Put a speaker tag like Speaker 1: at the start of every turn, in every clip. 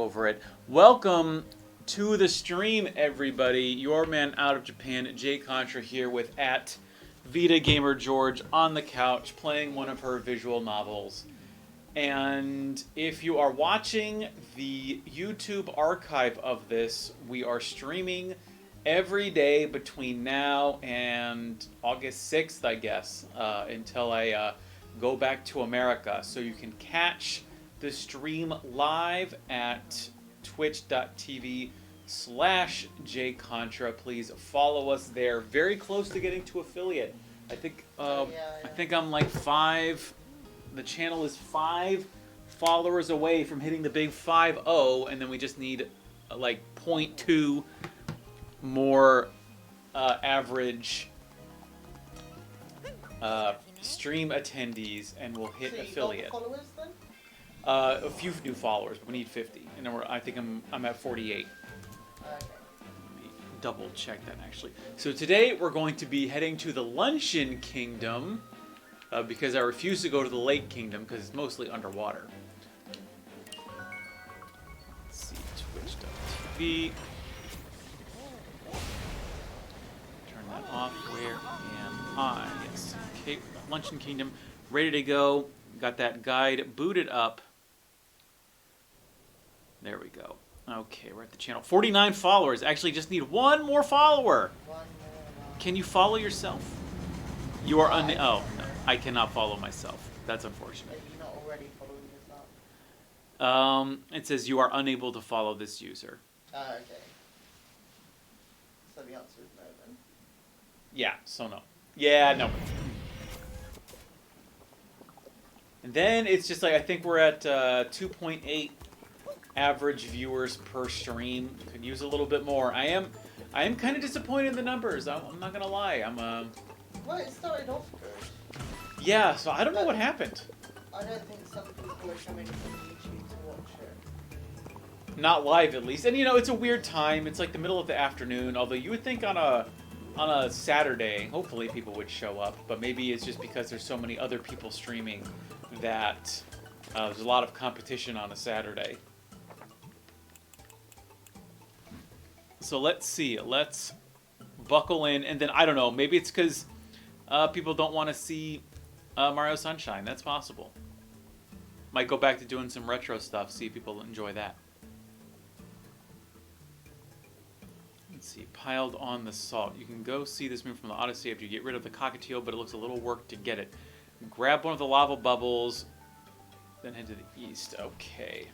Speaker 1: over it. Welcome to the stream, everybody. Your man out of Japan, Jay Contra, here with at Vita Gamer George on the couch playing one of her visual novels. And if you are watching the YouTube archive of this, we are streaming every day between now and August 6th, I guess, until I go back to America. So you can catch the stream live at twitch.tv/jcontra. Please follow us there. Very close to getting to affiliate. I think I'm like 5. The channel is 5 followers away from hitting the big 5-0, and then we just need like 0.2 more average stream attendees, and we'll hit affiliate.
Speaker 2: You got followers then?
Speaker 1: A few new followers, but we need 50, and then I think I'm at 48.
Speaker 2: Okay.
Speaker 1: Let me double check that actually. So today we're going to be heading to the Luncheon Kingdom because I refuse to go to the Lake Kingdom because it's mostly underwater. Let's see, twitch.tv. Turn that off. Where am I? Yes. Okay, Luncheon Kingdom, ready to go. Got that guide booted up. There we go. Okay, we're at the channel. 49 followers. Actually, just need one more follower. Can you follow yourself? You are oh, no. I cannot follow myself. That's unfortunate.
Speaker 2: Are you not already following yourself?
Speaker 1: It says you are unable to follow this user.
Speaker 2: Okay. So the answer is no then.
Speaker 1: Yeah, so no. Yeah, no. And then it's just like, I think we're at 2.8 average viewers per stream. Could use a little bit more. I am kind of disappointed in the numbers. I'm not gonna lie.
Speaker 2: Well, it started off good.
Speaker 1: Yeah, so I don't know what happened.
Speaker 2: I don't think some people are coming from YouTube to watch it.
Speaker 1: Not live, at least. And you know, it's a weird time. It's like the middle of the afternoon. Although you would think on a Saturday, hopefully people would show up. But maybe it's just because there's so many other people streaming that there's a lot of competition on a Saturday. So let's see. Let's buckle in, and then I don't know. Maybe it's because people don't want to see Mario Sunshine. That's possible. Might go back to doing some retro stuff. See if people enjoy that. Let's see. Piled on the salt. You can go see this move from the Odyssey after you get rid of the cockatiel, but it looks a little work to get it. Grab one of the lava bubbles, then head to the east. Okay.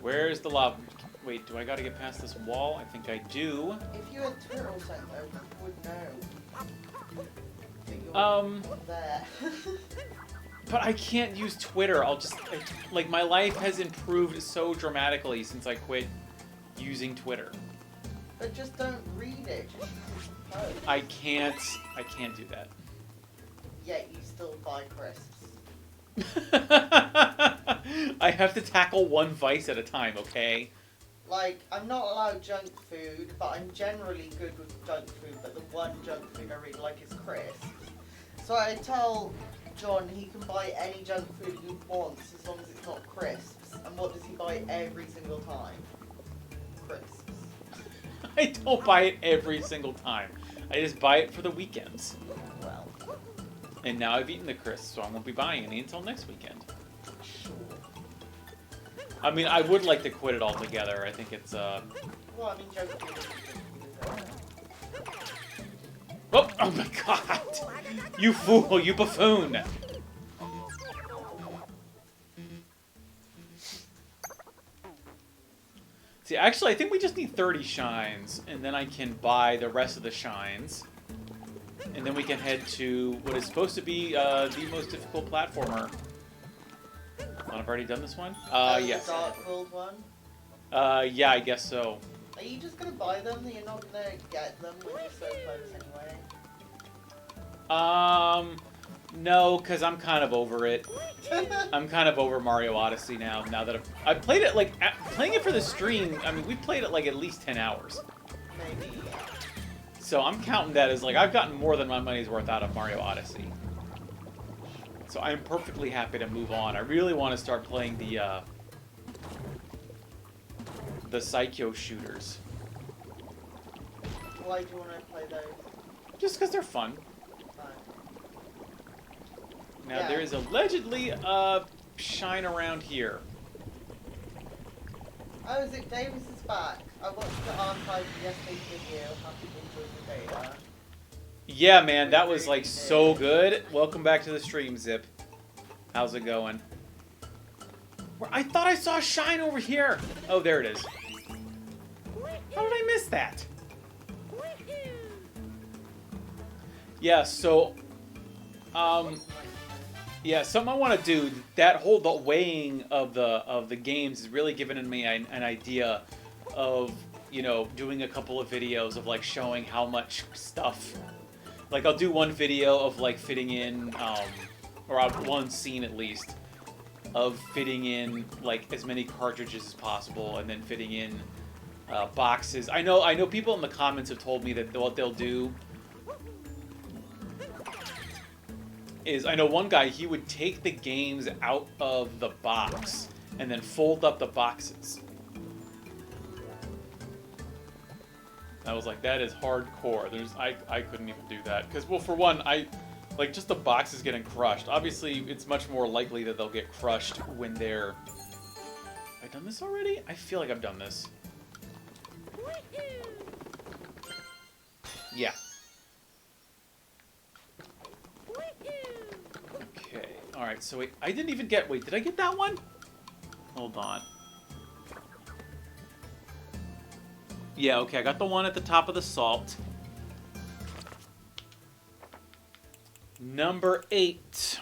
Speaker 1: Where's the lava? Wait, do I gotta get past this wall? I think I do.
Speaker 2: If you had Twitter or something, you would know. That you're there.
Speaker 1: But I can't use Twitter. Like, my life has improved so dramatically since I quit using Twitter.
Speaker 2: But just don't read it. Just post.
Speaker 1: I can't do that.
Speaker 2: Yet you still buy crisps.
Speaker 1: I have to tackle one vice at a time, okay?
Speaker 2: Like, I'm not allowed junk food, but I'm generally good with junk food, but the one junk food I really like is crisps. So I tell John he can buy any junk food he wants as long as it's not crisps. And what does he buy every single time? Crisps.
Speaker 1: I don't buy it every single time. I just buy it for the weekends.
Speaker 2: Well,
Speaker 1: And now I've eaten the crisps, so I won't be buying any until next weekend.
Speaker 2: sure.
Speaker 1: I mean, I would like to quit it altogether. I think it's,
Speaker 2: Well, I mean, junk food is junk food.
Speaker 1: Oh my god! You fool, you buffoon! See, actually, I think we just need 30 shines, and then I can buy the rest of the shines. And then we can head to what is supposed to be the most difficult platformer. I've already done this one? Yes.
Speaker 2: The Dark World one?
Speaker 1: Yeah, I guess so.
Speaker 2: Are you just gonna buy them? You're not gonna get them when you're so close anyway?
Speaker 1: No, because I'm kind of over it. I'm kind of over Mario Odyssey now that I've played it, like, playing it for the stream, I mean, we played it, like, at least 10 hours.
Speaker 2: Maybe.
Speaker 1: So I'm counting that as, like, I've gotten more than my money's worth out of Mario Odyssey. So I'm perfectly happy to move on. I really want to start playing the the Psycho shooters.
Speaker 2: Why do you want to play those?
Speaker 1: Just because they're fun.
Speaker 2: Fine.
Speaker 1: Now,
Speaker 2: Yeah.
Speaker 1: there is allegedly a shine around here.
Speaker 2: Oh, Zip Davis is back. I watched the archive of yesterday's video. Happy to enjoy the beta.
Speaker 1: Yeah, man, that was like so good. Welcome back to the stream, Zip. How's it going? I thought I saw a shine over here. Oh, there it is. How did I miss that? Yeah, so, yeah, something I want to do. That whole the weighing of the games is really giving me an idea of, you know, doing a couple of videos of like showing how much stuff. Like I'll do one video of like fitting in, or one scene at least, of fitting in like as many cartridges as possible, and then fitting in boxes. I know people in the comments have told me that what they'll do is, I know one guy, he would take the games out of the box and then fold up the boxes. I was like, that is hardcore. I couldn't even do that. Because, well, for one, like, just the box is getting crushed. Obviously, it's much more likely that they'll get crushed when they're... Have I done this already? I feel like I've done this. Yeah. Okay. Alright, so wait, I didn't even get... Wait, did I get that one? Hold on. Yeah, okay, I got the one at the top of the salt. Number 8.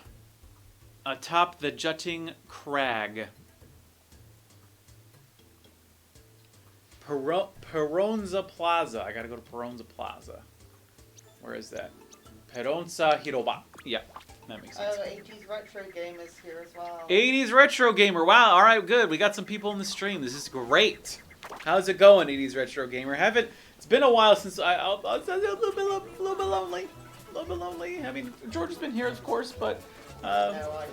Speaker 1: Atop the jutting crag. Peronza Plaza. I gotta go to Peronza Plaza. Where is that? Peronza Hiroba. Yeah, that makes sense.
Speaker 2: Oh, 80s retro gamers here as well.
Speaker 1: 80s retro gamer. Wow. All right, good. We got some people in the stream. This is great. How's it going, 80s retro gamer? It's been a while since I'll a little bit lonely. A little bit lonely. I mean, George has been here, of course, but
Speaker 2: No, I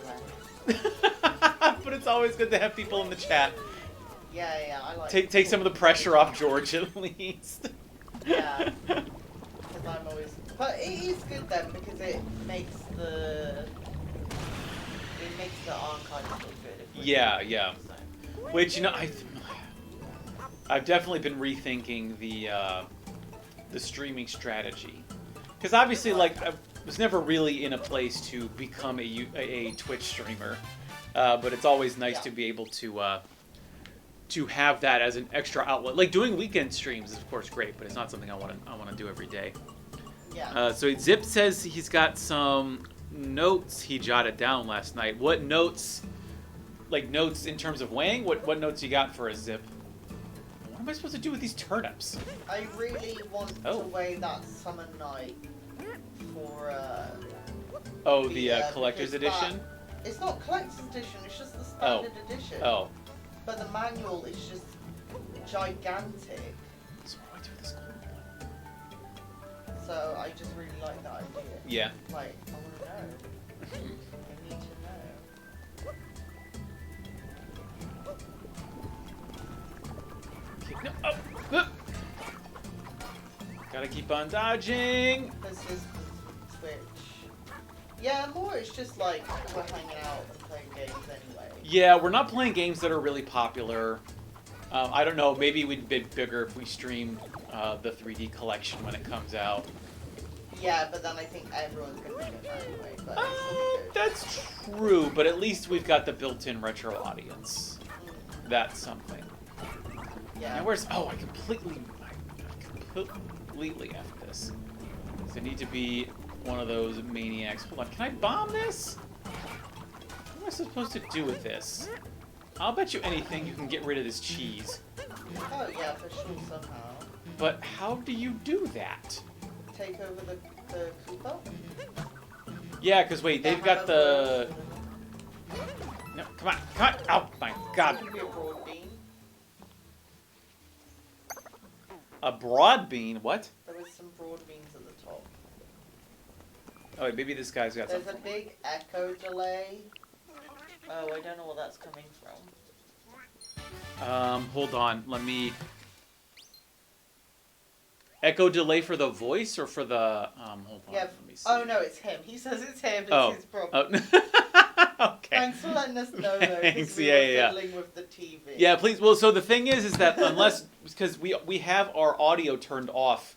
Speaker 2: left.
Speaker 1: but it's always good to have people in the chat.
Speaker 2: Yeah, I like
Speaker 1: Take some of the pressure off George at least.
Speaker 2: Yeah. Because I'm always... But it is good then, because it makes the archive look good. If we're
Speaker 1: Yeah,
Speaker 2: doing
Speaker 1: yeah.
Speaker 2: it, so.
Speaker 1: Which, you know, I've definitely been rethinking the streaming strategy, because obviously, like, I was never really in a place to become a Twitch streamer, but it's always nice to be able to have that as an extra outlet. Like doing weekend streams is of course great, but it's not something I want to do every day.
Speaker 2: Yeah.
Speaker 1: So Zip says he's got some notes he jotted down last night. What notes? Like notes in terms of weighing? What notes you got for us, Zip? What am I supposed to do with these turnips?
Speaker 2: I really want to weigh that Summer Night for
Speaker 1: Oh, the collector's
Speaker 2: because
Speaker 1: edition?
Speaker 2: it's not collector's edition, it's just the standard edition.
Speaker 1: Oh.
Speaker 2: But the manual is just gigantic.
Speaker 1: So what do I do with this gold one?
Speaker 2: So I just really like that idea.
Speaker 1: Yeah.
Speaker 2: Like, I want to know. I need to know.
Speaker 1: Okay, no, oh, gotta keep on dodging.
Speaker 2: This is Twitch. Yeah, more it's just like we're hanging out and playing games anyway.
Speaker 1: Yeah, we're not playing games that are really popular. I don't know, maybe we'd be bigger if we streamed the 3D collection when it comes out.
Speaker 2: Yeah, but then I think everyone's gonna do it anyway. But it's still good.
Speaker 1: That's true, but at least we've got the built-in retro audience.
Speaker 2: Mm,
Speaker 1: That's something.
Speaker 2: yeah.
Speaker 1: Now where's... Oh, I completely effed this. So I need to be one of those maniacs. Hold on, can I bomb this? What am I supposed to do with this? I'll bet you anything you can get rid of this cheese.
Speaker 2: Oh yeah, for sure somehow.
Speaker 1: But how do you do that?
Speaker 2: Take over the Koopa.
Speaker 1: Yeah, because wait, they've got the... No, come on, come on! Oh my god!
Speaker 2: It could be a broad bean.
Speaker 1: A broad bean? What?
Speaker 2: There was some broad beans at the top.
Speaker 1: Oh, wait, maybe this guy's got
Speaker 2: There's
Speaker 1: something.
Speaker 2: a big echo delay. Oh, I don't know what that's coming from.
Speaker 1: Hold on. Let me... Echo delay for the voice or for the... hold on.
Speaker 2: Yeah.
Speaker 1: Let me see.
Speaker 2: Oh, no, it's him. He says it's him. It's
Speaker 1: Oh.
Speaker 2: his problem.
Speaker 1: Oh. Okay.
Speaker 2: Thanks for letting us know, though,
Speaker 1: Thanks,
Speaker 2: because we
Speaker 1: yeah,
Speaker 2: were
Speaker 1: yeah.
Speaker 2: fiddling with the TV.
Speaker 1: Yeah, please. Well, so the thing is that unless... Because we have our audio turned off.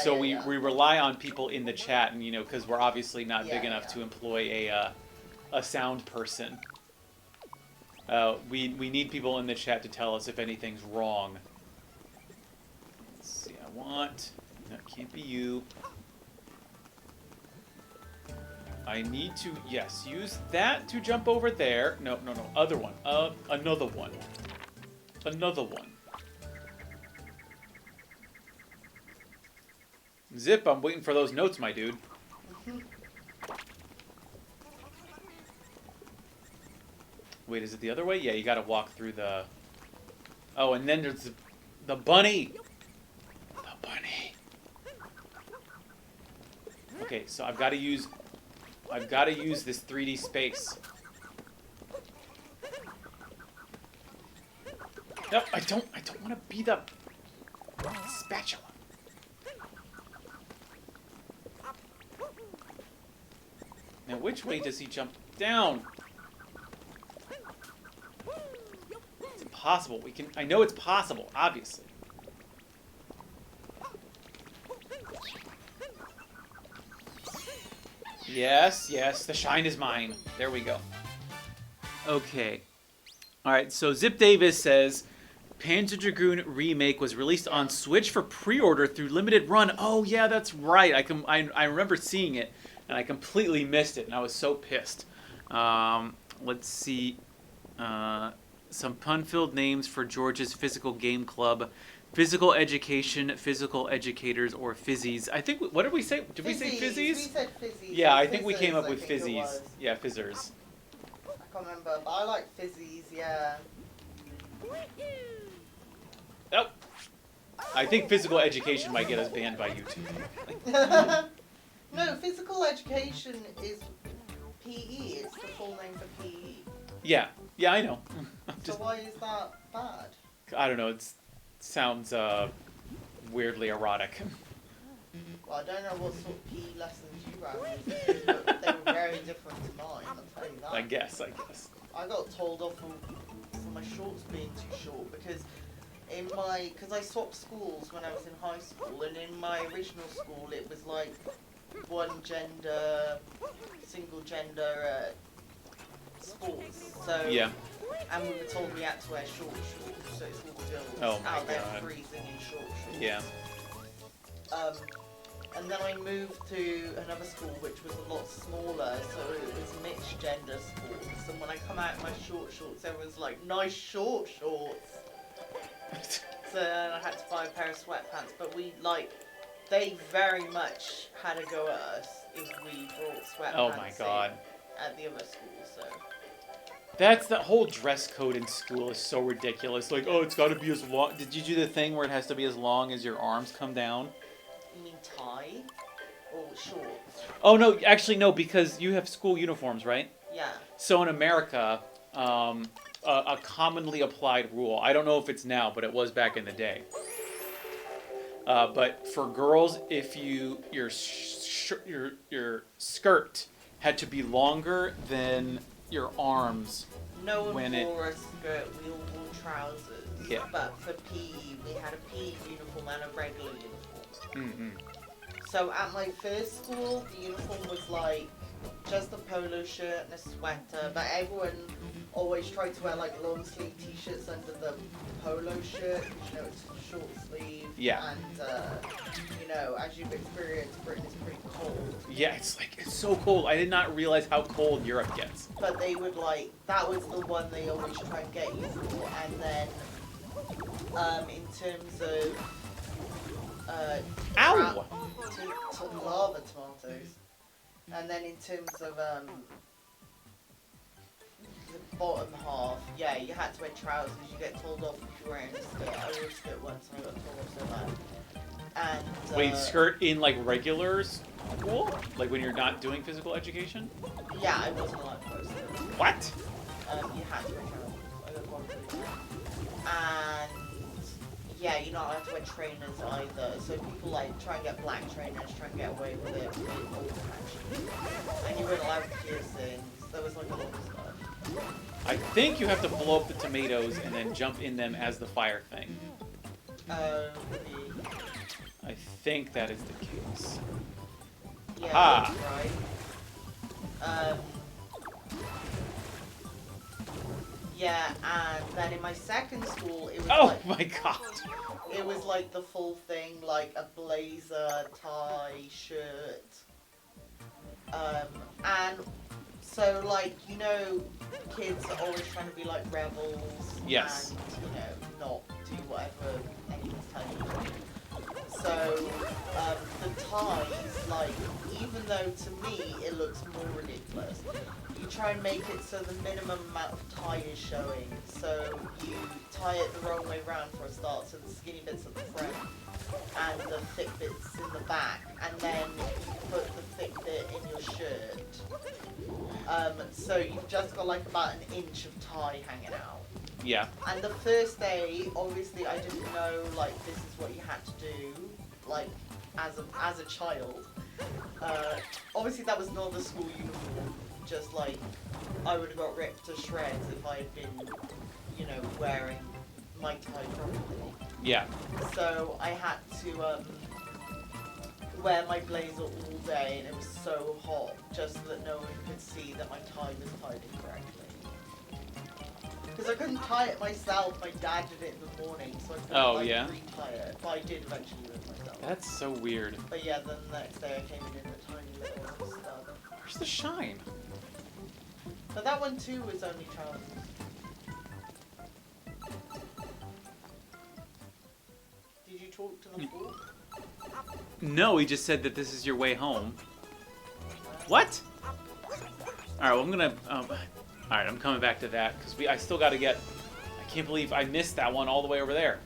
Speaker 1: So we rely on people in the chat, and, you know, because we're obviously not big enough to employ a sound person. We need people in the chat to tell us if anything's wrong. Let's see, I want... That can't be you. I need to, yes, use that to jump over there. No, other one. Another one. Another one. Zip, I'm waiting for those notes, my dude. Wait, is it the other way? Yeah, you gotta walk through the... Oh, and then there's the bunny! The bunny! Okay, so I've gotta use this 3D space. No, I don't want to be the spatula. Now, which way does he jump down? It's impossible. I know it's possible, obviously. Yes, the shine is mine. There we go. Okay. Alright, so Zip Davis says, Panzer Dragoon Remake was released on Switch for pre-order through limited run. Oh, yeah, that's right. I remember seeing it, and I completely missed it, and I was so pissed. Let's see. Some pun-filled names for George's Physical Game Club. Physical Education, Physical Educators, or Fizzies. I think, what did we say? Did we say Fizzies?
Speaker 2: We said Fizzies.
Speaker 1: Yeah, I think we came up
Speaker 2: I
Speaker 1: with
Speaker 2: think
Speaker 1: Fizzies. Yeah, Fizzers.
Speaker 2: I can't remember, but I like Fizzies, yeah.
Speaker 1: Oh! I think Physical Education might get us banned by YouTube.
Speaker 2: No, Physical Education is PE. It's the full name for PE.
Speaker 1: Yeah, I know.
Speaker 2: So why is that bad?
Speaker 1: I don't know, it sounds weirdly erotic.
Speaker 2: Well, I don't know what sort of PE lessons you ran, but they were very different to mine, I'll tell you that.
Speaker 1: I guess.
Speaker 2: I got told off for my shorts being too short because because I swapped schools when I was in high school, and in my original school it was like one gender, single gender sports. So
Speaker 1: Yeah.
Speaker 2: and we were told we had to wear shorts, so it's all girls
Speaker 1: Oh my
Speaker 2: out there
Speaker 1: God.
Speaker 2: freezing in shorts.
Speaker 1: Yeah.
Speaker 2: And then I moved to another school which was a lot smaller, so it was mixed gender sports. And when I come out in my short shorts, everyone's like, nice shorts. So I had to buy a pair of sweatpants, but they very much had a go at us if we brought sweatpants
Speaker 1: Oh my God.
Speaker 2: in at the other school, so.
Speaker 1: That's the whole dress code in school is so ridiculous. Like, oh, it's got to be as long. Did you do the thing where it has to be as long as your arms come down?
Speaker 2: You mean tie? Or shorts?
Speaker 1: Oh, no, actually, no, because you have school uniforms, right?
Speaker 2: Yeah.
Speaker 1: So in America, a commonly applied rule, I don't know if it's now, but it was back in the day. But for girls, if your skirt had to be longer than your arms.
Speaker 2: No one wore a skirt, we all wore trousers.
Speaker 1: Yeah.
Speaker 2: But for PE, we had a PE uniform and a regular uniform.
Speaker 1: Mm-hmm.
Speaker 2: So at my first school, the uniform was like just a polo shirt and a sweater, but everyone always tried to wear like long sleeve t-shirts under the polo shirt, because it's short sleeve.
Speaker 1: Yeah.
Speaker 2: And as you've experienced, Britain is pretty cold.
Speaker 1: Yeah, it's so cold. I did not realize how cold Europe gets.
Speaker 2: But they would that was the one they always try and get you for, and then in terms of
Speaker 1: Ow!
Speaker 2: Lava tomatoes. And then in terms of the bottom half, yeah, you had to wear trousers. You get told off if you were wearing a skirt. I wore a skirt once and I got told off so bad. And
Speaker 1: Wait, skirt in like regular school? Like when you're not doing physical education?
Speaker 2: Yeah, I wasn't allowed to wear a skirt.
Speaker 1: What?
Speaker 2: You had to wear trousers. I got one for you. And yeah, you're not allowed to wear trainers either. So people like try and get black trainers, try and get away with it. And you weren't allowed piercings. There was like a lot of stuff.
Speaker 1: I think you have to blow up the tomatoes and then jump in them as the fire thing. I think that is the case.
Speaker 2: Yeah,
Speaker 1: Aha.
Speaker 2: that's right. Yeah, and then in my second school, it was
Speaker 1: Oh my god.
Speaker 2: it was like the full thing, like a blazer, tie, shirt. And so like, you know, kids are always trying to be like rebels.
Speaker 1: Yes.
Speaker 2: And, you know, not do whatever anyone's telling you to do. So, the ties, like, even though to me it looks more ridiculous, you try and make it so the minimum amount of tie is showing. So you tie it the wrong way round for a start, so the skinny bits at the front and the thick bits in the back, and then you put the thick bit in your shirt. So you've just got like about an inch of tie hanging out.
Speaker 1: Yeah.
Speaker 2: And the first day, obviously, I didn't know like this is what you had to do, like as a child. Obviously, that was not the school uniform. Just like I would have got ripped to shreds if I had been, you know, wearing my tie properly.
Speaker 1: Yeah.
Speaker 2: So I had to wear my blazer all day, and it was so hot, just so that no one could see that my tie was tied incorrectly. Because I couldn't tie it myself, my dad did it in the morning, so I couldn't re-tie it. But I did eventually do it myself.
Speaker 1: That's so weird.
Speaker 2: But yeah, then the next day I came in a tiny little stub.
Speaker 1: Where's the shine?
Speaker 2: But that one too was only trousers. Did you talk to the fool?
Speaker 1: No, he just said that this is your way home. What? Alright, well I'm gonna, alright, I'm coming back to that, because I still gotta get, I can't believe I missed that one all the way over there.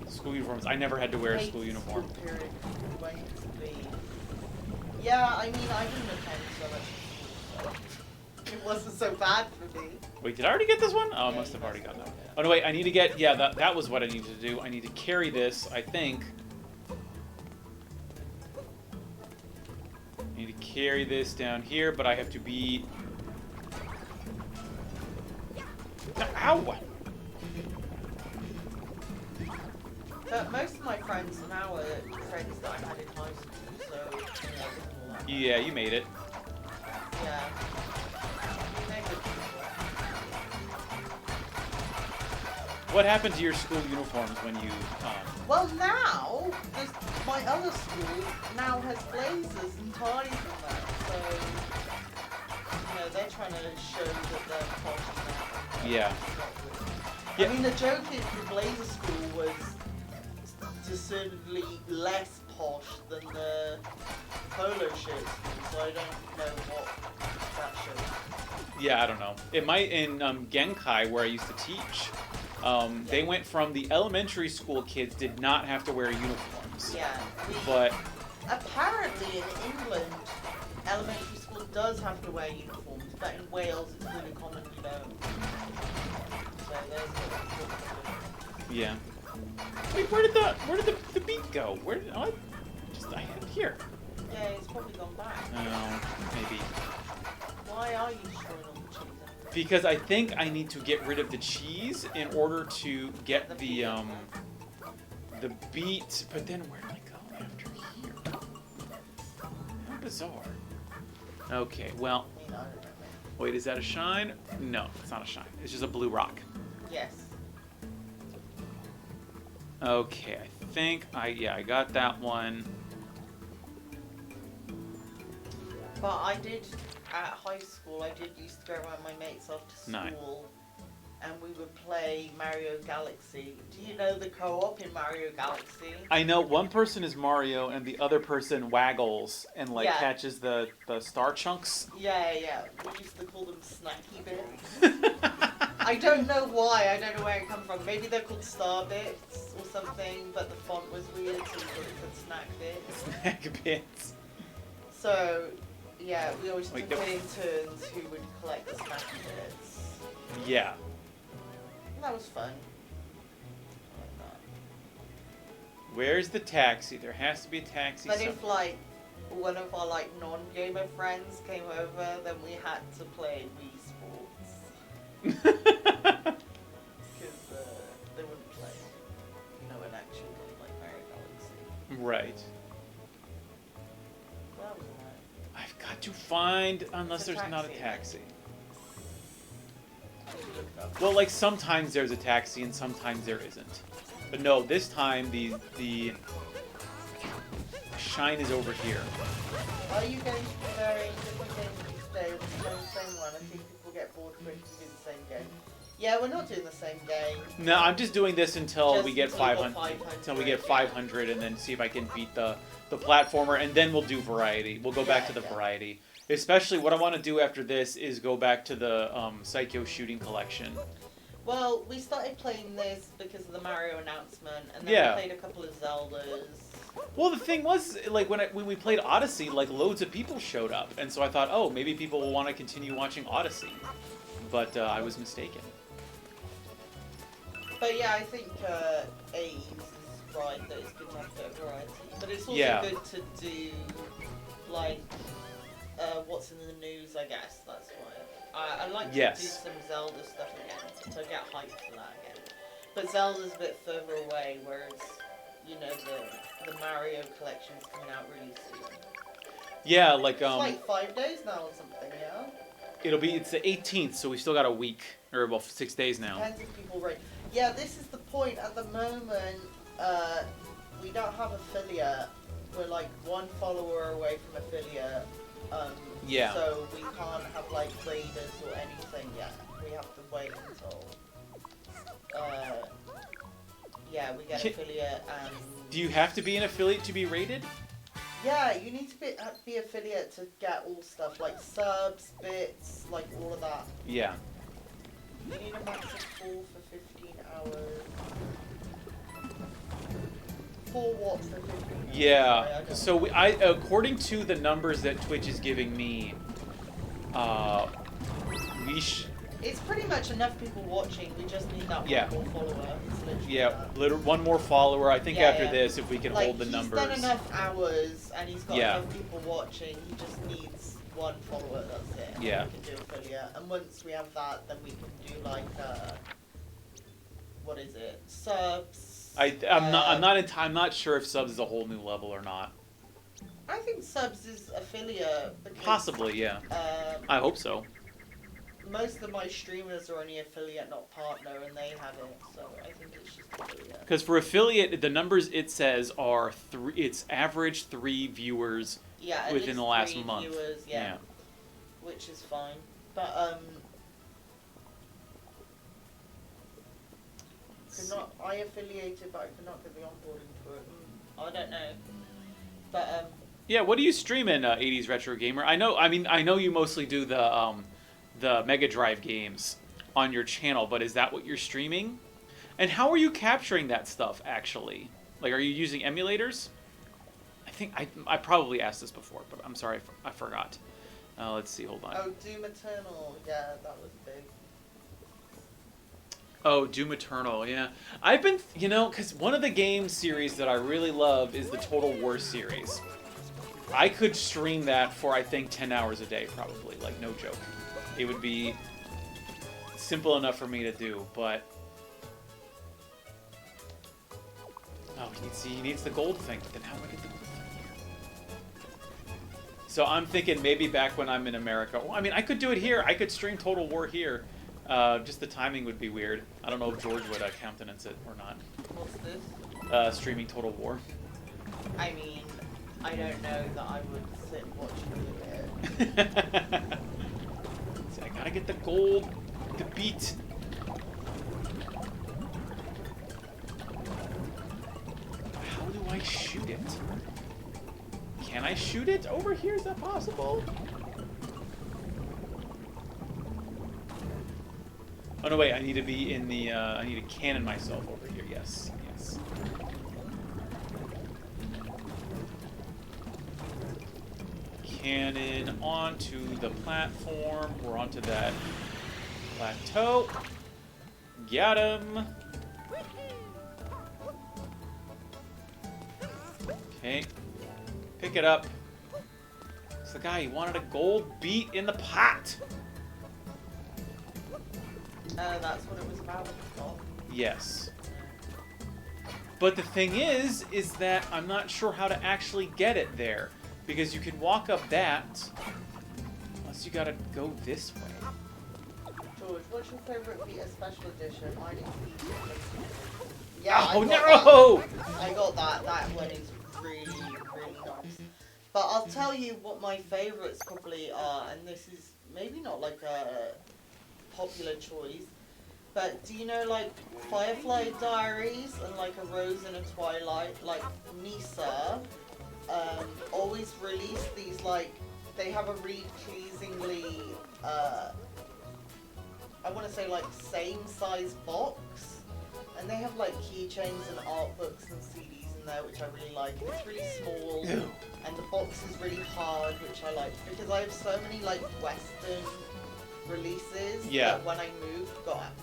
Speaker 1: School uniforms, I never had to wear a school uniform.
Speaker 2: Yeah, I mean, I didn't attend so much school, so it wasn't so bad for me.
Speaker 1: Wait, did I already get this one? Oh, I must have already gotten that. Oh no, wait, I need to get, yeah, that was what I needed to do. I need to carry this, I think. I need to carry this down here, but I have to be... Ow!
Speaker 2: But most of my friends now are friends that I had in high school, so, you know, it wasn't all that bad.
Speaker 1: Yeah, you made it.
Speaker 2: Yeah. They're good people.
Speaker 1: What happened to your school uniforms when you,
Speaker 2: Well, now, my other school now has blazers and ties and that, so, you know, they're trying to show that they're posh now.
Speaker 1: Yeah.
Speaker 2: I mean, the joke is the blazer school was decidedly less posh than the polo shirt school, so I don't know what that shows.
Speaker 1: Yeah, I don't know. It might, in Genkai, where I used to teach, they went from the elementary school kids did not have to wear uniforms.
Speaker 2: Yeah.
Speaker 1: But
Speaker 2: apparently in England, elementary school does have to wear uniforms, but in Wales it's really commonly don't. So there's what.
Speaker 1: yeah. Wait, where did the beat go? Where did I had it here?
Speaker 2: Yeah, it's probably gone back.
Speaker 1: Oh, maybe.
Speaker 2: Why are you destroying all the cheese?
Speaker 1: Because I think I need to get rid of the cheese in order to get the beet. But then where do I go after here? How bizarre. Okay, well.
Speaker 2: I mean, I don't know.
Speaker 1: Wait, is that a shine? No, it's not a shine. It's just a blue rock.
Speaker 2: Yes.
Speaker 1: Okay, I think I got that one.
Speaker 2: But I did, at high school, I did used to go around my mates after school, and we would play Mario Galaxy. Do you know the co-op in Mario Galaxy?
Speaker 1: I know one person is Mario and the other person waggles and like catches the star chunks.
Speaker 2: Yeah, yeah. We used to call them snacky bits. I don't know why, I don't know where it come from. Maybe they're called star bits or something, but the font was weird, so we called it snack bits.
Speaker 1: Snack bits.
Speaker 2: So, yeah, we always took it in turns who would collect the snacky bits.
Speaker 1: Yeah.
Speaker 2: That was fun. I like that.
Speaker 1: Where's the taxi? There has to be a taxi
Speaker 2: But
Speaker 1: somewhere.
Speaker 2: if like one of our like non-gamer friends came over, then we had to play Wii Sports because they wouldn't play, an actual game like Mario Galaxy.
Speaker 1: Right.
Speaker 2: So that was alright.
Speaker 1: I've got to find, unless
Speaker 2: It's a
Speaker 1: there's not a
Speaker 2: taxi,
Speaker 1: taxi.
Speaker 2: I should look it up.
Speaker 1: Well, like sometimes there's a taxi and sometimes there isn't. But no, this time the shine is over here.
Speaker 2: Are you going to be varying different games each day or the same one? I think people get bored quick if you do the same game. Yeah, we're not doing the same game.
Speaker 1: No, I'm just doing this until
Speaker 2: Just
Speaker 1: we get
Speaker 2: until you
Speaker 1: 500.
Speaker 2: got 500,
Speaker 1: Until we get
Speaker 2: yeah.
Speaker 1: 500, and then see if I can beat the platformer, and then we'll do variety. We'll go back
Speaker 2: Yeah,
Speaker 1: to the
Speaker 2: yeah.
Speaker 1: variety. Especially what I want to do after this is go back to the Psycho Shooting Collection.
Speaker 2: Well, we started playing this because of the Mario announcement, and then
Speaker 1: Yeah.
Speaker 2: we played a couple of Zeldas.
Speaker 1: Well, the thing was, like when we played Odyssey, like loads of people showed up, and so I thought, oh, maybe people will want to continue watching Odyssey, but I was mistaken.
Speaker 2: But yeah, I think A's is right that it's good to have a bit of variety. But it's also
Speaker 1: Yeah.
Speaker 2: good to do, like, what's in the news, I guess. That's why. I like to
Speaker 1: Yes.
Speaker 2: do some Zelda stuff again, to get hyped for that again. But Zelda's a bit further away, whereas, the Mario collection's coming out really soon.
Speaker 1: Yeah, like
Speaker 2: It's like 5 days now or something, yeah?
Speaker 1: it's the 18th, so we still got a week or well 6 days now.
Speaker 2: Depends if people rate. Yeah, this is the point. At the moment, we don't have affiliate. We're like one follower away from affiliate.
Speaker 1: Yeah.
Speaker 2: So we can't have like raiders or anything yet. We have to wait until. Yeah, we get
Speaker 1: Can-
Speaker 2: affiliate and.
Speaker 1: Do you have to be an affiliate to be rated?
Speaker 2: Yeah, you need to be affiliate to get all stuff like subs, bits, like all of that.
Speaker 1: Yeah.
Speaker 2: You need a max of 4 for 15 hours. 4 what for 15 hours? Sorry, I
Speaker 1: Yeah.
Speaker 2: don't-
Speaker 1: So according to the numbers that Twitch is giving me,
Speaker 2: It's pretty much enough people watching. We just need that
Speaker 1: Yeah.
Speaker 2: one more follower. It's literally
Speaker 1: yeah,
Speaker 2: that.
Speaker 1: one more follower. I think
Speaker 2: Yeah,
Speaker 1: after
Speaker 2: yeah.
Speaker 1: this, if we can
Speaker 2: Like,
Speaker 1: hold the
Speaker 2: he's
Speaker 1: numbers.
Speaker 2: done enough hours and he's got
Speaker 1: Yeah.
Speaker 2: enough people watching. He just needs one follower. That's it. And
Speaker 1: Yeah.
Speaker 2: We can do affiliate, and once we have that, then we can do like what is it? Subs.
Speaker 1: I'm not sure if subs is a whole new level or not.
Speaker 2: I think subs is affiliate. Because,
Speaker 1: Possibly, yeah. I hope so.
Speaker 2: Most of my streamers are only affiliate, not partner, and they have it. So I think it's just affiliate.
Speaker 1: Because for affiliate, the numbers it says are it's average 3 viewers
Speaker 2: Yeah, at
Speaker 1: within
Speaker 2: least
Speaker 1: the last
Speaker 2: 3
Speaker 1: month.
Speaker 2: viewers, yeah, which is fine. But I affiliated, but I could not get the onboarding for it. I don't know. But
Speaker 1: Yeah, what do you stream in 80s Retro Gamer? I know you mostly do the Mega Drive games on your channel, but is that what you're streaming? And how are you capturing that stuff actually? Like, are you using emulators? I think I probably asked this before, but I'm sorry I forgot. Let's see, hold on.
Speaker 2: oh, Doom Eternal, yeah, that was big.
Speaker 1: Oh, Doom Eternal, yeah. I've been, because one of the game series that I really love is the Total War series. I could stream that for, I think, 10 hours a day, probably. Like, no joke. It would be simple enough for me to do, but... Oh, he needs the gold thing, but then how do I get the gold thing here? So I'm thinking maybe back when I'm in America... Well, I mean, I could do it here. I could stream Total War here. Just the timing would be weird. I don't know if George would countenance it or not.
Speaker 2: What's this?
Speaker 1: Streaming Total War.
Speaker 2: I mean, I don't know that I would sit and watch you do it.
Speaker 1: See, I gotta get the gold, the beat. How do I shoot it? Can I shoot it over here? Is that possible? Oh no, wait, I need to be in the, I need to cannon myself over here, yes, yes. Cannon onto the platform, or onto that Plateau. Got him. Okay. Pick it up. It's the guy, he wanted a gold beet in the pot.
Speaker 2: That's what it was about at the top.
Speaker 1: Yes. But the thing is that I'm not sure how to actually get it there. Because you can walk up that, unless you gotta go this way.
Speaker 2: George, what's your favorite Vita Special Edition? I didn't see it. Yeah,
Speaker 1: Oh
Speaker 2: I got
Speaker 1: no!
Speaker 2: that. I got that. That one is really, really nice. But I'll tell you what my favourites probably are, and this is maybe not like a popular choice, but do you know like Firefly Diaries and like A Rose in a Twilight? Like Nisa always release these, like, they have a really pleasingly, I want to say like same size box, and they have like keychains and art books and CDs in there, which I really like, and it's really small.
Speaker 1: Ew.
Speaker 2: And the box is really hard, which I like, because I have so many like Western releases
Speaker 1: Yeah.
Speaker 2: that when I moved,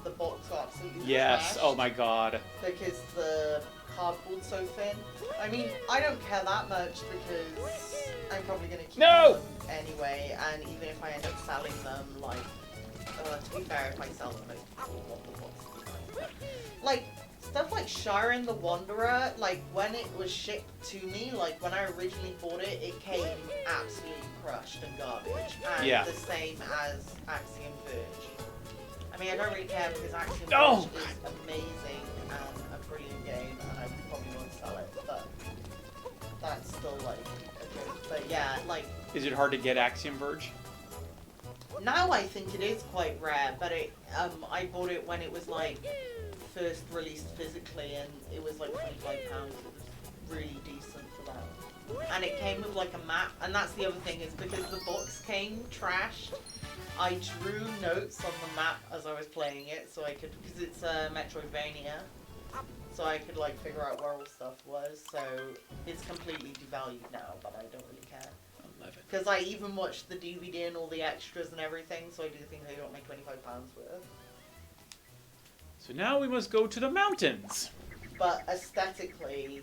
Speaker 2: the box got absolutely
Speaker 1: Yes,
Speaker 2: trashed
Speaker 1: oh my god.
Speaker 2: because the cardboard's so thin. I mean, I don't care that much because I'm probably going to keep
Speaker 1: No!
Speaker 2: them anyway, and even if I end up selling them, like, to be fair, if I sell them, most people want the box to be nice. Like, stuff like Shiren the Wanderer, like, when it was shipped to me, like, when I originally bought it, it came absolutely crushed and garbage. And
Speaker 1: Yeah.
Speaker 2: the same as Axiom Verge. I mean, I don't really care because Axiom
Speaker 1: Oh!
Speaker 2: Verge is amazing and a brilliant game, and I probably won't sell it, but that's still, like, a joke. But yeah, like,
Speaker 1: Is it hard to get Axiom Verge?
Speaker 2: now I think it is quite rare, but it, I bought it when it was, like, first released physically, and it was like £25. It was really decent for that. And it came with like a map, and that's the other thing, is because the box came trashed, I drew notes on the map as I was playing it, so I could, because it's Metroidvania, so I could like figure out where all stuff was, so it's completely devalued now, but I don't really care.
Speaker 1: 11.
Speaker 2: Because I even watched the DVD and all the extras and everything, so I do think they got my £25 worth.
Speaker 1: So now we must go to the mountains.
Speaker 2: But aesthetically,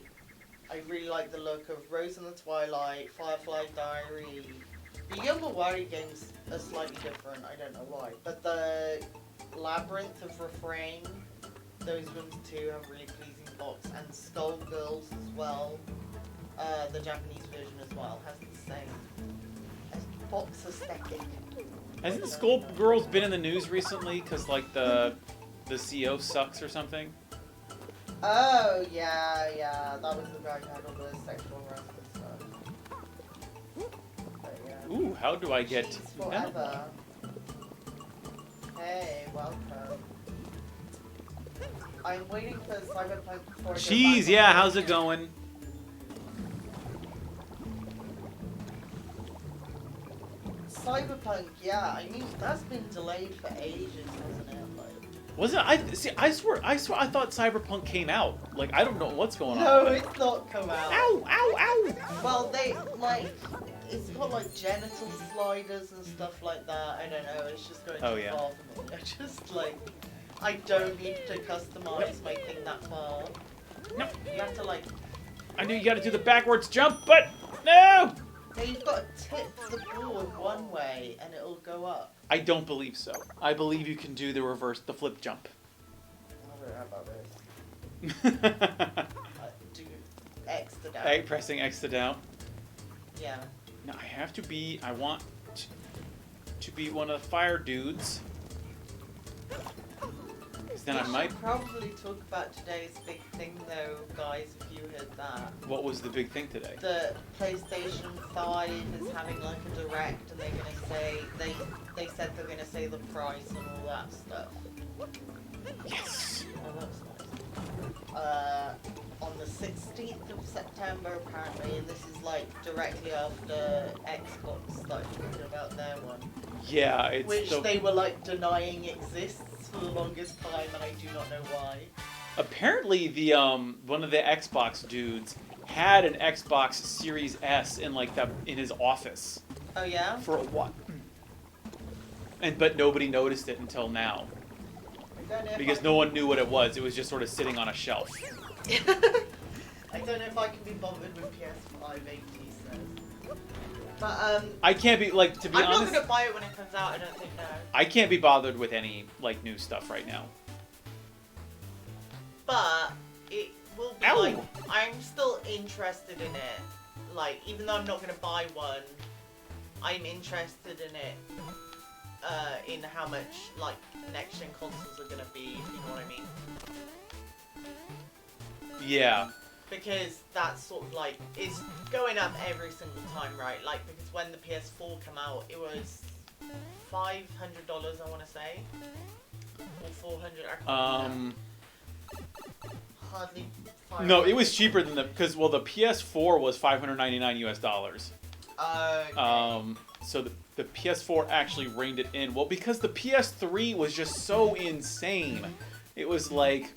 Speaker 2: I really like the look of Rose in the Twilight, Firefly Diary. The Yomawari games are slightly different, I don't know why. But the Labyrinth of Refrain, those ones too have really pleasing box. And Skullgirls as well, the Japanese version as well, has the same box aesthetic.
Speaker 1: Hasn't Skullgirls been in the news recently? Because, like, the CO sucks or something?
Speaker 2: Oh, yeah, that was the guy who had all the sexual harassment stuff. But yeah.
Speaker 1: Ooh, how do I get...
Speaker 2: Cheese forever. Hey, welcome. I'm waiting for Cyberpunk before I go
Speaker 1: Cheese,
Speaker 2: back
Speaker 1: yeah,
Speaker 2: on
Speaker 1: how's it
Speaker 2: it.
Speaker 1: going?
Speaker 2: Cyberpunk, yeah, I mean, that's been delayed for ages, hasn't it? Like,
Speaker 1: Wasn't I swear I thought Cyberpunk came out. Like, I don't know what's going
Speaker 2: no,
Speaker 1: on.
Speaker 2: it's not come out.
Speaker 1: Ow, ow, ow!
Speaker 2: Well, they, like, it's got, like, genital sliders and stuff like that. I don't know, it's just going
Speaker 1: Oh,
Speaker 2: too
Speaker 1: yeah.
Speaker 2: far for me. I just, like, I don't need to customize my thing that far.
Speaker 1: No.
Speaker 2: You have to, like,
Speaker 1: I knew you gotta do the backwards jump, but no!
Speaker 2: yeah, you've got to tip the board one way and it'll go up.
Speaker 1: I don't believe so. I believe you can do the flip jump.
Speaker 2: I don't know about this. Do X to down.
Speaker 1: Pressing X to down.
Speaker 2: Yeah.
Speaker 1: Now I want to be one of the fire dudes. Because then I
Speaker 2: We
Speaker 1: might...
Speaker 2: should probably talk about today's big thing though, guys, if you heard that.
Speaker 1: What was the big thing today?
Speaker 2: The PlayStation 5 is having like a direct and they're gonna say, they said they're gonna say the price and all that stuff.
Speaker 1: Yes!
Speaker 2: Oh, that's nice. On the 16th of September apparently, and this is like directly after Xbox started talking about their one.
Speaker 1: Yeah, it's
Speaker 2: Which
Speaker 1: the...
Speaker 2: they were like denying exists for the longest time, and I do not know why.
Speaker 1: Apparently, the one of the Xbox dudes had an Xbox Series S in his office
Speaker 2: Oh yeah?
Speaker 1: for a while. but nobody noticed it until now
Speaker 2: I don't know if
Speaker 1: because
Speaker 2: I
Speaker 1: no one knew what it was. It was just sort of sitting on a shelf.
Speaker 2: I don't know if I can be bothered with PS5 80 says. But
Speaker 1: I can't be like, to be
Speaker 3: I'm
Speaker 1: honest.
Speaker 3: not gonna buy it when it comes out. I don't think no.
Speaker 1: I can't be bothered with any like new stuff right now.
Speaker 3: But it will be
Speaker 1: Ow.
Speaker 3: like I'm still interested in it. Like even though I'm not gonna buy one, I'm interested in it. In how much like next gen consoles are gonna be, if you know what I mean.
Speaker 1: Yeah.
Speaker 3: Because that's sort of like it's going up every single time, right? Like because when the PS4 came out, it was $500, I want to say, or $400. I can't remember.
Speaker 2: hardly.
Speaker 1: No, it was cheaper than the the PS4 was $599 US.
Speaker 3: Okay.
Speaker 1: So the PS4 actually reined it in. Well, because the PS3 was just so insane. It was like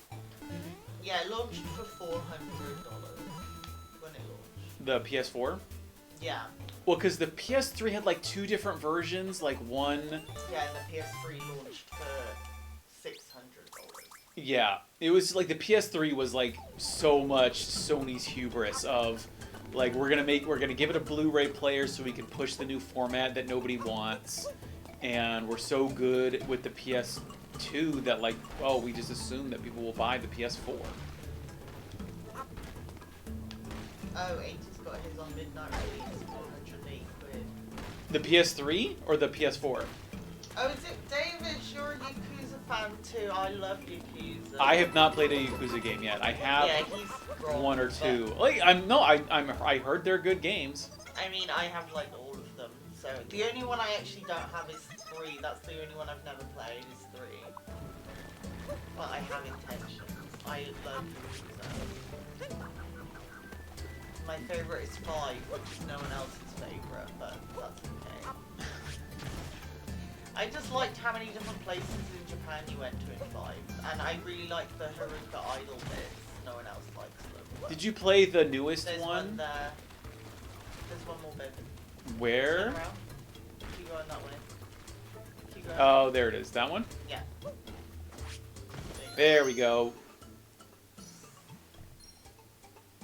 Speaker 3: Yeah, it launched for $400 when it launched.
Speaker 1: the PS4.
Speaker 3: Yeah.
Speaker 1: Well, because the PS3 had like two different versions, like one.
Speaker 3: Yeah, and the PS3 launched for $600.
Speaker 1: Yeah, it was like the PS3 was like so much Sony's hubris of like we're gonna give it a Blu-ray player so we can push the new format that nobody wants, and we're so good with the PS2 that like we just assume that people will buy the PS4.
Speaker 3: Oh, 80's got his on midnight release, 408 quid.
Speaker 1: The PS3 or the PS4?
Speaker 3: Oh, is it David? You're a Yakuza fan too. I love Yakuza.
Speaker 1: I have not played a Yakuza game yet. I have
Speaker 3: Yeah, he's wrong,
Speaker 1: one or
Speaker 3: but-
Speaker 1: two. Like I heard they're good games.
Speaker 3: I mean, I have like all of them. So the only one I actually don't have is 3. That's the only one I've never played is 3. But I have intentions. I love Yakuza. My favourite is 5, which is no one else's favourite, but that's okay. I just liked how many different places in Japan you went to in 5, and I really liked the Haruka Idol bits. No one else likes them.
Speaker 1: Did you play the newest
Speaker 3: There's
Speaker 1: one?
Speaker 3: one there. There's one more bit.
Speaker 1: Where?
Speaker 3: Turn around. Keep going that way. Keep going.
Speaker 1: Oh, there it is. That one?
Speaker 3: Yeah.
Speaker 1: There we go.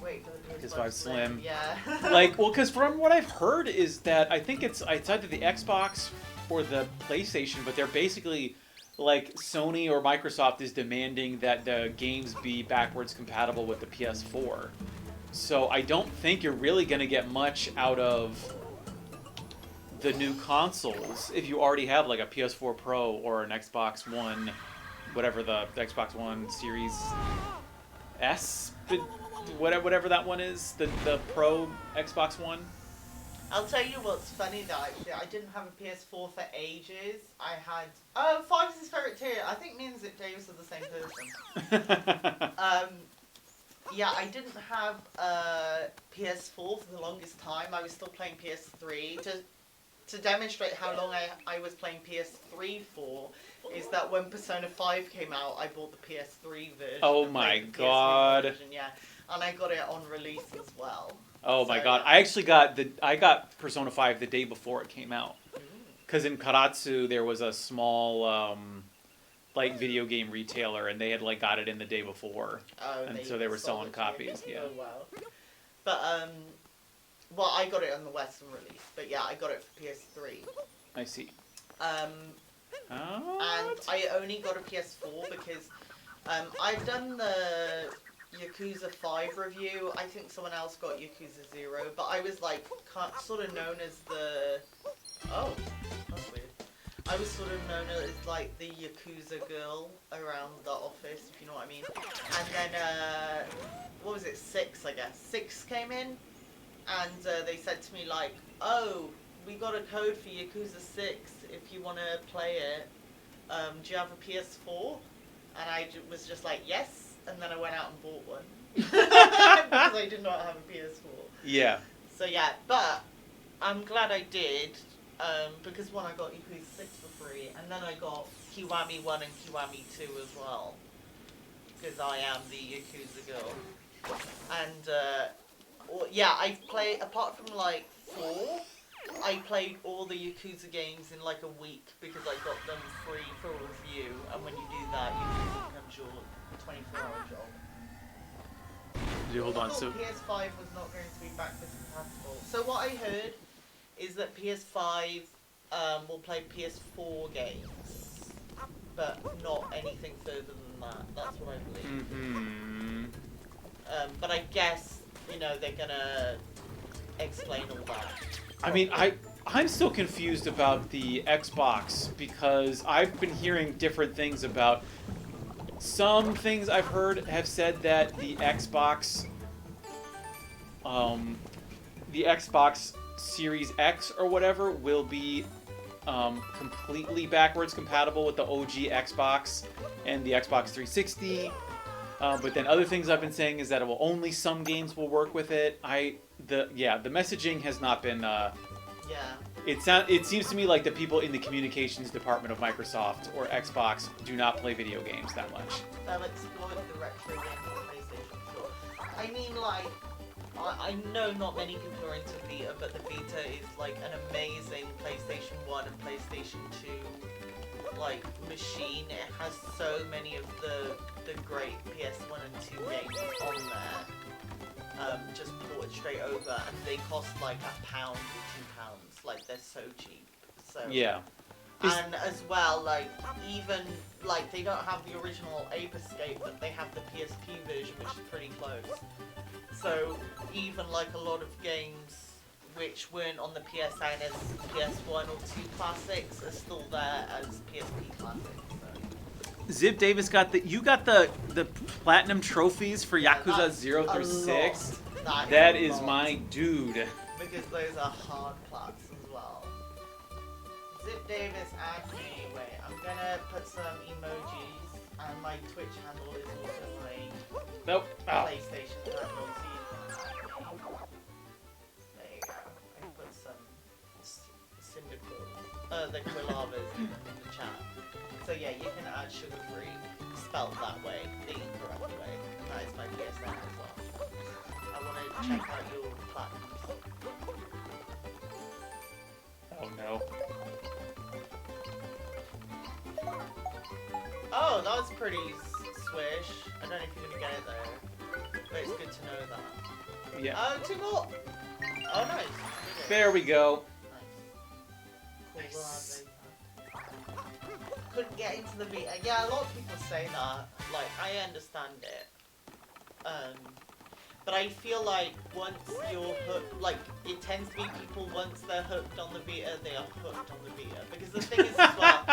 Speaker 3: Wait for the
Speaker 1: PS5 Slim.
Speaker 3: Yeah.
Speaker 1: Like, well, because from what I've heard is that I think it's either the Xbox or the PlayStation, but they're basically like Sony or Microsoft is demanding that the games be backwards compatible with the PS4. So I don't think you're really going to get much out of the new consoles if you already have like a PS4 Pro or an Xbox One, whatever the Xbox One Series S, whatever that one is, the Pro Xbox One.
Speaker 3: I'll tell you what's funny though, actually. I didn't have a PS4 for ages. I had... Oh, 5 is his favourite too. I think me and Zip Davis are the same person. Yeah, I didn't have a PS4 for the longest time. I was still playing PS3. To demonstrate how long I was playing PS3 for, is that when Persona 5 came out, I bought the PS3 version.
Speaker 1: Oh
Speaker 3: and
Speaker 1: my
Speaker 3: played the PS3
Speaker 1: God.
Speaker 3: version, yeah. And I got it on release as well.
Speaker 1: Oh my
Speaker 3: So,
Speaker 1: god!
Speaker 3: yeah.
Speaker 1: I actually got Persona 5 the day before it came out. Because in Karatsu there was a small like video game retailer, and they had like got it in the day before,
Speaker 3: Oh,
Speaker 1: and so they were
Speaker 3: sold
Speaker 1: selling
Speaker 3: it to you.
Speaker 1: copies. Yeah.
Speaker 3: Oh wow. But well, I got it on the Western release, but yeah, I got it for PS3.
Speaker 1: I see.
Speaker 3: And
Speaker 1: Oh.
Speaker 3: I only got a PS4 because I've done the Yakuza 5 review. I think someone else got Yakuza 0, but I was like sort of known as the... Oh, that's weird. I was sort of known as like the Yakuza girl around the office, if you know what I mean. And then, what was it, 6 I guess. 6 came in, and they said to me like, oh, we got a code for Yakuza 6 if you want to play it. Do you have a PS4? And I was just like, yes. And then I went out and bought one. Because I did not have a PS4.
Speaker 1: Yeah.
Speaker 3: So yeah, but I'm glad I did. Because one, I got Yakuza 6 for free. And then I got Kiwami 1 and Kiwami 2 as well. Because I am the Yakuza girl. And, yeah, I play, apart from like 4, I played all the Yakuza games in like a week because I got them free for review, and when you do that, Yakuza becomes your 24-hour job.
Speaker 1: Hold on.
Speaker 3: I
Speaker 1: So
Speaker 3: thought PS5 was not going to be backwards compatible. So what I heard is that PS5 will play PS4 games, but not anything further than that. That's what I believe.
Speaker 1: Mm-hmm.
Speaker 3: But I guess, you know, they're gonna explain all that.
Speaker 1: I mean, I'm still confused about the Xbox because I've been hearing different things about. Some things I've heard have said that the Xbox Series X or whatever will be completely backwards compatible with the OG Xbox and the Xbox 360. But then other things I've been saying is that only some games will work with it. The messaging has not been. It seems to me like the people in the communications department of Microsoft or Xbox do not play video games that much.
Speaker 3: They'll exploit the retro games on PlayStation 4. I mean, like, I know not many people are into Vita, but the Vita is like an amazing PlayStation 1 and PlayStation 2 like machine. It has so many of the great PS1 and 2 games on there. Just ported straight over, and they cost like £1 or £2. Like, they're so cheap. So
Speaker 1: Yeah.
Speaker 3: And as well, like, even like they don't have the original Ape Escape, but they have the PSP version, which is pretty close. So even like a lot of games which weren't on the PSN as PS1 or 2 classics are still there as PSP classics. So.
Speaker 1: Zip Davis got the platinum trophies for Yakuza
Speaker 3: that's
Speaker 1: 0 through
Speaker 3: a
Speaker 1: 6.
Speaker 3: lot.
Speaker 1: That
Speaker 3: a
Speaker 1: is
Speaker 3: lot.
Speaker 1: my dude.
Speaker 3: Because those are hard plats as well. Zip Davis asked me, wait, I'm gonna put some emojis, and my Twitch handle is also my
Speaker 1: Nope. Oh.
Speaker 3: PlayStation handle, so you can add me. There you go. I put some Cyndaquil, the Quilavas in the chat. So yeah, you can add Sugar Free, spelled that way, the incorrect way. That is my PSN as well. I want to check out your platinums.
Speaker 1: Oh no.
Speaker 3: Oh, that was pretty swish. I don't know if you're gonna get it there, but it's good to know that.
Speaker 1: Yeah.
Speaker 3: Oh, 2 more! Oh, nice.
Speaker 1: There we go.
Speaker 3: Nice. Cool. Couldn't get into the Vita. Yeah, a lot of people say that. Like, I understand it. But I feel like once you're hooked, like, it tends to be people, once they're hooked on the Vita, they are hooked on the Vita. Because the thing is as well,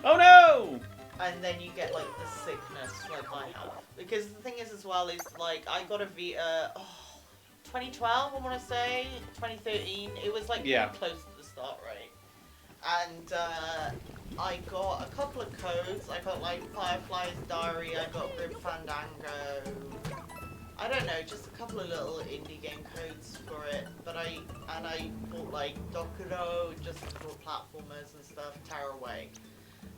Speaker 1: Oh no!
Speaker 3: and then you get, like, the sickness, like I have. Because the thing is as well, is, like, I got a Vita, 2012, I want to say, 2013. It was, like,
Speaker 1: Yeah.
Speaker 3: pretty close to the start, right? And, I got a couple of codes. I got, like, Firefly's Diary, I got Grim Fandango. I don't know, just a couple of little indie game codes for it, but I bought like Dokuro just for platformers and stuff, Tearaway.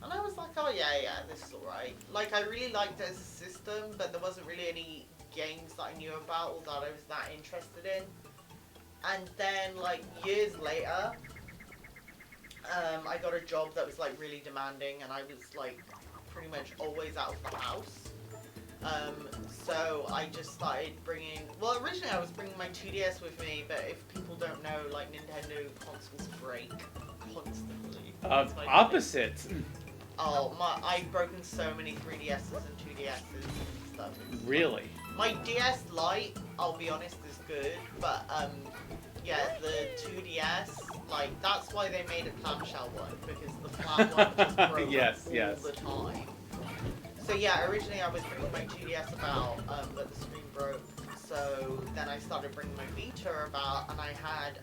Speaker 3: And I was like, oh yeah, this is alright. Like, I really liked it as a system, but there wasn't really any games that I knew about or that I was that interested in. And then, like, years later, I got a job that was like really demanding, and I was like pretty much always out of the house. So I just started bringing, well, originally I was bringing my 2DS with me, but if people don't know, like, Nintendo consoles break constantly. That's my
Speaker 1: Opposite.
Speaker 3: Oh, I've broken so many 3DSs and 2DSs and stuff.
Speaker 1: Really?
Speaker 3: My DS Lite, I'll be honest, is good, but, yeah, the 2DS, like, that's why they made a clamshell one, because the flat one just broke
Speaker 1: Yes,
Speaker 3: all
Speaker 1: yes.
Speaker 3: the time. So yeah, originally I was bringing my 2DS about, but the screen broke. So then I started bringing my Vita about, and I had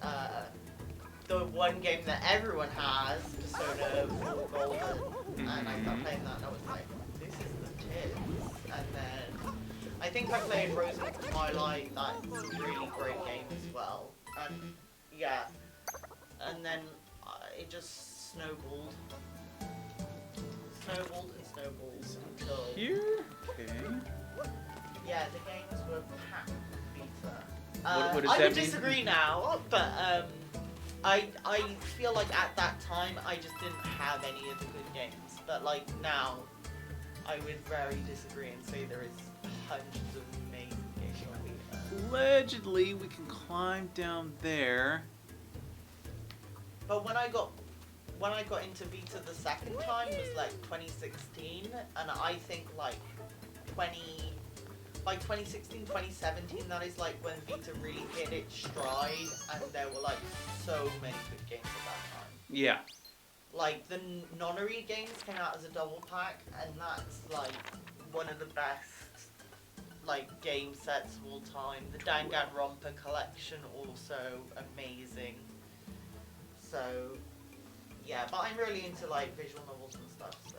Speaker 3: the one game that everyone has, Persona 4 Golden, and I started playing that, and I was like, this is the tits. And then I think I played Rose of Twilight. That's a really great game as well. And yeah, and then it just snowballed. Snowballed until...
Speaker 1: Here? Okay.
Speaker 3: Yeah, the games were packed Vita.
Speaker 1: What does
Speaker 3: I
Speaker 1: that
Speaker 3: would
Speaker 1: mean?
Speaker 3: disagree now, but I feel like at that time I just didn't have any of the good games, but like now, I would very disagree and say there is hundreds of amazing games on Vita.
Speaker 1: Allegedly, we can climb down there.
Speaker 3: But when I got into Vita the second time was like 2016, and I think like 2016, 2017, that is like when Vita really hit its stride, and there were like so many good games at that time.
Speaker 1: Yeah.
Speaker 3: Like the Nonary games came out as a double pack, and that's like one of the best like game sets of all time. The Danganronpa collection also amazing. So yeah, but I'm really into like visual novels and stuff. So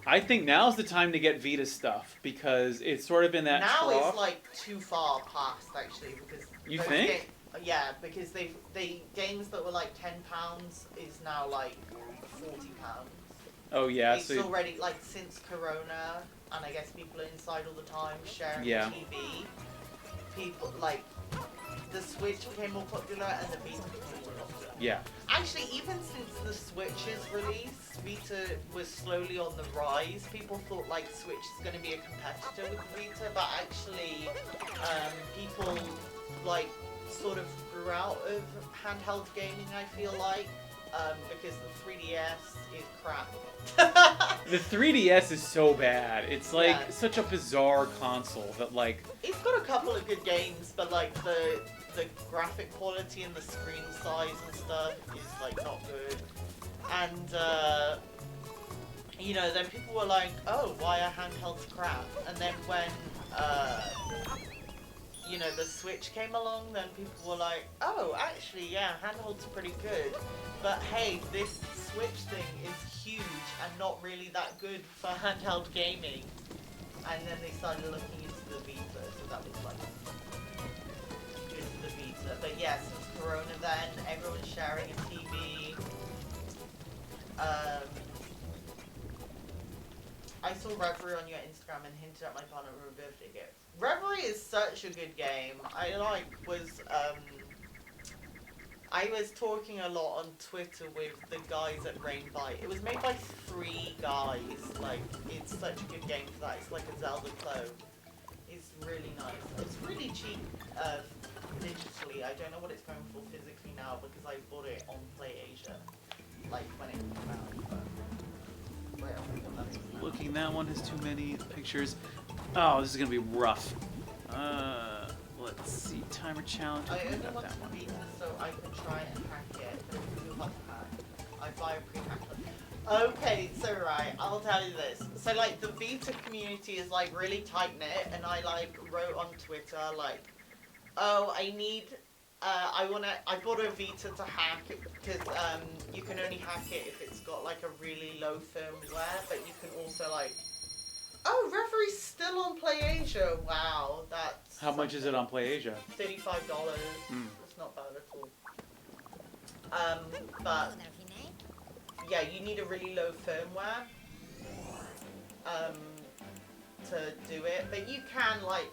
Speaker 1: I think now's the time to get Vita stuff because it's sort of in that
Speaker 3: now
Speaker 1: trough.
Speaker 3: it's like too far past actually because
Speaker 1: You
Speaker 3: those
Speaker 1: think?
Speaker 3: yeah, because they games that were like £10 is now like £40.
Speaker 1: Oh yeah,
Speaker 3: It's
Speaker 1: so
Speaker 3: already like since Corona, and I guess people are inside all the time sharing
Speaker 1: Yeah.
Speaker 3: TV. People like the Switch became more popular and the Vita became more popular.
Speaker 1: yeah.
Speaker 3: Actually, even since the Switch's release, Vita was slowly on the rise. People thought like Switch is going to be a competitor with Vita, but actually, people like sort of grew out of handheld gaming. I feel like because the 3DS is crap.
Speaker 1: The 3DS is so bad. It's like
Speaker 3: Yeah.
Speaker 1: such a bizarre console that like
Speaker 3: It's got a couple of good games, but like the graphic quality and the screen size and stuff is like not good. And you know, then people were like, "Oh, why are handhelds crap?" And then when you know the Switch came along, then people were like, "Oh, actually, yeah, handhelds are pretty good." But hey, this Switch thing is huge and not really that good for handheld gaming. And then they started looking into the Vita, so that was like into the Vita. But yeah, since Corona then, everyone's sharing a TV. I saw Reverie on your Instagram and hinted at my partner with a birthday gift. Reverie is such a good game. I was talking a lot on Twitter with the guys at Rainbite. It was made by 3 guys. Like, it's such a good game for that. It's like a Zelda clone. It's really nice. It's really cheap digitally. I don't know what it's going for physically now because I bought it on PlayAsia, like when it came out. But wait, I think that is now.
Speaker 1: looking. That one has too many pictures. Oh, this is gonna be rough. Let's see. Timer challenge.
Speaker 3: I
Speaker 1: I
Speaker 3: only
Speaker 1: got
Speaker 3: want
Speaker 1: that
Speaker 3: to
Speaker 1: one.
Speaker 3: beat it so I can try and hack it, but it's too hard to hack. I buy a pre-hacked one. Okay, so right, I'll tell you this. So like the Vita community is like really tight-knit, and I like wrote on Twitter like, oh, I bought a Vita to hack because you can only hack it if it's got like a really low firmware, but you can also like, oh, Reverie's still on PlayAsia. Wow, that's
Speaker 1: How much is it on PlayAsia?
Speaker 3: $35.
Speaker 1: Mm.
Speaker 3: It's not bad at all. But yeah, you need a really low firmware to do it, but you can like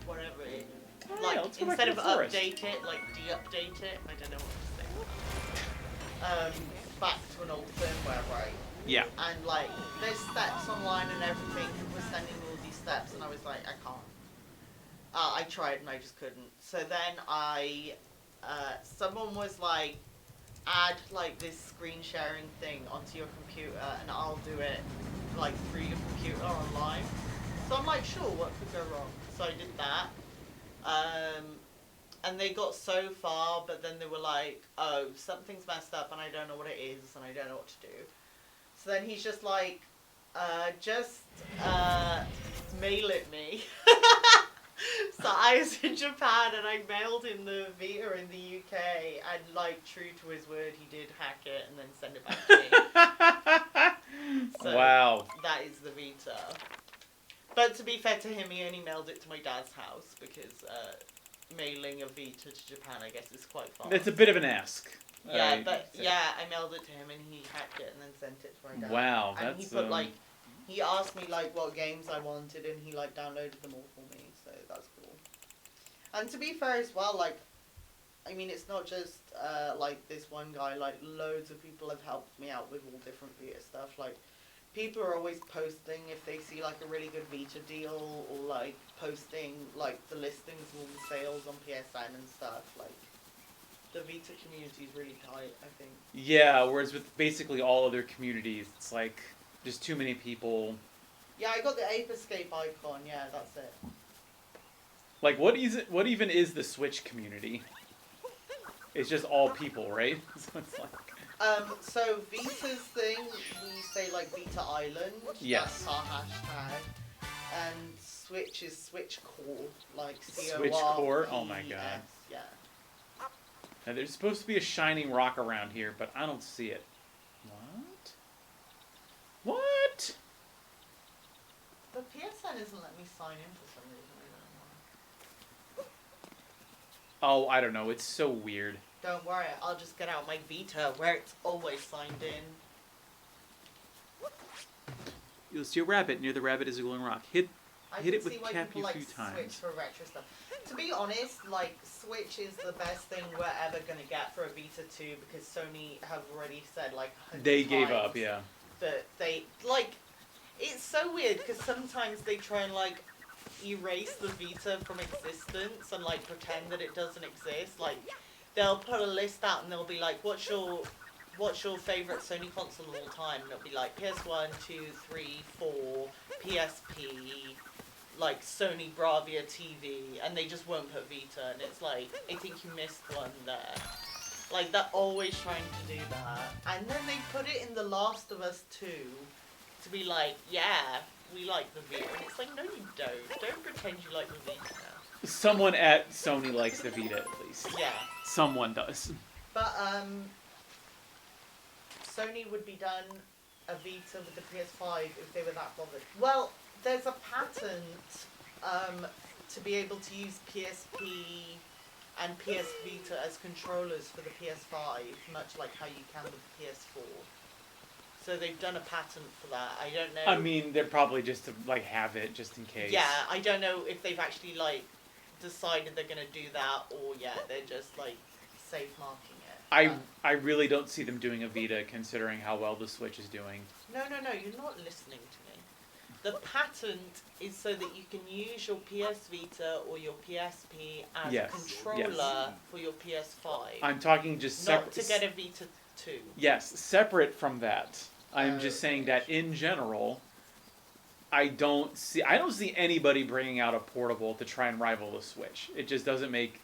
Speaker 3: whatever it
Speaker 1: Oh,
Speaker 3: like
Speaker 1: yeah, let's go back
Speaker 3: instead
Speaker 1: to
Speaker 3: of
Speaker 1: the forest.
Speaker 3: update it, like de-update it. I don't know what to say. Back to an old firmware, right?
Speaker 1: Yeah.
Speaker 3: And like there's steps online and everything. People were sending me all these steps, and I was like, I can't. I tried and I just couldn't. So then someone was like, add like this screen sharing thing onto your computer, and I'll do it like through your computer online. So I'm like, sure, what could go wrong? So I did that. And they got so far, but then they were like, oh, something's messed up and I don't know what it is and I don't know what to do. So then he's just like, mail it me. So I was in Japan and I mailed him the Vita in the UK, and like true to his word, he did hack it and then send it back to me. So
Speaker 1: Wow.
Speaker 3: that is the Vita. But to be fair to him, he only mailed it to my dad's house because mailing a Vita to Japan, I guess, is quite far.
Speaker 1: That's a bit of an ask.
Speaker 3: Yeah, but yeah, I mailed it to him and he hacked it and then sent it to my dad.
Speaker 1: Wow,
Speaker 3: And
Speaker 1: that's
Speaker 3: he put like, he asked me like what games I wanted and he like downloaded them all for me, so that's cool. And to be fair as well, like, I mean, it's not just like this one guy. Like loads of people have helped me out with all different Vita stuff. Like people are always posting if they see like a really good Vita deal, or like posting like the listings of all the sales on PSN and stuff. Like the Vita community is really tight, I think.
Speaker 1: Yeah, whereas with basically all other communities, it's like just too many people.
Speaker 3: Yeah, I got the Ape Escape icon. Yeah, that's it.
Speaker 1: Like, what is it? What even is the Switch community? It's just all people, right? So it's like,
Speaker 3: So Vita's thing, we say like Vita Island.
Speaker 1: Yes.
Speaker 3: That's our hashtag. And Switch is Switch Core, like
Speaker 1: Switch Core? Oh my
Speaker 3: CORPS,
Speaker 1: God.
Speaker 3: Yeah.
Speaker 1: now there's supposed to be a shining rock around here, but I don't see it. What?
Speaker 3: The PSN isn't letting me sign in for some reason. I don't know why.
Speaker 1: Oh, I don't know. It's so weird.
Speaker 3: Don't worry, I'll just get out my Vita where it's always signed in.
Speaker 1: You'll see a rabbit. Near the rabbit is a glowing rock. Hit
Speaker 3: I
Speaker 1: it
Speaker 3: can
Speaker 1: with
Speaker 3: see why
Speaker 1: Cappy
Speaker 3: people
Speaker 1: a few
Speaker 3: like
Speaker 1: times.
Speaker 3: Switch for retro stuff. To be honest, like Switch is the best thing we're ever gonna get for a Vita 2 because Sony have already said like 100
Speaker 1: They gave
Speaker 3: times
Speaker 1: up, yeah.
Speaker 3: that they like. It's so weird because sometimes they try and like erase the Vita from existence and like pretend that it doesn't exist. Like they'll put a list out and they'll be like, what's your favorite Sony console of all time? And it'll be like PS1, 2, 3, 4, PSP, like Sony Bravia TV, and they just won't put Vita. And it's like, I think you missed one there. Like they're always trying to do that. And then they put it in The Last of Us 2 to be like, yeah, we like the Vita. And it's like, no you don't. Don't pretend you like the Vita now.
Speaker 1: Someone at Sony likes the Vita at least.
Speaker 3: Yeah.
Speaker 1: Someone does.
Speaker 3: But Sony would be done a Vita with the PS5 if they were that bothered. Well, there's a patent to be able to use PSP and PS Vita as controllers for the PS5, much like how you can with the PS4. So they've done a patent for that. I don't know.
Speaker 1: I mean, they're probably just to like have it just in case.
Speaker 3: Yeah, I don't know if they've actually like decided they're gonna do that or they're just like safe marking it.
Speaker 1: I really don't see them doing a Vita considering how well the Switch is doing.
Speaker 3: No, you're not listening to me. The patent is so that you can use your PS Vita or your PSP as
Speaker 1: Yes,
Speaker 3: a controller for your PS5.
Speaker 1: I'm talking just
Speaker 3: not
Speaker 1: separate.
Speaker 3: to get a Vita 2.
Speaker 1: Yes, separate from that. I'm just saying that in general, I don't see anybody bringing out a portable to try and rival the Switch. It just doesn't make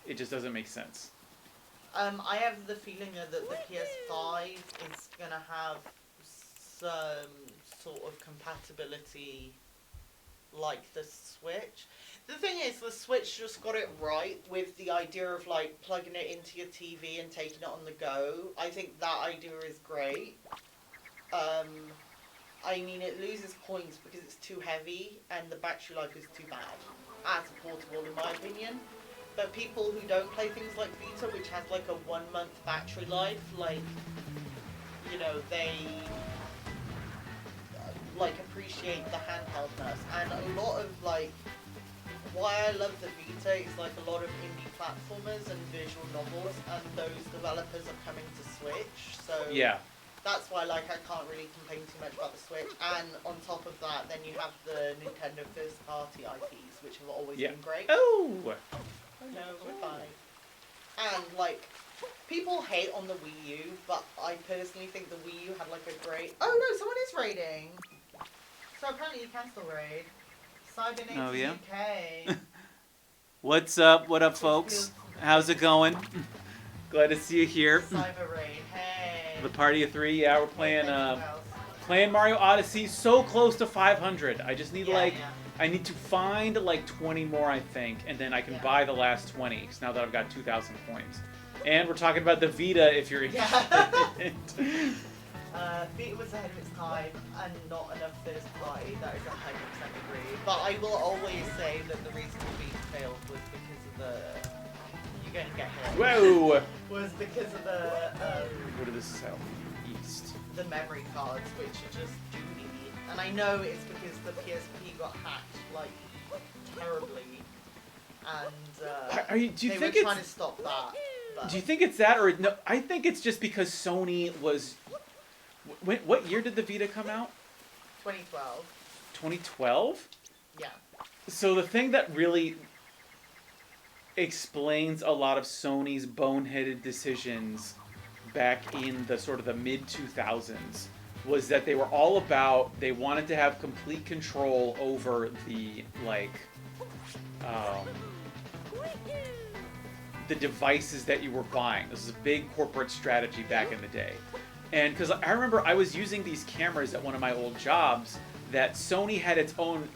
Speaker 1: sense.
Speaker 3: I have the feeling that the PS5 is gonna have some sort of compatibility like the Switch. The thing is, the Switch just got it right with the idea of like plugging it into your TV and taking it on the go. I think that idea is great. I mean, it loses points because it's too heavy and the battery life is too bad as a portable, in my opinion. But people who don't play things like Vita, which has like a 1 month battery life, like, you know, they like appreciate the handheldness. And a lot of like, why I love the Vita is like a lot of indie platformers and visual novels, and those developers are coming to Switch. So
Speaker 1: Yeah.
Speaker 3: that's why like I can't really complain too much about the Switch. And on top of that, then you have the Nintendo first party IPs, which have always been great.
Speaker 1: Oh.
Speaker 3: No, we're fine. And, like, people hate on the Wii U, but I personally think the Wii U had, like, a great... Oh, no, someone is raiding! So apparently you can still raid. Cybernate
Speaker 1: Oh, yeah?
Speaker 3: UK.
Speaker 1: What's up? What up, folks? How's it going? Glad to see you here.
Speaker 3: Cyber raid, hey!
Speaker 1: The party of 3. Yeah, we're playing
Speaker 3: Anything else?
Speaker 1: playing Mario Odyssey. So close to 500. I just need
Speaker 3: Yeah.
Speaker 1: I need to find like 20 more, I think, and then I can buy the last 20. Because now that I've got 2,000 coins, and we're talking about the Vita. If you're interested.
Speaker 3: Vita was ahead of its time, and not enough first party. That is 100% agree. But I will always say that the reason the Vita failed was because of the. You're going to get hit.
Speaker 1: Whoa!
Speaker 3: Was because of the.
Speaker 1: Go to the southeast.
Speaker 3: The memory cards, which are just doody. And I know it's because the PSP got hacked, like, terribly. And
Speaker 1: Do you
Speaker 3: they
Speaker 1: think
Speaker 3: were
Speaker 1: it's?
Speaker 3: trying to stop that. But
Speaker 1: Do you think it's that, or no? I think it's just because Sony was. What year did the Vita come out?
Speaker 3: 2012.
Speaker 1: 2012.
Speaker 3: Yeah.
Speaker 1: So the thing that really explains a lot of Sony's boneheaded decisions back in the sort of the mid 2000s was that they were all about, they wanted to have complete control over the the devices that you were buying. This was a big corporate strategy back in the day. And because I remember I was using these cameras at one of my old jobs that Sony had its own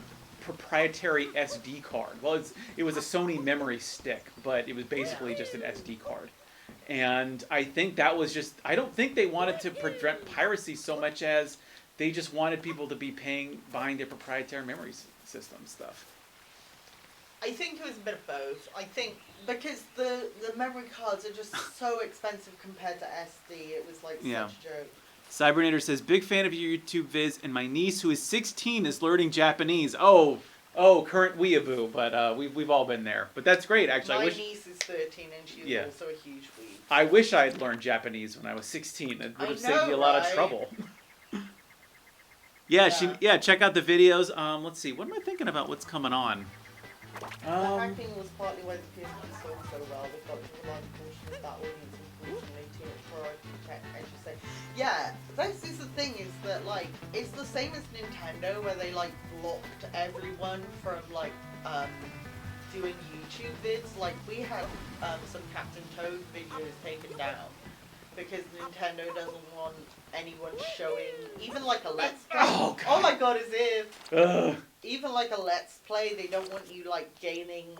Speaker 1: proprietary SD card. Well, it was a Sony memory stick, but it was basically just an SD card. And I think that was just, I don't think they wanted to prevent piracy so much as they just wanted people to be buying their proprietary memory system stuff.
Speaker 3: I think it was a bit of both. I think because the memory cards are just so expensive compared to SD, it was like
Speaker 1: Yeah.
Speaker 3: such a joke.
Speaker 1: Cybernator says, big fan of your YouTube viz, and my niece who is 16 is learning Japanese. Oh, current weeaboo, but we've all been there. But that's great, actually.
Speaker 3: My
Speaker 1: I wish
Speaker 3: niece is 13 and she's
Speaker 1: Yeah.
Speaker 3: also a huge weeb.
Speaker 1: I wish I had learned Japanese when I was 16. It would have saved me a lot of
Speaker 3: right?
Speaker 1: trouble. Yeah,
Speaker 3: Yeah.
Speaker 1: check out the videos. Let's see, what am I thinking about? What's coming on?
Speaker 3: The hacking was partly why the PSP sold so well. They got to a large portion of that audience, unfortunately, too much priority tech, I should say. Yeah, this is the thing, is that, like, it's the same as Nintendo, where they, like, blocked everyone from, like, doing YouTube vids. Like, we had some Captain Toad videos taken down because Nintendo doesn't want anyone showing, even like a Let's Play.
Speaker 1: Oh, God.
Speaker 3: Oh my god, as if.
Speaker 1: Ugh.
Speaker 3: Even like a Let's Play, they don't want you like gaining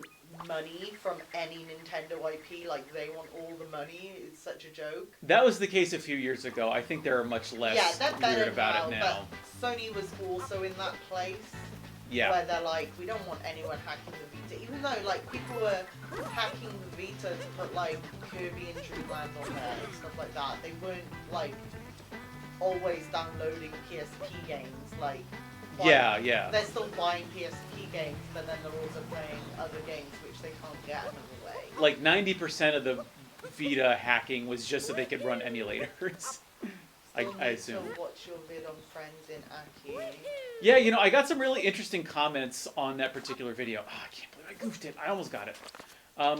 Speaker 3: money from any Nintendo IP. Like they want all the money. It's such a joke.
Speaker 1: That was the case a few years ago. I think they're much less
Speaker 3: Yeah, they're better
Speaker 1: weird about it now.
Speaker 3: But Sony was also in that place
Speaker 1: Yeah.
Speaker 3: where they're like, we don't want anyone hacking the Vita. Even though like people were hacking the Vita to put like Kirby and Dreamland on there and stuff like that. They weren't like always downloading PSP games. Like
Speaker 1: Yeah.
Speaker 3: they're still buying PSP games, but then they're also playing other games which they can't get another way.
Speaker 1: Like 90% of the Vita hacking was just so they could run emulators. I
Speaker 3: Still need
Speaker 1: assume.
Speaker 3: to watch your vid on Friends in Aki.
Speaker 1: Yeah, I got some really interesting comments on that particular video. Oh, I can't believe I goofed it. I almost got it.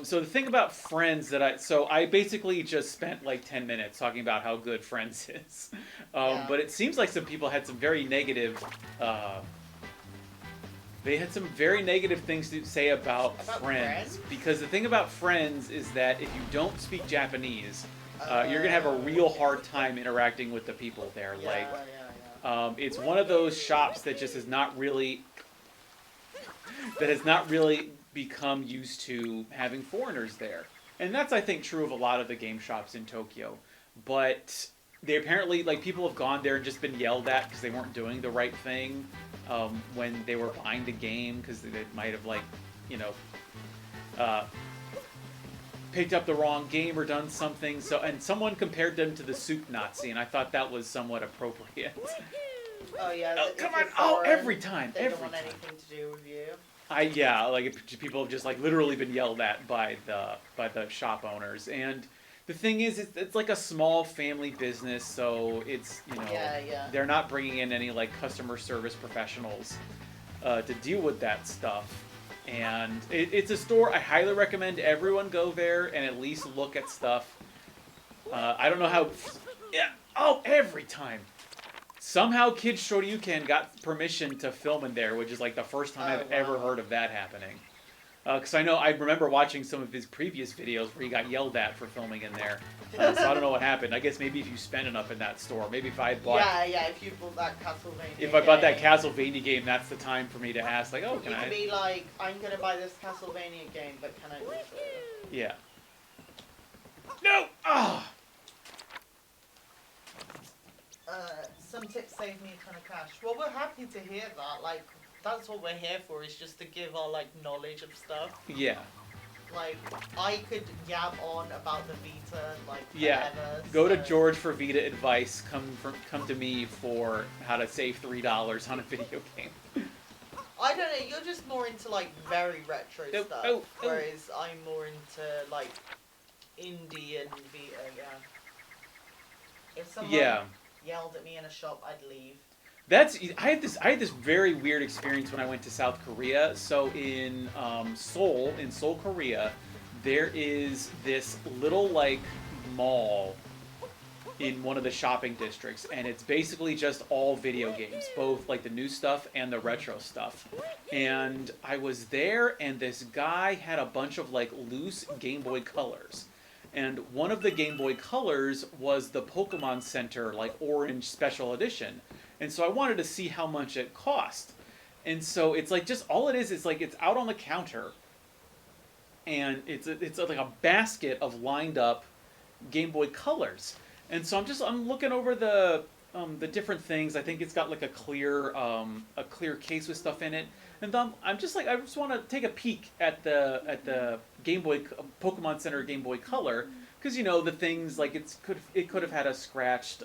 Speaker 1: So the thing about Friends that I basically just spent like 10 minutes talking about how good Friends is.
Speaker 3: Yeah.
Speaker 1: But it seems like some people had some very negative, they had some very negative things to say about Friends.
Speaker 3: Friends?
Speaker 1: Because the thing about Friends is that if you don't speak Japanese, you're gonna have a real hard time interacting with the people there.
Speaker 3: Yeah.
Speaker 1: It's one of those shops that just has not really become used to having foreigners there. And that's, I think, true of a lot of the game shops in Tokyo. But they apparently, like, people have gone there and just been yelled at because they weren't doing the right thing when they were buying the game, because they might have, like, picked up the wrong game or done something. And someone compared them to the Soup Nazi, and I thought that was somewhat appropriate.
Speaker 3: Oh yeah.
Speaker 1: Oh,
Speaker 3: if
Speaker 1: come
Speaker 3: you're
Speaker 1: on! Oh,
Speaker 3: foreign,
Speaker 1: every time,
Speaker 3: They
Speaker 1: every
Speaker 3: don't want
Speaker 1: time.
Speaker 3: anything to do with you.
Speaker 1: People have just like literally been yelled at by the shop owners, and the thing is, it's like a small family business, so it's
Speaker 3: Yeah.
Speaker 1: they're not bringing in any like customer service professionals to deal with that stuff, and it's a store I highly recommend everyone go there and at least look at stuff. I don't know how. Yeah. Oh, every time. Somehow Kid Shoryuken got permission to film in there, which is like the first time I've ever heard of that happening. Because I remember watching some of his previous videos where he got yelled at for filming in there. So I don't know what happened. I guess maybe if you spend enough in that store, maybe if I had bought...
Speaker 3: Yeah, if you bought that Castlevania
Speaker 1: If I bought that
Speaker 3: game.
Speaker 1: Castlevania game, that's the time for me to ask, like, oh, can
Speaker 3: You
Speaker 1: I...
Speaker 3: could be like, I'm gonna buy this Castlevania game, but can I also?
Speaker 1: Yeah. No! Ah!
Speaker 3: Some tips save me a ton of cash. Well, we're happy to hear that. Like, that's what we're here for, is just to give our, like, knowledge of stuff.
Speaker 1: Yeah.
Speaker 3: Like, I could yab on about the Vita, like,
Speaker 1: Yeah.
Speaker 3: forever.
Speaker 1: Go to
Speaker 3: so-
Speaker 1: George for Vita advice. Come to me for how to save $3 on a video game.
Speaker 3: I don't know, you're just more into, like, very retro
Speaker 1: Oh,
Speaker 3: stuff.
Speaker 1: oh, oh.
Speaker 3: Whereas I'm more into, like, Indie and Vita, yeah. If someone
Speaker 1: Yeah.
Speaker 3: yelled at me in a shop, I'd leave.
Speaker 1: I had this very weird experience when I went to South Korea. So in Seoul, Korea, there is this little like mall in one of the shopping districts, and it's basically just all video games, both like the new stuff and the retro stuff. And I was there, and this guy had a bunch of like loose Game Boy Colors. And one of the Game Boy Colors was the Pokemon Center like orange special edition. And so I wanted to see how much it cost. And so it's like just all it is like it's out on the counter, and it's like a basket of lined up Game Boy Colors. And so I'm looking over the different things. I think it's got like a clear case with stuff in it. And I'm just like I just want to take a peek at the Game Boy Pokemon Center Game Boy Color, because you know the things like it could have had a scratched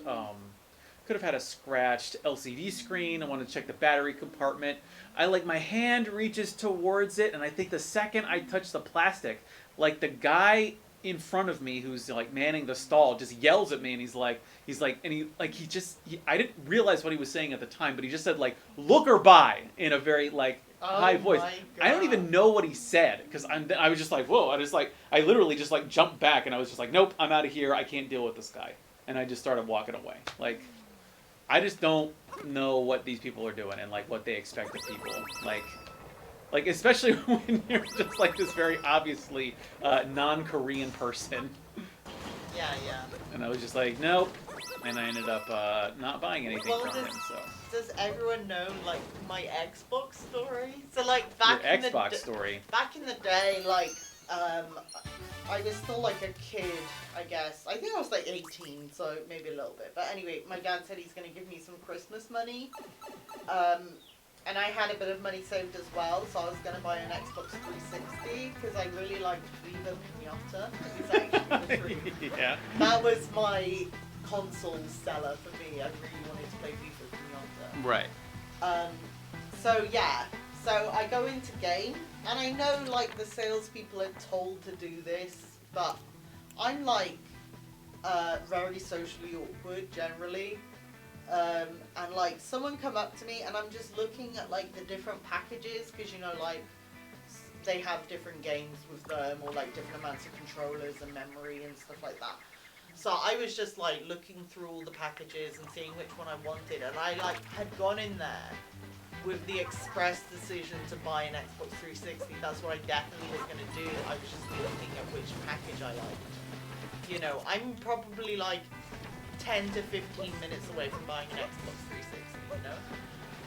Speaker 1: LCD screen. I want to check the battery compartment. My hand reaches towards it, and I think the second I touch the plastic, like the guy in front of me who's like manning the stall just yells at me, and I didn't realize what he was saying at the time, but he just said like "look or buy" in a very like high voice.
Speaker 3: My
Speaker 1: I don't even know what he said, because I was just like whoa. I literally just like jumped back, and I was just like nope, I'm out of here. I can't deal with this guy, and I just started walking away. Like I just don't know what these people are doing and like what they expect of people. Like especially when you're just like this very obviously non-Korean person.
Speaker 3: Yeah, yeah.
Speaker 1: And I was just like, nope. And I ended up not buying anything
Speaker 3: Well,
Speaker 1: from him. So
Speaker 3: Does everyone know like my Xbox story? So like
Speaker 1: your
Speaker 3: back in
Speaker 1: Xbox
Speaker 3: the
Speaker 1: story.
Speaker 3: back in the day, like I was still like a kid, I guess. I think I was like 18, so maybe a little bit. But anyway, my dad said he's gonna give me some Christmas money. And I had a bit of money saved as well, so I was going to buy an Xbox 360 because I really liked Viva Pinata. It was actually the truth.
Speaker 1: Yeah.
Speaker 3: That was my console seller for me. I really wanted to play Viva Pinata.
Speaker 1: Right.
Speaker 3: So yeah, so I go into game, and I know like the salespeople are told to do this, but I'm like very socially awkward generally. And like someone come up to me, and I'm just looking at like the different packages, because you know like they have different games with them, or like different amounts of controllers and memory and stuff like that. So I was just like looking through all the packages and seeing which one I wanted, and I like had gone in there with the express decision to buy an Xbox 360. That's what I definitely was going to do. I was just looking at which package I liked. You know, I'm probably like 10 to 15 minutes away from buying an Xbox 360, you know?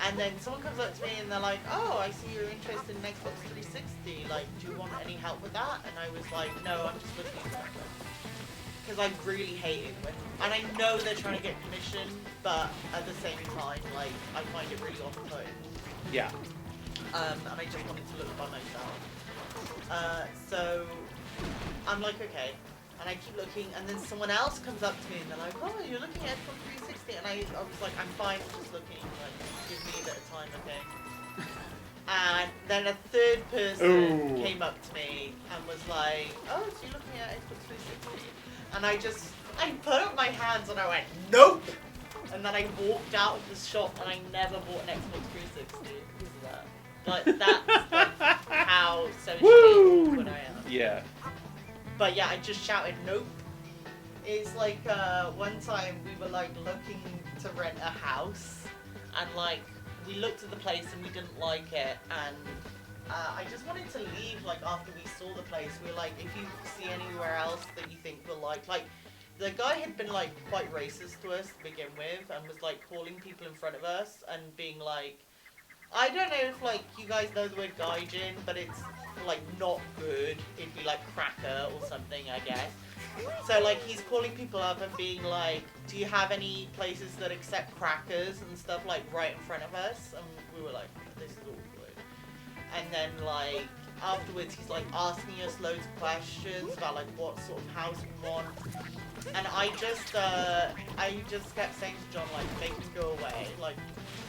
Speaker 3: And then someone comes up to me and they're like, oh, I see you're interested in Xbox 360, like, do you want any help with that? And I was like, no, I'm just looking at that. Because I really hate it when, and I know they're trying to get commission, but at the same time, like, I find it really off-putting.
Speaker 1: Yeah.
Speaker 3: And I just wanted to look by myself. So, I'm like, okay. And I keep looking, and then someone else comes up to me, and they're like, oh, you're looking at Xbox 360, and I was like, I'm fine, I'm just looking, like, give me a bit of time, okay? And then a third person came up to me and was like, oh, so you're looking at Xbox 360? And I put up my hands, and I went, nope! And then I walked out of the shop, and I never bought an Xbox 360 because of that. Like, that's how socially awkward I am.
Speaker 1: Yeah.
Speaker 3: But yeah, I just shouted nope. It's like one time we were like looking to rent a house, and like we looked at the place and we didn't like it, and I just wanted to leave like after we saw the place. We were like, if you see anywhere else that you think we'll like the guy had been like quite racist to us to begin with, and was like calling people in front of us and being like, I don't know if like you guys know the word gaijin, but it's like not good. It'd be like cracker or something, I guess. So like he's calling people up and being like, do you have any places that accept crackers and stuff, like right in front of us? And we were like, this is awkward. And then like afterwards he's like asking us loads of questions about like what sort of house we want. And I just kept saying to John, like, make him go away, like,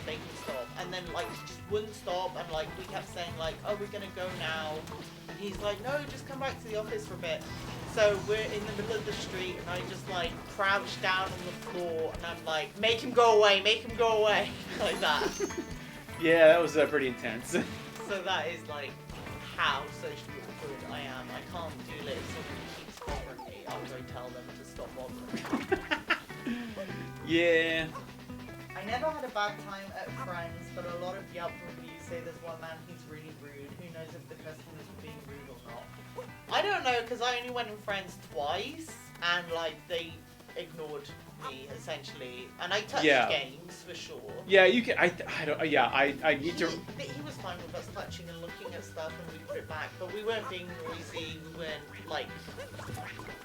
Speaker 3: make him stop. And then, like, he just wouldn't stop, and, like, we kept saying, like, oh, we're gonna go now. And he's like, no, just come back to the office for a bit. So we're in the middle of the street, and I just like crouch down on the floor, and I'm like, make him go away, like that.
Speaker 1: Yeah, that was pretty intense.
Speaker 3: So that is like how socially awkward I am. I can't do it if somebody keeps bothering me after I tell them to stop bothering me.
Speaker 1: Yeah.
Speaker 3: I never had a bad time at Friends, but a lot of Yelp reviews say there's one man who's really rude. Who knows if the customers were being rude or not? I don't know, because I only went in Friends twice, and like they ignored me essentially, and I touched
Speaker 1: Yeah.
Speaker 3: games for sure.
Speaker 1: Yeah, you can. I don't. Yeah, I need to.
Speaker 3: He was fine with us touching and looking at stuff, and we put it back, but we weren't being noisy. We weren't like,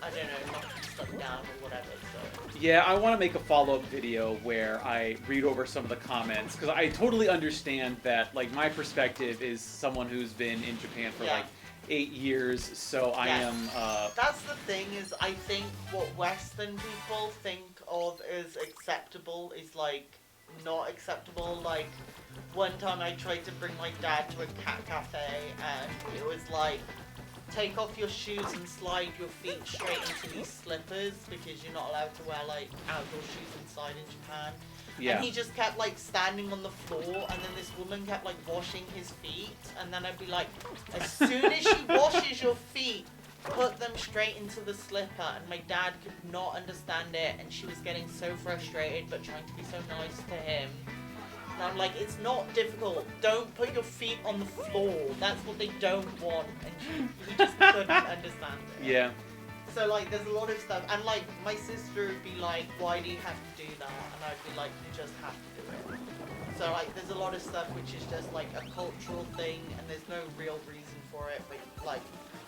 Speaker 3: I don't know, knocking stuff down or whatever. So.
Speaker 1: Yeah, I want to make a follow-up video where I read over some of the comments because I totally understand that. Like, my perspective is someone who's been in Japan for
Speaker 3: Yeah.
Speaker 1: like 8 years, so I
Speaker 3: Yes.
Speaker 1: am.
Speaker 3: That's the thing is, I think what Western people think of as acceptable is like not acceptable. Like one time I tried to bring my dad to a cat cafe, and it was like, take off your shoes and slide your feet straight into these slippers because you're not allowed to wear like outdoor shoes inside in Japan.
Speaker 1: Yeah.
Speaker 3: And he just kept like standing on the floor, and then this woman kept like washing his feet, and then I'd be like, as soon as she washes your feet, put them straight into the slipper. And my dad could not understand it, and she was getting so frustrated but trying to be so nice to him. And I'm like, it's not difficult. Don't put your feet on the floor. That's what they don't want. And he just couldn't understand it.
Speaker 1: Yeah.
Speaker 3: So like there's a lot of stuff, and like my sister would be like, why do you have to do that? And I'd be like, you just have to do it. So like there's a lot of stuff which is just like a cultural thing, and there's no real reason for it, but like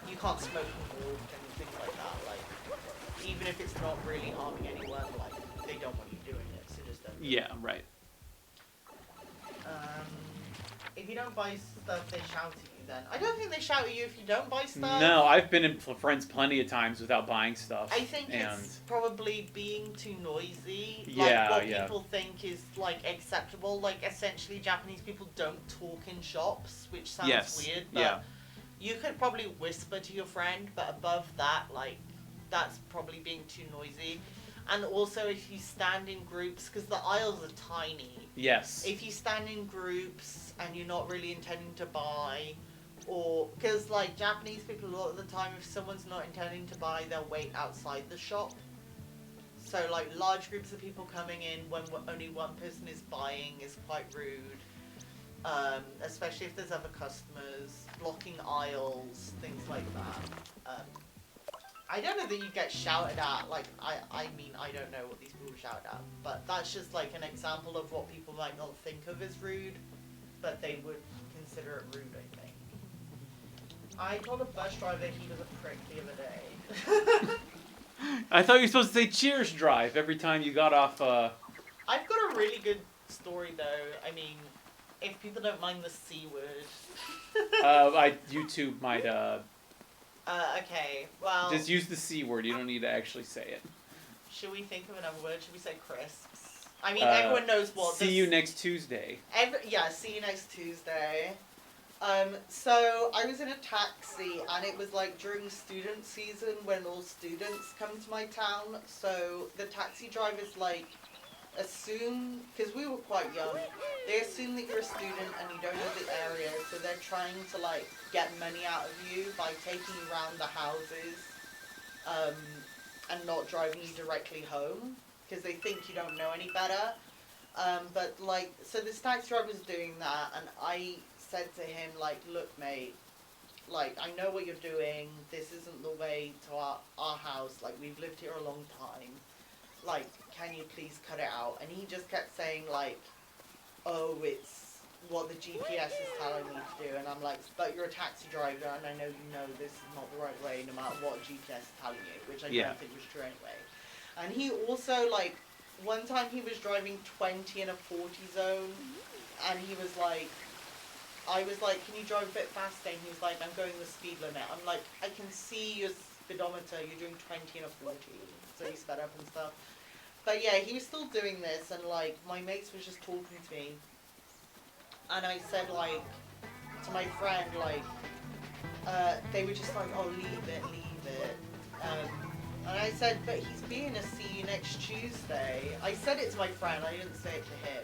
Speaker 3: you can't smoke and walk and things like that. Like even if it's not really harming anyone, like they don't want you doing it, so just don't.
Speaker 1: Yeah. Right.
Speaker 3: If you don't buy stuff, they shout at you then. I don't think they shout at you if you don't buy stuff.
Speaker 1: No, I've been in Friends plenty of times without buying stuff.
Speaker 3: I think
Speaker 1: and
Speaker 3: it's probably being too noisy.
Speaker 1: Yeah,
Speaker 3: like what
Speaker 1: yeah.
Speaker 3: people think is like acceptable. Like essentially Japanese people don't talk in shops, which sounds
Speaker 1: Yes,
Speaker 3: weird, but
Speaker 1: yeah.
Speaker 3: you could probably whisper to your friend, but above that, like that's probably being too noisy. And also if you stand in groups, because the aisles are tiny,
Speaker 1: Yes.
Speaker 3: if you stand in groups and you're not really intending to buy, or because like Japanese people a lot of the time, if someone's not intending to buy, they'll wait outside the shop. So like large groups of people coming in when only one person is buying is quite rude, especially if there's other customers, blocking aisles, things like that. I don't know that you get shouted at, like, I mean, I don't know what these people shout at, but that's just like an example of what people might not think of as rude, but they would consider it rude, I think. I told a bus driver he was a prick the other day.
Speaker 1: I thought you were supposed to say cheers drive every time you got off.
Speaker 3: I've got a really good story though. I mean, if people don't mind the C word.
Speaker 1: YouTube might
Speaker 3: Okay, well,
Speaker 1: just use the C word. You don't need to actually say it.
Speaker 3: should we think of another word? Should we say crisps? I mean, everyone knows what
Speaker 1: See
Speaker 3: this-
Speaker 1: you next Tuesday.
Speaker 3: Yeah, see you next Tuesday. So I was in a taxi, and it was like during student season when all students come to my town. So the taxi drivers like assume, because we were quite young, they assume that you're a student and you don't know the area, so they're trying to like get money out of you by taking you around the houses, and not driving you directly home because they think you don't know any better. But like, so this taxi driver was doing that, and I said to him like, look mate, like I know what you're doing, this isn't the way to our house, like we've lived here a long time, like can you please cut it out? And he just kept saying like, oh, it's what the GPS is telling me to do. And I'm like, but you're a taxi driver and I know you know this is not the right way no matter what GPS is telling you, which I don't think was true anyway. And he also like, one time he was driving 20 in a 40 zone, and he was like, I was like, can you drive a bit faster? And he was like, I'm going the speed limit. I'm like, I can see your speedometer, you're doing 20 in a 40. So he sped up and stuff. But yeah, he was still doing this, and like, my mates was just talking to me. And I said like, to my friend, like, they were just like, oh, leave it. And I said, but he's being a see you next Tuesday. I said it to my friend, I didn't say it to him.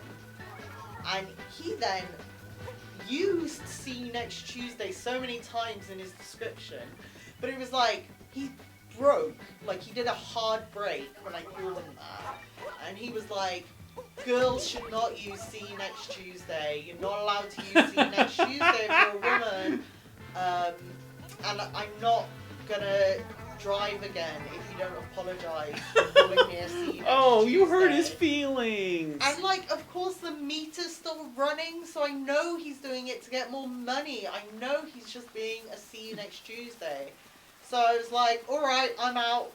Speaker 3: And he then used see you next Tuesday so many times in his description. But it was like, he broke, like he did a hard break when I called him that. And he was like, girls should not use see you next Tuesday. You're not allowed to use see you next Tuesday for a woman. And I'm not gonna drive again if you don't apologise for calling me a see you next
Speaker 1: Oh, you hurt his
Speaker 3: Tuesday."
Speaker 1: feelings.
Speaker 3: And like, of course the meter's still running, so I know he's doing it to get more money. I know he's just being a see you next Tuesday. So I was like, alright, I'm out.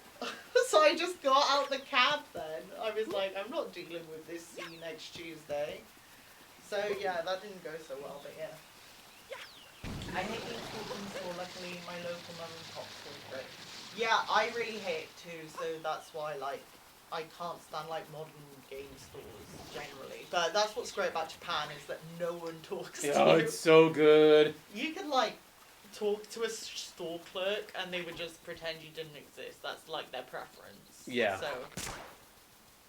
Speaker 3: So I just got out the cab then. I was like, I'm not dealing with this see you next Tuesday. So yeah, that didn't go so well, but yeah. I hate being talking store. Luckily, my local mum and pop store's great. Yeah, I really hate it too, so that's why, like, I can't stand, like, modern game stores, generally. But that's what's great about Japan, is that no one talks to
Speaker 1: Oh,
Speaker 3: you.
Speaker 1: it's so good.
Speaker 3: You can, like, talk to a store clerk, and they would just pretend you didn't exist. That's, like, their preference.
Speaker 1: Yeah.
Speaker 3: So,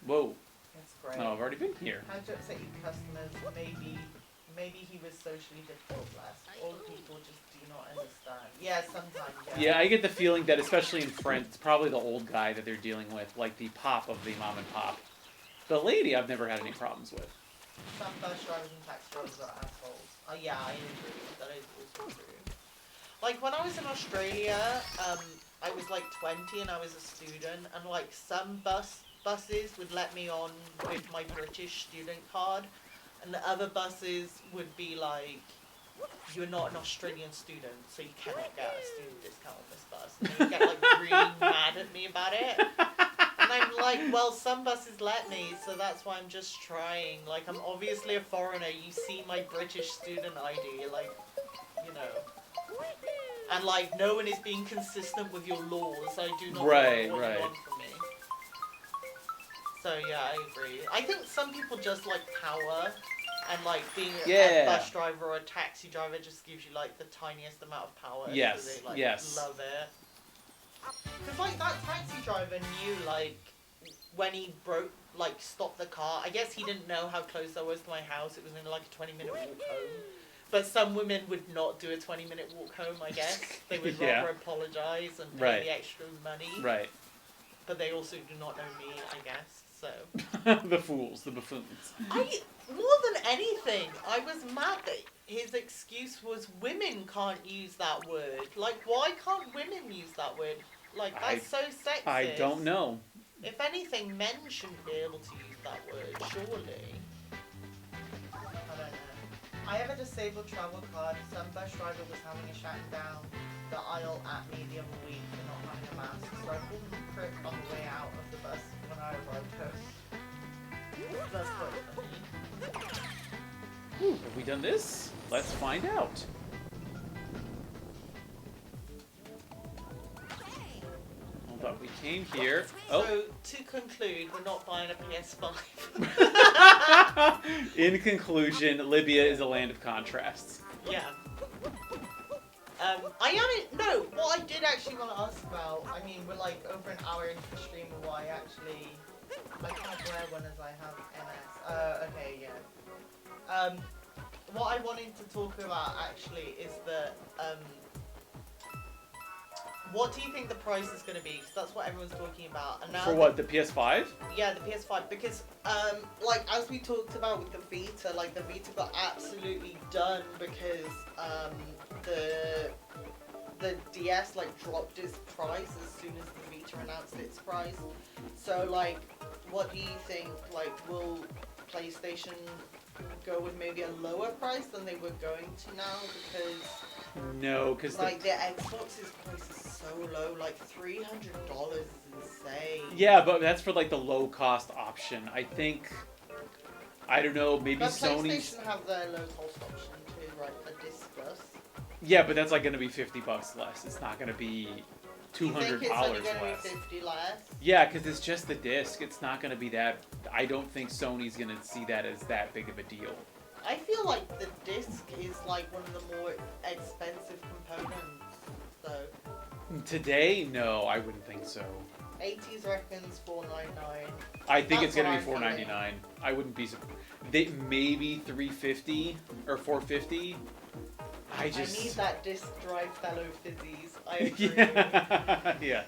Speaker 1: Whoa.
Speaker 3: it's great.
Speaker 1: Oh, I've already been here.
Speaker 3: How to upset you customers, maybe he was socially difficult last. Old people just do not understand. Yeah, sometimes,
Speaker 1: Yeah, I get the feeling that, especially in French, it's probably the old guy that they're dealing with, like the pop of the mom and pop. The lady, I've never had any problems with.
Speaker 3: Some bus drivers and taxi drivers are assholes. Yeah, I agree. That is also true. Like, when I was in Australia, I was like 20 and I was a student, and like some buses would let me on with my British student card, and the other buses would be like, you're not an Australian student, so you cannot get a student discount on this bus. And they would get like really mad at me about it. And I'm like, well, some buses let me, so that's why I'm just trying. Like, I'm obviously a foreigner. You see my British student ID, like, you know. And like, no one is being consistent with your laws. I do not
Speaker 1: Right,
Speaker 3: know what
Speaker 1: right.
Speaker 3: you want from me. So yeah, I agree. I think some people just like power, and like being
Speaker 1: Yeah.
Speaker 3: a bus driver or a taxi driver just gives you like the tiniest amount of power.
Speaker 1: Yes,
Speaker 3: So they like
Speaker 1: yes.
Speaker 3: love it. Because like that taxi driver knew like when he stopped the car. I guess he didn't know how close I was to my house. It was only like a 20-minute walk home. But some women would not do a 20-minute walk home, I guess. They would
Speaker 1: Yeah.
Speaker 3: rather apologise and pay
Speaker 1: Right.
Speaker 3: the extra money.
Speaker 1: Right.
Speaker 3: But they also do not know me, I guess. So
Speaker 1: The fools, the buffoons.
Speaker 3: more than anything, I was mad that his excuse was women can't use that word. Like, why can't women use that word? Like, that's so sexist.
Speaker 1: I don't know.
Speaker 3: If anything, men shouldn't be able to use that word, surely. I don't know. I have a disabled travel card. Some bus driver was having a shutting down the aisle at me the other week for not having a mask, so I pulled the prick on the way out of the bus when I arrived home. That's quite funny.
Speaker 1: Whew, have we done this? Let's find out. Hold up, we came here. Oh.
Speaker 3: So, to conclude, we're not buying a PS5.
Speaker 1: In conclusion, Libya is a land of contrasts.
Speaker 3: Yeah. What I did actually want to ask about, I mean, we're like over an hour into the stream, but I can't wear one as I have MS. Okay, yeah. What I wanted to talk about actually is that, what do you think the price is going to be? Because that's what everyone's talking about. And now
Speaker 1: For what, the PS5?
Speaker 3: Yeah, the PS5, because, like, as we talked about with the Vita, like, the Vita got absolutely done because, the DS, like, dropped its price as soon as the Vita announced its price. So, like, what do you think, like, will PlayStation go with maybe a lower price than they were going to now? Because,
Speaker 1: No, because
Speaker 3: like, the Xbox's price is so low, like, $300 is insane.
Speaker 1: yeah, but that's for like the low cost option. I think, I don't know, maybe
Speaker 3: But
Speaker 1: Sony's.
Speaker 3: PlayStation have their low cost option too, right? The Disc Plus.
Speaker 1: Yeah, but that's like going to be $50 less. It's not going to be
Speaker 3: You think
Speaker 1: $200
Speaker 3: it's only going to
Speaker 1: less.
Speaker 3: be 50 less?
Speaker 1: Yeah, because it's just the disc. It's not going to be that. I don't think Sony's going to see that as that big of a deal.
Speaker 3: I feel like the disc is like one of the more expensive components, though.
Speaker 1: Today, no, I wouldn't think so.
Speaker 2: 80s reckons $4.99.
Speaker 1: I think
Speaker 2: That's
Speaker 1: it's gonna
Speaker 2: what
Speaker 1: be
Speaker 2: I'm feeling.
Speaker 1: $4.99. I wouldn't be surprised. They maybe $3.50 or $4.50. I
Speaker 2: I
Speaker 1: just
Speaker 2: need that disc drive fellow fizzies. I agree.
Speaker 1: yeah. Yeah.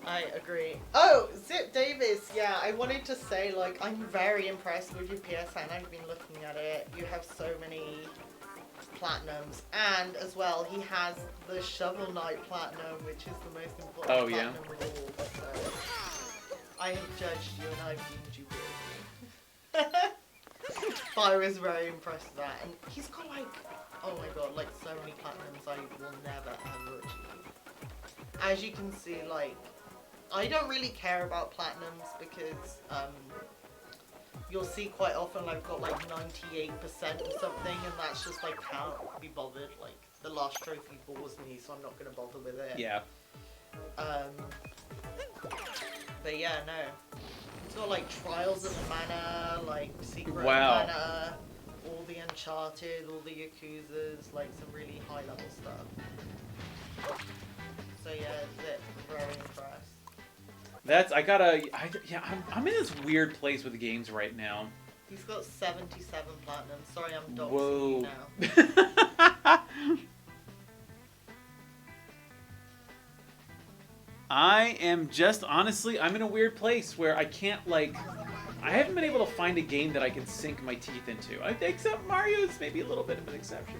Speaker 2: I agree. Oh, Zip Davis. Yeah, I wanted to say, like, I'm very impressed with your PSN. I've been looking at it. You have so many platinums, and as well, he has the Shovel Knight platinum, which is the most important
Speaker 1: Oh, yeah.
Speaker 2: platinum of all. So I have judged you, and I've deemed you worthy. But I was very impressed with that, and he's got like, oh my god, like so many platinums I will never ever achieve. As you can see, like, I don't really care about platinums because you'll see quite often I've got like 98% or something, and that's just like can't be bothered. Like the last trophy bores me, so I'm not gonna bother with it.
Speaker 1: Yeah.
Speaker 2: But yeah, no. It's got like Trials of Mana, like Secret
Speaker 1: Wow.
Speaker 2: of Mana, all the Uncharted, all the Yakuzas, like some really high level stuff. So yeah, Zip, very impressed.
Speaker 1: I'm in this weird place with the games right now.
Speaker 2: He's got 77 platinum. Sorry, I'm doxing
Speaker 1: Whoa.
Speaker 2: you now.
Speaker 1: I am just honestly, I'm in a weird place where I can't like, I haven't been able to find a game that I can sink my teeth into. Except Mario's maybe a little bit of an exception.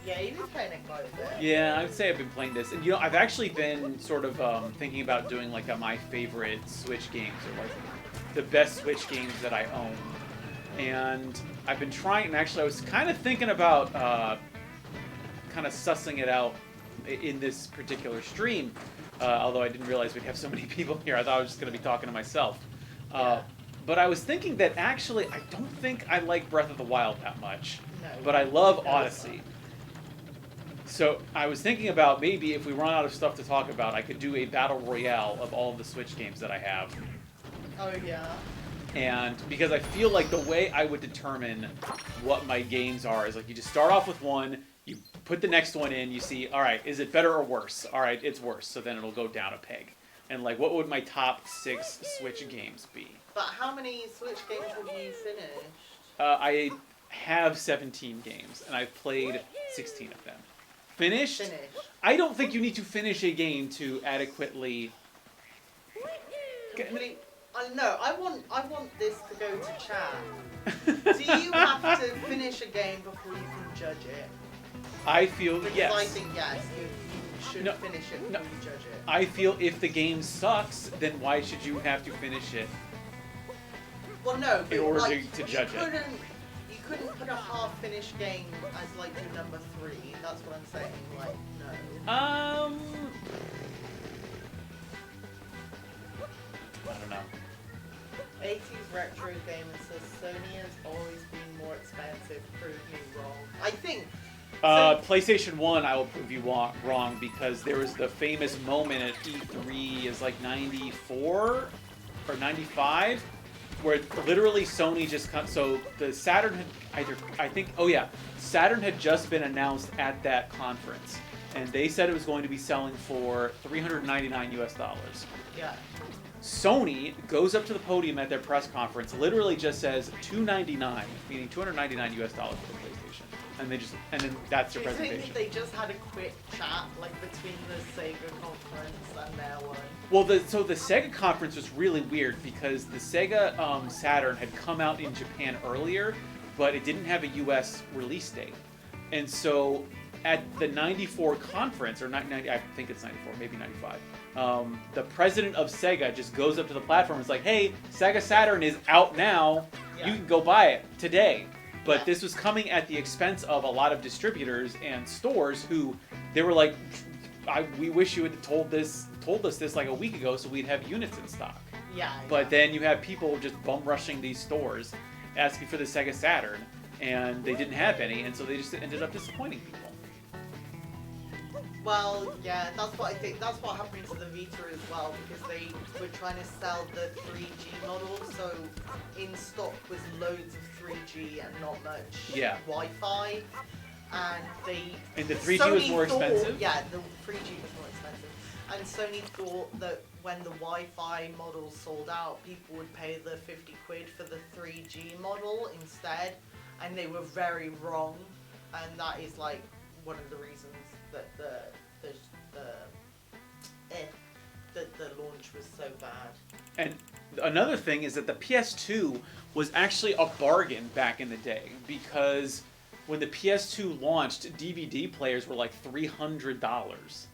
Speaker 2: Yeah, he was playing it quite a bit.
Speaker 1: Yeah, I would say I've been playing this, and I've actually been sort of thinking about doing like my favorite Switch games, or like the best Switch games that I own. And I've been trying, and actually I was kind of thinking about kind of sussing it out in this particular stream, although I didn't realize we'd have so many people here. I thought I was just going to be talking to myself. But I was thinking that actually I don't think I like Breath of the Wild that much,
Speaker 2: No,
Speaker 1: but I love
Speaker 2: no,
Speaker 1: Odyssey. So I was thinking about maybe if we run out of stuff to talk about, I could do a battle royale of all of the Switch games that I have.
Speaker 2: Oh yeah.
Speaker 1: And because I feel like the way I would determine what my games are is like you just start off with one, you put the next one in, you see, all right, is it better or worse? All right, it's worse, so then it'll go down a peg. And like, what would my top 6 Switch games be?
Speaker 2: But how many Switch games have you finished?
Speaker 1: I have 17 games, and I've played 16 of them. Finished? I don't think you need to finish a game to adequately...
Speaker 2: No, I want this to go to chat. Do you have to finish a game before you can judge it?
Speaker 1: I feel
Speaker 2: Because
Speaker 1: yes.
Speaker 2: I think yes, you should finish it before you judge it.
Speaker 1: I feel if the game sucks, then why should you have to finish it?
Speaker 2: Well, no, but
Speaker 1: in order
Speaker 2: like,
Speaker 1: to judge it.
Speaker 2: You couldn't put a half-finished game as like your number 3. That's what I'm saying. Like, no.
Speaker 1: I don't know.
Speaker 2: 80s retro gamer says Sony has always been more expensive. Prove me wrong. I think.
Speaker 1: PlayStation 1, I will prove you wrong because there was the famous moment at E3 is like 94 or 95 where literally Sony just so the Saturn had Saturn had just been announced at that conference, and they said it was going to be selling for $399 US.
Speaker 2: Yeah.
Speaker 1: Sony goes up to the podium at their press conference, literally just says $299, meaning $299 US for the PlayStation, and then that's your
Speaker 2: Do you
Speaker 1: presentation.
Speaker 2: think they just had a quick chat like between the Sega conference and their one?
Speaker 1: Well, the Sega conference was really weird because the Sega Saturn had come out in Japan earlier, but it didn't have a US release date. And so at the 94 conference, or 90, I think it's 94, maybe 95, the president of Sega just goes up to the platform and is like, hey, Sega Saturn is out now.
Speaker 2: Yeah.
Speaker 1: You can go buy it today. But
Speaker 2: Yeah.
Speaker 1: this was coming at the expense of a lot of distributors and stores who, they were like, we wish you had told us this like a week ago so we'd have units in stock.
Speaker 2: Yeah.
Speaker 1: But then you have people just bum rushing these stores asking for the Sega Saturn, and they didn't have any, and so they just ended up disappointing people.
Speaker 2: Well, yeah, that's what I think. That's what happened to the Vita as well, because they were trying to sell the 3G model, so in stock was loads of 3G and not much Wi-Fi, and
Speaker 1: And the 3G was more expensive?
Speaker 2: Yeah, the 3G was more expensive.
Speaker 3: And Sony thought that when the Wi-Fi model sold out, people would pay the 50 quid for the 3G model instead, and they were very wrong. And that is like one of the reasons that the launch was so bad.
Speaker 1: And another thing is that the PS2 was actually a bargain back in the day, because when the PS2 launched, DVD players were like $300.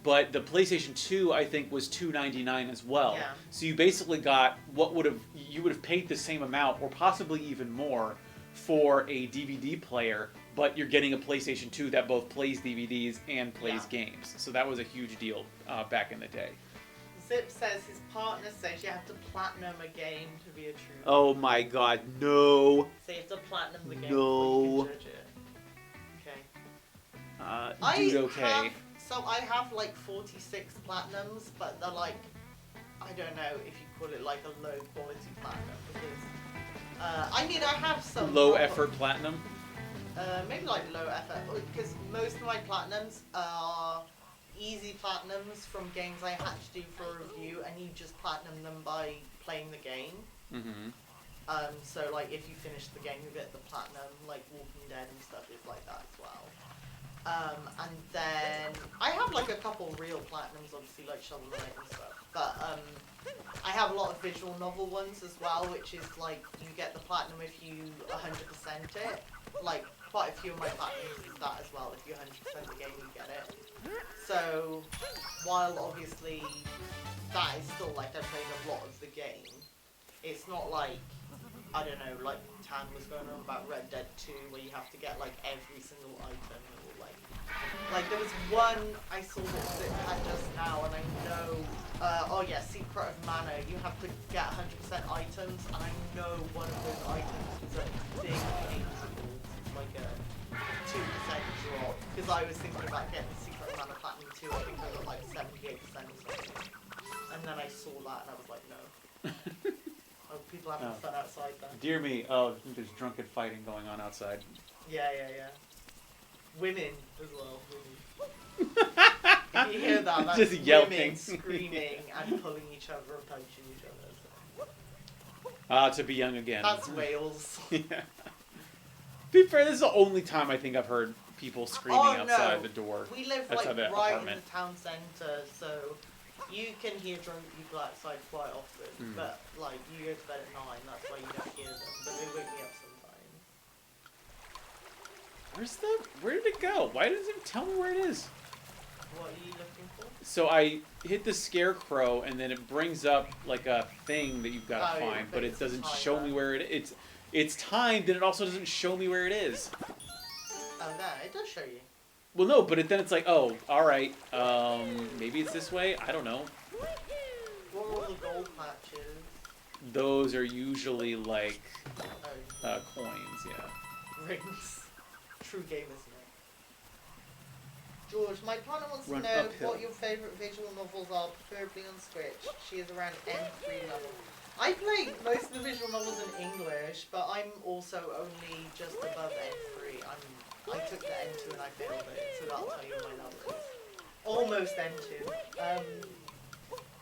Speaker 1: But the PlayStation 2, I think, was $299 as well.
Speaker 3: Yeah.
Speaker 1: So you basically got you would have paid the same amount, or possibly even more, for a DVD player, but you're getting a PlayStation 2 that both plays DVDs and plays games. So that was a huge deal back in the day.
Speaker 3: Zip says his partner says you have to platinum a game to be a true.
Speaker 1: Oh my god, no.
Speaker 3: So you have to platinum the game
Speaker 1: No.
Speaker 3: before you can judge it. Okay.
Speaker 1: Dude, okay.
Speaker 3: So I have like 46 platinums, but they're like, I don't know if you call it like a low quality platinum, because I mean I have some
Speaker 1: Low effort platinum?
Speaker 3: maybe like low effort, because most of my platinums are easy platinums from games I had to do for a review, and you just platinum them by playing the game.
Speaker 1: Mm-hmm.
Speaker 3: So like if you finish the game, you get the platinum, like Walking Dead and stuff is like that as well. And then I have like a couple real platinums, obviously, like Shovel Knight and stuff. But I have a lot of visual novel ones as well, which is like you get the platinum if you 100% it. Like quite a few of my platinums is that as well. If you 100% the game, you get it. So while obviously that is still like I played a lot of the game, it's not like, I don't know, like Tan was going on about Red Dead 2 where you have to get like every single item, or like there was one I saw that Zip had just now, and I know oh yeah, Secret of Mana, you have to get 100% items, and I know one of those items is a big like a 2% drop, because I was thinking about getting Secret of Mana Platinum 2, I think I got like 78% or something, and then I saw that and I was like, no. Oh, people having fun outside then.
Speaker 1: Dear me, oh, there's drunken fighting going on outside.
Speaker 3: Yeah. Women as well. Women. If you hear that, that's
Speaker 1: Just
Speaker 3: women
Speaker 1: yelping.
Speaker 3: screaming and pulling each other and punching each other.
Speaker 1: To be young again.
Speaker 3: That's Wales.
Speaker 1: Yeah. To be fair, this is the only time I think I've heard people screaming outside the door.
Speaker 3: We live
Speaker 1: Outside
Speaker 3: like
Speaker 1: the
Speaker 3: right
Speaker 1: apartment.
Speaker 3: in the town centre, so you can hear drunk people outside quite often. But like you go to bed at 9, that's why you don't hear them. But they wake me up sometimes.
Speaker 1: Where did it go? Why doesn't it tell me where it is?
Speaker 3: What are you looking for?
Speaker 1: So I hit the scarecrow, and then it brings up like a thing that you've got to
Speaker 3: Oh, yeah,
Speaker 1: find,
Speaker 3: but
Speaker 1: but it
Speaker 3: it's a
Speaker 1: doesn't
Speaker 3: timer.
Speaker 1: show me where it is. It's timed, and it also doesn't show me where it is.
Speaker 3: Oh, there, it does show you.
Speaker 1: Well, no, but then it's like, oh, all right, maybe it's this way. I don't know.
Speaker 3: What are all the gold patches?
Speaker 1: Those are usually like
Speaker 3: Oh,
Speaker 1: coins, yeah.
Speaker 3: rings. True game, isn't it? George, my partner wants
Speaker 1: Run
Speaker 3: to know
Speaker 1: uphill.
Speaker 3: what your favourite visual novels are, preferably on Switch. She is around N3 level. I play most of the visual novels in English, but I'm also only just above N3. I took the N2 and I failed it, so that'll tell you my level is. Almost N2.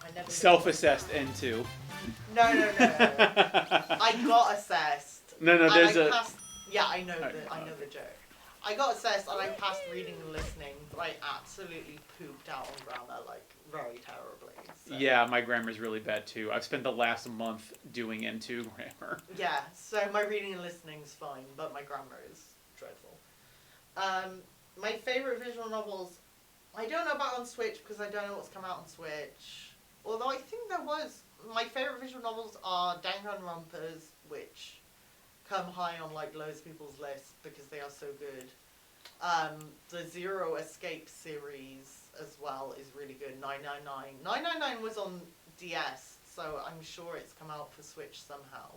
Speaker 3: I never.
Speaker 1: Self-assessed N2.
Speaker 3: No. I got assessed.
Speaker 1: No,
Speaker 3: And
Speaker 1: there's
Speaker 3: I
Speaker 1: a...
Speaker 3: passed, yeah, I know
Speaker 1: Alright,
Speaker 3: I know the joke. I got assessed and I passed reading and listening, but I absolutely pooped out on grammar, like, very terribly. So.
Speaker 1: Yeah, my grammar's really bad too. I've spent the last month doing N2 grammar.
Speaker 3: Yeah, so my reading and listening's fine, but my grammar is dreadful. My favourite visual novels, I don't know about on Switch because I don't know what's come out on Switch. Although I think there was. My favourite visual novels are Danganronpas, which come high on like loads of people's lists because they are so good. The Zero Escape series as well is really good. 999. 999 was on DS, so I'm sure it's come out for Switch somehow.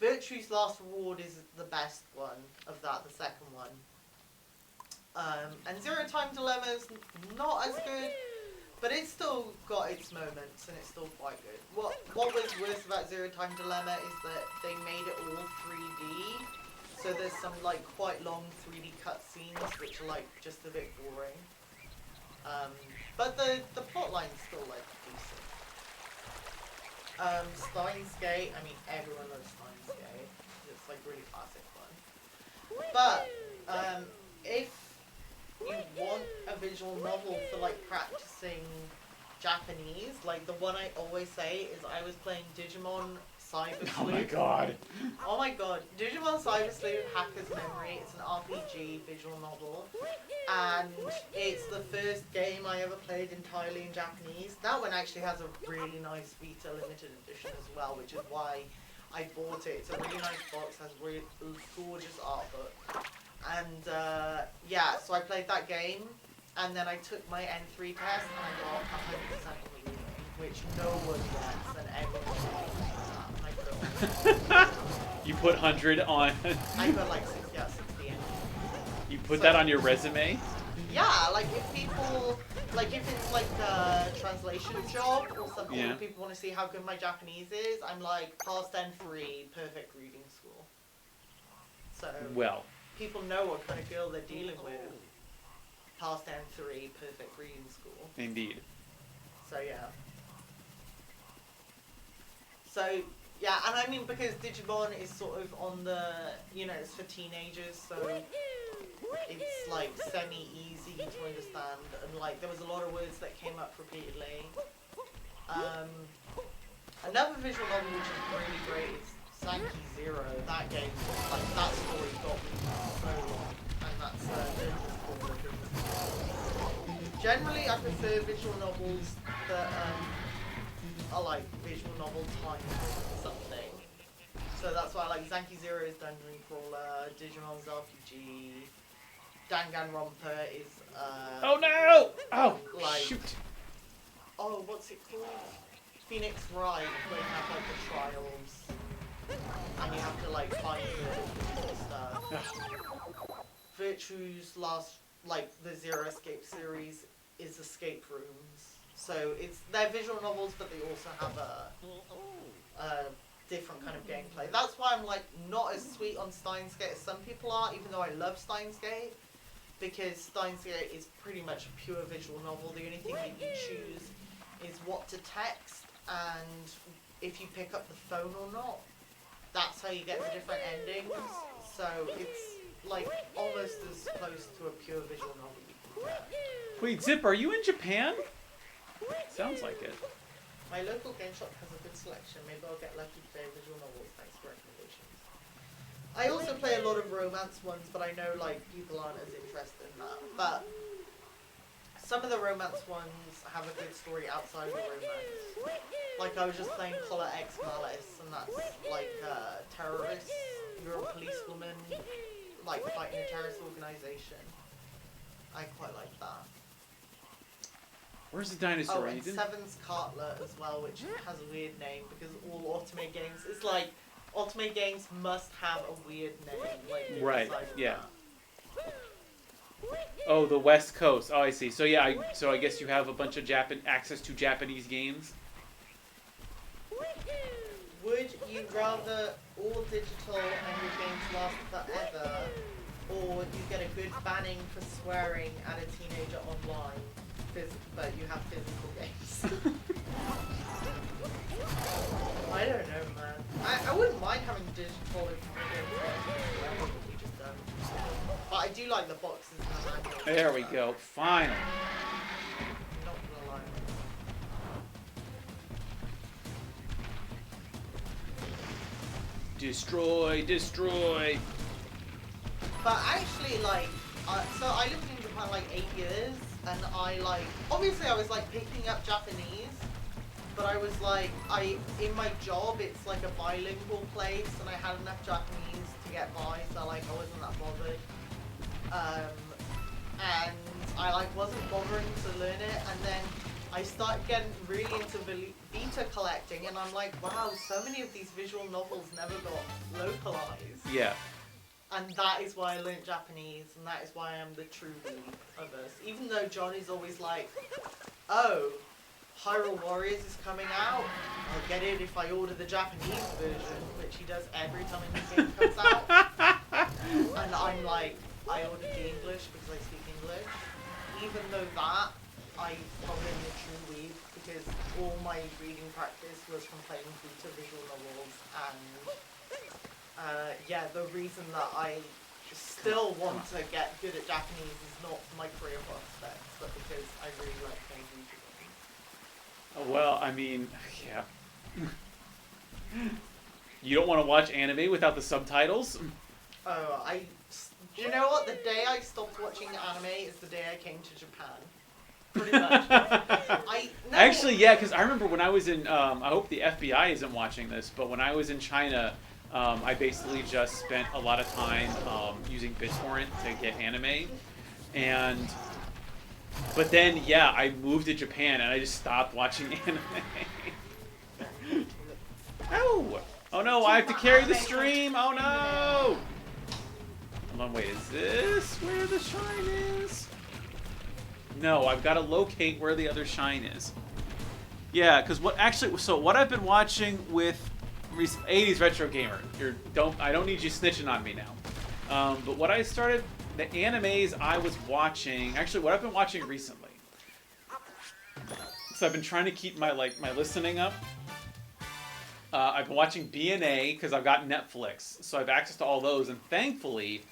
Speaker 3: Virtue's Last Reward is the best one of that, the second one. And Zero Time Dilemma's not as good, but it's still got its moments and it's still quite good. What was worse about Zero Time Dilemma is that they made it all 3D, so there's some like quite long 3D cutscenes which are like just a bit boring. But the plot line's still like decent. Steins Gate, I mean everyone loves Steins Gate. It's like really classic fun. But if you want a visual novel for like practicing Japanese, like the one I always say is I was playing Digimon Cyber Sleuth.
Speaker 1: Oh my god.
Speaker 3: Oh my god. Digimon Cyber Sleuth Hacker's Memory. It's an RPG visual novel. And it's the first game I ever played entirely in Japanese. That one actually has a really nice Vita limited edition as well, which is why I bought it. It's a really nice box, has really gorgeous art book. And yeah, so I played that game, and then I took my N3 test, and I got 100% on the reading, which no one gets, and everyone gets that. And I put it on.
Speaker 1: You put 100 on.
Speaker 3: I put like 60 out of 60 in.
Speaker 1: You put that on your resume?
Speaker 3: Yeah, like if people, like if it's like a translation job or something,
Speaker 1: Yeah.
Speaker 3: where people want to see how good my Japanese is, I'm like, past N3, perfect reading school. So
Speaker 1: Well,
Speaker 3: people know what kind of girl they're dealing with. Past N3, perfect reading school.
Speaker 1: indeed.
Speaker 3: So yeah. So yeah, and I mean because Digimon is sort of on the, you know, it's for teenagers, so it's like semi-easy to understand, and like there was a lot of words that came up repeatedly. Another visual novel which is really great is Sankey Zero. That game, like that story got me so long, and that's Ninja's Corner. Generally, I prefer visual novels that are like visual novel times something. So that's why I like Sankey Zero is Dungeon Crawler, Digimon's RPG, Danganronpa is
Speaker 1: Oh no! Oh,
Speaker 3: like,
Speaker 1: shoot.
Speaker 3: oh, what's it called? Phoenix Wright, where you have like the trials, and you have to like find the stuff. Virtue's last, like the Zero Escape series, is escape rooms. So they're visual novels, but they also have a different kind of gameplay. That's why I'm like not as sweet on Steins Gate as some people are, even though I love Steins Gate, because Steins Gate is pretty much a pure visual novel. The only thing that you choose is what to text and if you pick up the phone or not. That's how you get the different endings. So it's like almost as close to a pure visual novel you can get.
Speaker 1: Wait, Zip, are you in Japan? Sounds like it.
Speaker 3: My local game shop has a good selection. Maybe I'll get lucky today. Visual novels. Thanks for recommendations. I also play a lot of romance ones, but I know like people aren't as interested in that. But some of the romance ones have a good story outside of the romance. Like I was just playing Collar X Malice, and that's like terrorists. You're a policewoman, like fighting a terrorist organization. I quite like that.
Speaker 1: Where's the dinosaur?
Speaker 3: Oh, and
Speaker 1: You didn't-
Speaker 3: Seven's Cartlet as well, which has a weird name because all Ultimate games, it's like Ultimate games must have a weird name. Like,
Speaker 1: Right,
Speaker 3: inside of
Speaker 1: yeah.
Speaker 3: that.
Speaker 1: Oh, the West Coast. Oh, I see. So yeah, I guess you have a bunch of access to Japanese games.
Speaker 3: Would you rather all digital and your games last forever, or you get a good banning for swearing at a teenager online, but you have physical games? I don't know, man. I wouldn't mind having digital if my games were you just don't. But I do like the boxes and the manuals.
Speaker 1: There we go. Finally.
Speaker 3: I'm not gonna lie.
Speaker 1: Destroy, destroy.
Speaker 3: But actually, like, so I lived in Japan like 8 years, and I like, obviously I was like picking up Japanese, but I was like, in my job it's like a bilingual place, and I had enough Japanese to get by, so like I wasn't that bothered. And I like wasn't bothering to learn it, and then I started getting really into Vita collecting, and I'm like, wow, so many of these visual novels never got localized.
Speaker 1: Yeah.
Speaker 3: And that is why I learnt Japanese, and that is why I'm the true lead of us. Even though Johnny's always like, oh, Hyrule Warriors is coming out, I'll get it if I order the Japanese version, which he does every time a new game comes out. And I'm like, I ordered the English because I speak English. Even though that I probably am a true weeb because all my reading practice was from playing Vita visual novels, and yeah, the reason that I still want to get good at Japanese is not for my career prospects, but because I really like playing Vita games.
Speaker 1: Well, I mean, yeah. You don't want to watch anime without the subtitles?
Speaker 3: Oh, do you know what? The day I stopped watching anime is the day I came to Japan. Pretty much. No.
Speaker 1: Actually, yeah, because I remember when I was in, I hope the FBI isn't watching this, but when I was in China, I basically just spent a lot of time using BitTorrent to get anime. But then, yeah, I moved to Japan and I just stopped watching anime. Oh! Oh no, I have to carry the stream! Oh no! Hold on, wait, is this where the shrine is? No, I've got to locate where the other shrine is. Yeah, because what I've been watching with 80s Retro Gamer, I don't need you snitching on me now. But what I started, the animes I was watching, actually what I've been watching recently. So I've been trying to keep my listening up. I've been watching BNA because I've got Netflix, so I have access to all those, and thankfully,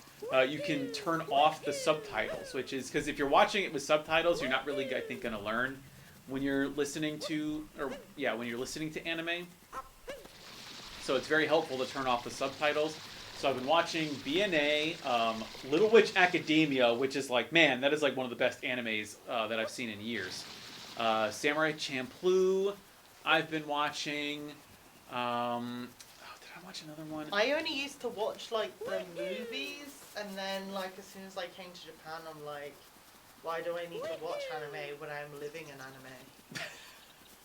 Speaker 1: you can turn off the subtitles, which is because if you're watching it with subtitles, you're not really, I think, going to learn when you're listening to, anime. So it's very helpful to turn off the subtitles. So I've been watching BNA, Little Witch Academia, which is like, man, that is like one of the best animes that I've seen in years. Samurai Champloo, I've been watching. Did I watch another one?
Speaker 3: I only used to watch like the movies, and then like as soon as I came to Japan, I'm like, why do I need to watch anime when I'm living in anime?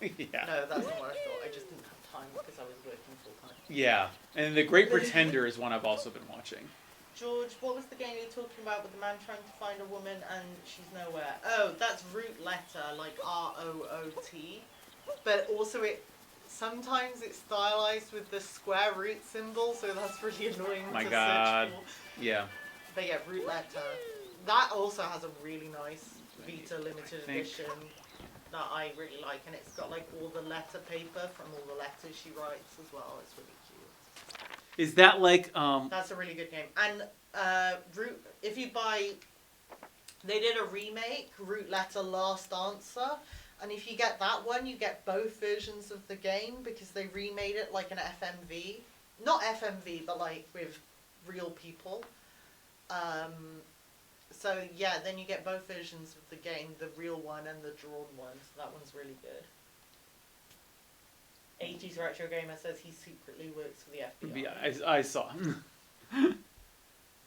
Speaker 1: Yeah.
Speaker 3: No, that's not what I thought. I just didn't have time because I was working full time.
Speaker 1: Yeah, and The Great Pretender is one I've also been watching.
Speaker 3: George, what was the game you were talking about with the man trying to find a woman and she's nowhere? Oh, that's Root Letter, like ROOT. But also sometimes it's stylized with the square root symbol, so that's really annoying
Speaker 1: My
Speaker 3: to
Speaker 1: God.
Speaker 3: search for.
Speaker 1: Yeah.
Speaker 3: But yeah, Root Letter. That also has a really nice Vita limited edition that I really like, and it's got like all the letter paper from all the letters she writes as well. It's really cute.
Speaker 1: Is that like
Speaker 3: That's a really good game. And if you buy, they did a remake, Root Letter Last Answer, and if you get that one, you get both versions of the game because they remade it like an FMV, not FMV, but like with real people. So yeah, then you get both versions of the game, the real one and the drawn one. So that one's really good. 80s Retro Gamer says he secretly works for the FBI.
Speaker 1: Yeah, I saw.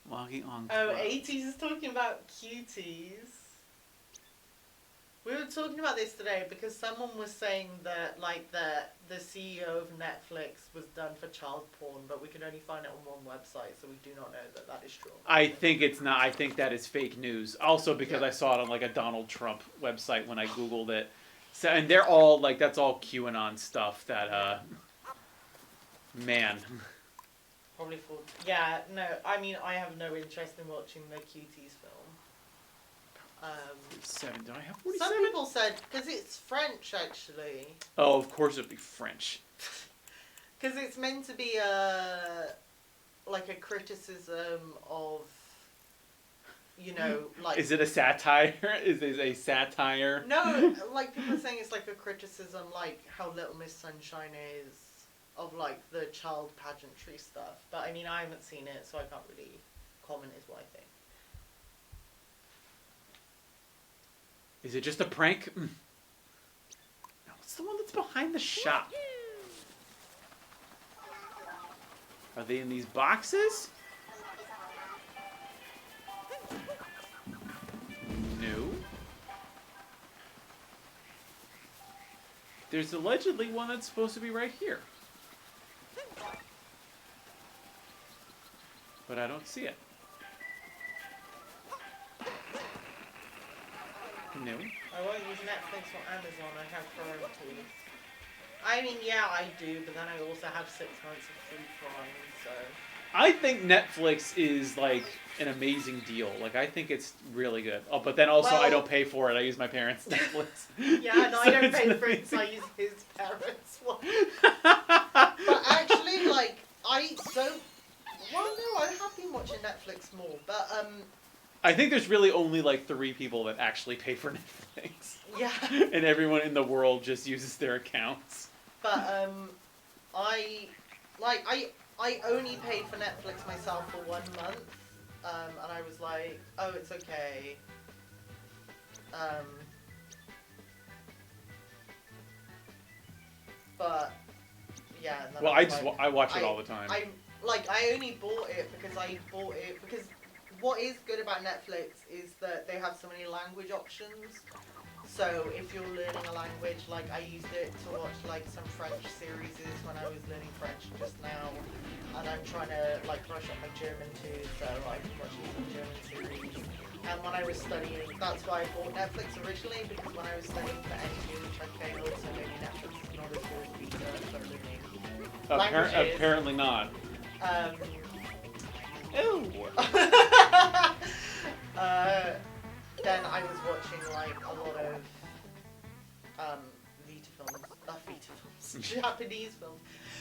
Speaker 1: Logging on.
Speaker 3: Oh, 80s is talking about cuties. We were talking about this today because someone was saying that like the CEO of Netflix was done for child porn, but we could only find it on one website, so we do not know that that is true.
Speaker 1: I think it's not. I think that is fake news. Also because I saw it on like a Donald Trump website when I Googled it. So, and they're all like, that's all QAnon stuff that, man.
Speaker 3: Probably for... Yeah, no, I mean, I have no interest in watching the Cuties film.
Speaker 1: 7. Do I have 47?
Speaker 3: Some people said, because it's French, actually.
Speaker 1: Oh, of course it'd be French.
Speaker 3: Because it's meant to be like a criticism of, you know, like...
Speaker 1: Is it a satire? Is it a satire?
Speaker 3: No, like people are saying it's like a criticism, like how Little Miss Sunshine is of like the child pageantry stuff. But I mean, I haven't seen it, so I can't really comment is what I think.
Speaker 1: Is it just a prank? No, it's the one that's behind the shop. Are they in these boxes? No. There's allegedly one that's supposed to be right here. But I don't see it. No.
Speaker 3: I won't use Netflix or Amazon, I have priorities. I mean, yeah, I do, but then I also have 6 months of free Prime, so...
Speaker 1: I think Netflix is like an amazing deal. Like I think it's really good. Oh, but then also I
Speaker 3: Well-
Speaker 1: don't pay for it. I use my parents' Netflix.
Speaker 3: Yeah, no, I
Speaker 1: So
Speaker 3: don't
Speaker 1: it's
Speaker 3: pay for it, so I
Speaker 1: amazing.
Speaker 3: use his parents' one. But actually, like, I don't. Well, no, I have been watching Netflix more, but
Speaker 1: I think there's really only like 3 people that actually pay for Netflix,
Speaker 3: yeah,
Speaker 1: and everyone in the world just uses their accounts.
Speaker 3: but I like I only paid for Netflix myself for 1 month, and I was like, oh, it's okay. But yeah. And then
Speaker 1: Well,
Speaker 3: I was like,
Speaker 1: I watch it all the time.
Speaker 3: I only bought it because what is good about Netflix is that they have so many language options. So if you're learning a language, like I used it to watch like some French series when I was learning French just now, and I'm trying to like brush up my German too, so I'm watching some German series. And when I was studying, that's why I bought Netflix originally, because when I was studying for NQ, which I failed, so maybe Netflix is not as good as Vita for learning languages.
Speaker 1: Apparently not. Ew.
Speaker 3: Then I was watching like a lot of Japanese films.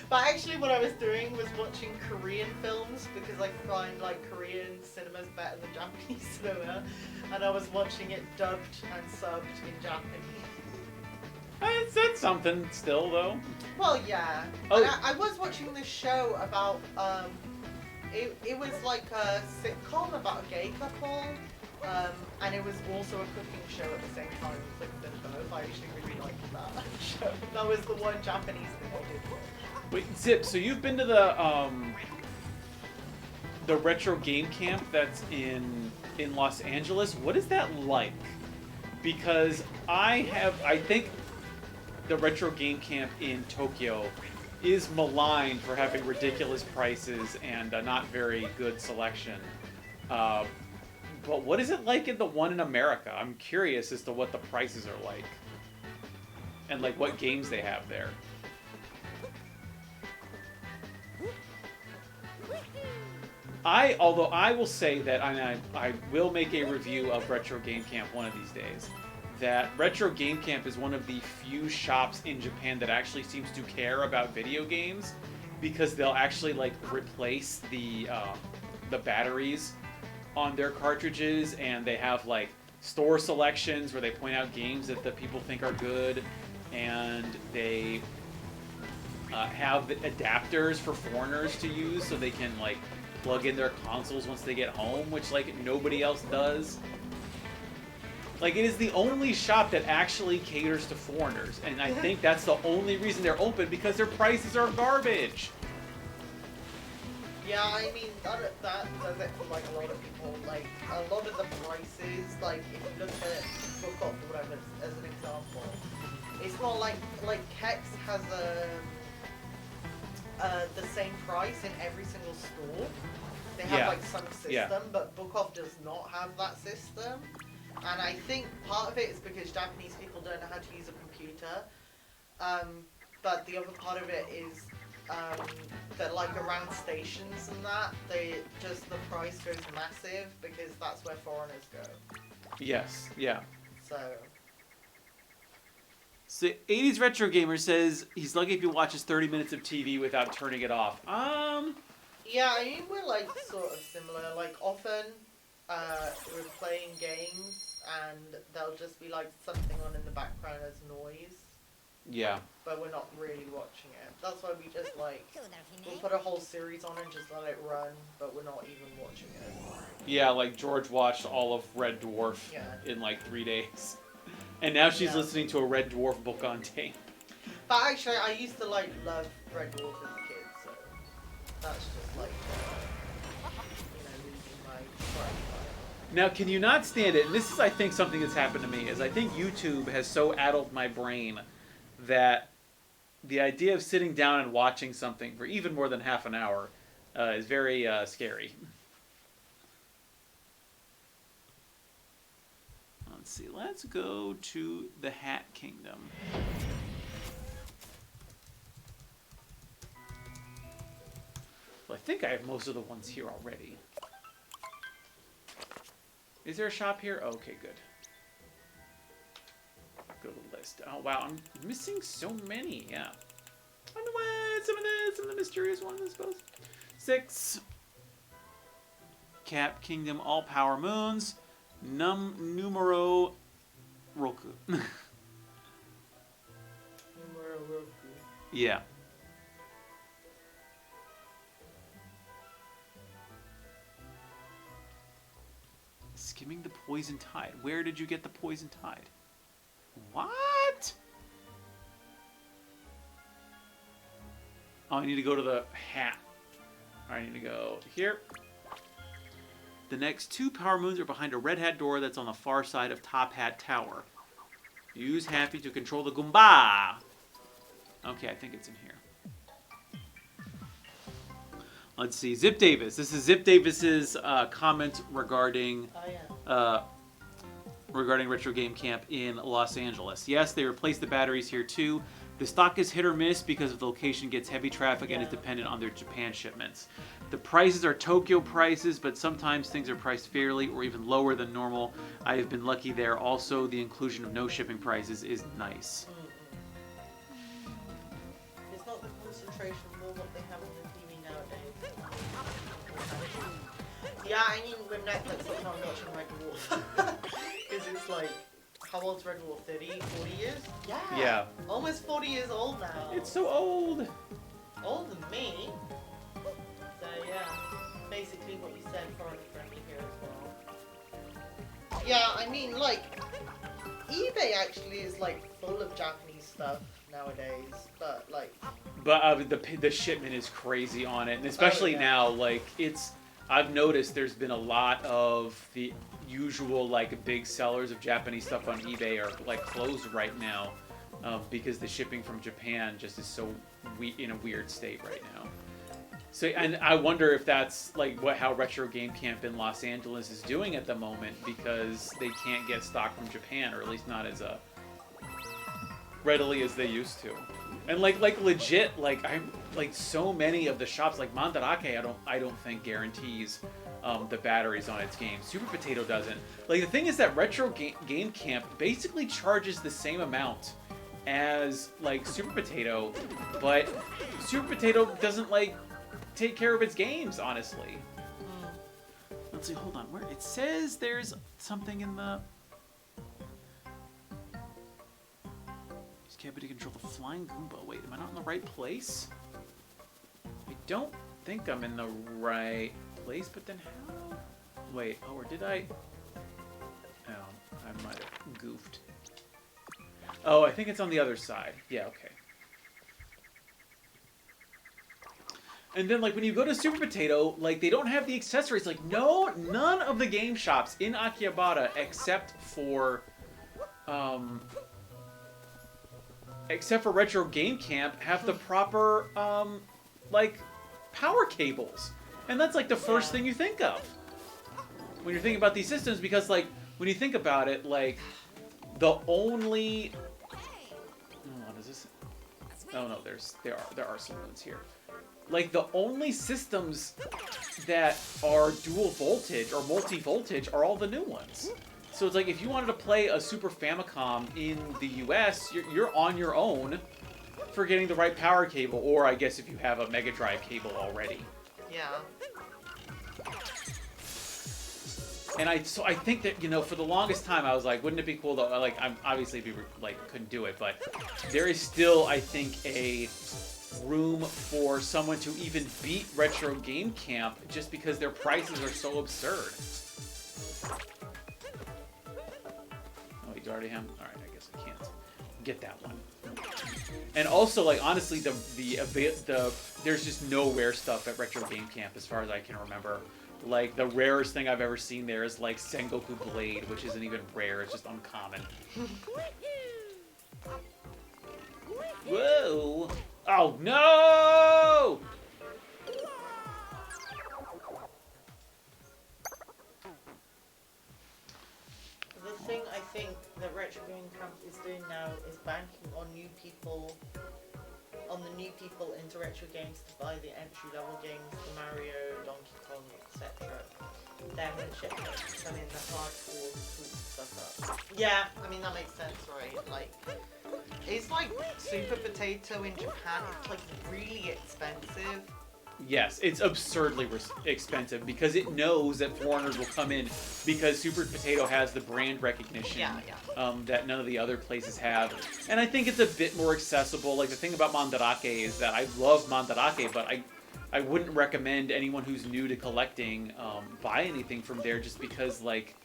Speaker 3: But actually what I was doing was watching Korean films because I find like Korean cinema's better than Japanese cinema, and I was watching it dubbed and subbed in Japanese.
Speaker 1: That's something still though.
Speaker 3: Well, yeah.
Speaker 1: Oh.
Speaker 3: And I was watching this show about it was like a sitcom about a gay couple. And it was also a cooking show at the same time. It was like them both. I actually really liked that show. That was the one Japanese thing I did watch.
Speaker 1: Wait, Zip. So you've been to the retro game camp that's in Los Angeles. What is that like? Because I think the retro game camp in Tokyo is maligned for having ridiculous prices and not very good selection. But what is it like in the one in America? I'm curious as to what the prices are like. And like what games they have there. Although I will say that I will make a review of Retro Game Camp one of these days. That Retro Game Camp is one of the few shops in Japan that actually seems to care about video games, because they'll actually like replace the batteries on their cartridges, and they have like store selections where they point out games that the people think are good, and they have adapters for foreigners to use so they can like plug in their consoles once they get home, which like nobody else does. Like, it is the only shop that actually caters to foreigners, and I think that's the only reason they're open, because their prices are garbage.
Speaker 3: Yeah, I mean, that does it for like a lot of people. Like, a lot of the prices, like, if you look at Book Off or whatever, as an example, it's not like Kex has the same price in every single store. They have like some system, but Book Off does not have that system. And I think part of it is because Japanese people don't know how to use a computer. But the other part of it is that like around stations and that, the price goes massive because that's where foreigners go.
Speaker 1: Yes, yeah.
Speaker 3: So
Speaker 1: 80s Retro Gamer says he's lucky if he watches 30 minutes of TV without turning it off.
Speaker 3: Yeah, I mean, we're like sort of similar. Like often we're playing games and there'll just be like something on in the background as noise.
Speaker 1: Yeah.
Speaker 3: But we're not really watching it. That's why we just like, we'll put a whole series on and just let it run, but we're not even watching it.
Speaker 1: Yeah, like George watched all of Red Dwarf in like 3 days. And now she's listening to a Red Dwarf book on tape.
Speaker 3: But actually, I used to like love Red Dwarf as a kid, so that's just like, losing my Spotify.
Speaker 1: Now, can you not stand it? And this is, I think, something that's happened to me, is I think YouTube has so addled my brain that the idea of sitting down and watching something for even more than half an hour is very scary. Let's see. Let's go to the Hat Kingdom. I think I have most of the ones here already. Is there a shop here? Okay, good. Go to the list. Oh wow, I'm missing so many. Yeah. On the way, some of the mysterious ones, I suppose. 6. Cap Kingdom, all power moons. Numero Roku.
Speaker 3: Numero Roku.
Speaker 1: Yeah. Skimming the Poison Tide. Where did you get the Poison Tide? What? Oh, I need to go to the hat. I need to go here. The next 2 power moons are behind a red hat door that's on the far side of Top Hat Tower. Use Happy to control the Goomba. Okay, I think it's in here. Let's see. Zip Davis. This is Zip Davis's comment regarding
Speaker 3: Oh, yeah.
Speaker 1: regarding Retro Game Camp in Los Angeles. Yes, they replaced the batteries here too. The stock is hit or miss because the location gets heavy traffic and is dependent on their Japan shipments. The prices are Tokyo prices, but sometimes things are priced fairly or even lower than normal. I have been lucky there. Also, the inclusion of no shipping prices is nice.
Speaker 3: It's not the concentration, more what they have on the TV nowadays. Yeah, I mean, with Netflix, I'm not watching Red Dwarf. Because it's like, how old's Red Dwarf? 30, 40 years? Yeah.
Speaker 1: Yeah.
Speaker 3: Almost 40 years old now.
Speaker 1: It's so old.
Speaker 3: Older than me. So yeah, basically what you said, foreign friendly here as well.
Speaker 2: Yeah, I mean, like, eBay actually is, like, full of Japanese stuff nowadays, but, like...
Speaker 1: But the shipment is crazy on it, and especially now, like, I've noticed there's been a lot of the usual, like, big sellers of Japanese stuff on eBay are, like, closed right now because the shipping from Japan just is so in a weird state right now. So, and I wonder if that's, like, how Retro Game Camp in Los Angeles is doing at the moment, because they can't get stock from Japan, or at least not as readily as they used to. And like legit, like I'm like so many of the shops, like Mandarake, I don't think guarantees the batteries on its game. Super Potato doesn't. Like the thing is that Retro Game Camp basically charges the same amount as like Super Potato, but Super Potato doesn't like take care of its games, honestly. Let's see, hold on. Where it says there's something in the Cabby to control the flying Goomba. Wait, am I not in the right place? I don't think I'm in the right place, but then how? Wait, oh, or did I? Oh, I might have goofed. Oh, I think it's on the other side. Yeah, okay. And then, like, when you go to Super Potato, like, they don't have the accessories. Like, no, none of the game shops in Akihabara except for Retro Game Camp have the proper, like, power cables. And that's, like, the first thing you think of when you're thinking about these systems, because, like, when you think about it, like, the only... What is this? Oh, no, there are some ones here. Like, the only systems that are dual voltage or multi-voltage are all the new ones. So it's like, if you wanted to play a Super Famicom in the US, you're on your own for getting the right power cable, or I guess if you have a Mega Drive cable already.
Speaker 3: Yeah.
Speaker 1: And I think that, you know, for the longest time I was like, wouldn't it be cool though? Like, I'm obviously couldn't do it, but there is still, I think, a room for someone to even beat Retro Game Camp just because their prices are so absurd. You already have? All right, I guess I can't get that one. And also, like, honestly, there's just no rare stuff at Retro Game Camp as far as I can remember. Like, the rarest thing I've ever seen there is like Sengoku Blade, which isn't even rare; it's just uncommon. Whoa! Oh no!
Speaker 3: The thing I think that Retro Game Camp is doing now is banking on new people on the new people into retro games to buy the entry level games, the Mario, Donkey Kong, etc. Then when shit hits, selling the hardcore food stuff up. Yeah, I mean that makes sense, right? Like, it's like Super Potato in Japan. It's like really expensive.
Speaker 1: Yes, it's absurdly expensive because it knows that foreigners will come in because Super Potato has the brand recognition that none of the other places have. And I think it's a bit more accessible. Like, the thing about Mandarake is that I love Mandarake, but I wouldn't recommend anyone who's new to collecting buy anything from there just because, like,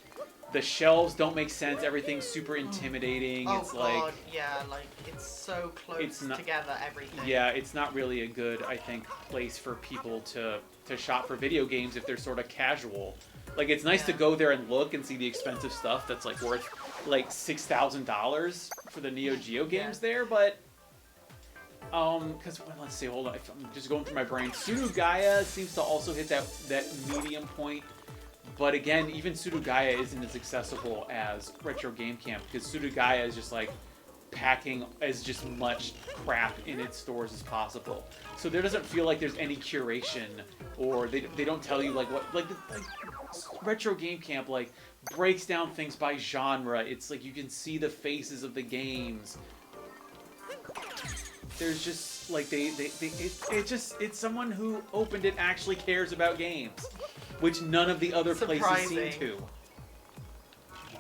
Speaker 1: the shelves don't make sense. Everything's super intimidating.
Speaker 3: Oh
Speaker 1: it's
Speaker 3: god,
Speaker 1: like,
Speaker 3: yeah, like it's so close
Speaker 1: it's not,
Speaker 3: together, everything.
Speaker 1: Yeah, it's not really a good, I think, place for people to shop for video games if they're sort of casual. Like, it's nice to go there and look and see the expensive stuff that's like worth like $6,000 for the Neo Geo games there, but because let's see, hold on, I'm just going through my brain. Surugaya seems to also hit that medium point. But again, even Surugaya isn't as accessible as Retro Game Camp because Surugaya is just like packing as just much crap in its stores as possible. So there doesn't feel like there's any curation, or they don't tell you like what like Retro Game Camp like breaks down things by genre. It's like you can see the faces of the games. There's just like it's someone who opened it actually cares about games, which none of the other places seem to.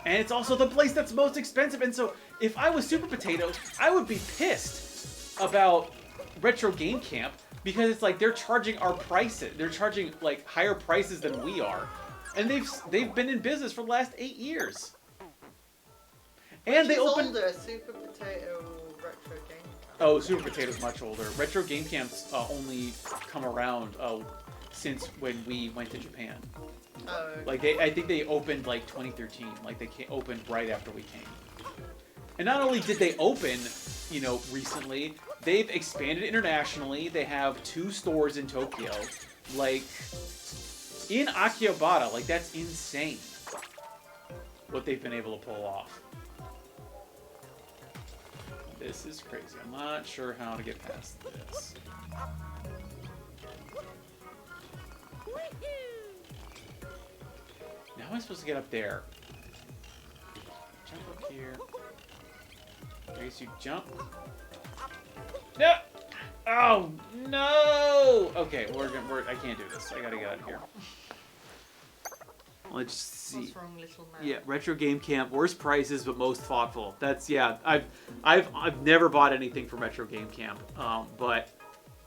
Speaker 1: And it's also the place that's most expensive. And so if I was Super Potato, I would be pissed about Retro Game Camp because it's like they're charging our prices. They're charging like higher prices than we are. And they've been in business for the last 8 years. And they opened
Speaker 3: older, Super Potato Retro Game Camp.
Speaker 1: Oh, Super Potato's much older. Retro Game Camp's only come around since when we went to Japan.
Speaker 3: Oh.
Speaker 1: Like I think they opened like 2013. Like they opened right after we came. And not only did they open, recently, they've expanded internationally. They have 2 stores in Tokyo, like in Akihabara. Like that's insane what they've been able to pull off. This is crazy. I'm not sure how to get past this. Now how am I supposed to get up there? Jump up here. Race, you jump. No! Oh no! Okay, I can't do this. I gotta get out of here. Let's see.
Speaker 3: What's wrong, little man?
Speaker 1: Yeah, Retro Game Camp, worst prices but most thoughtful. That's I've never bought anything from Retro Game Camp, but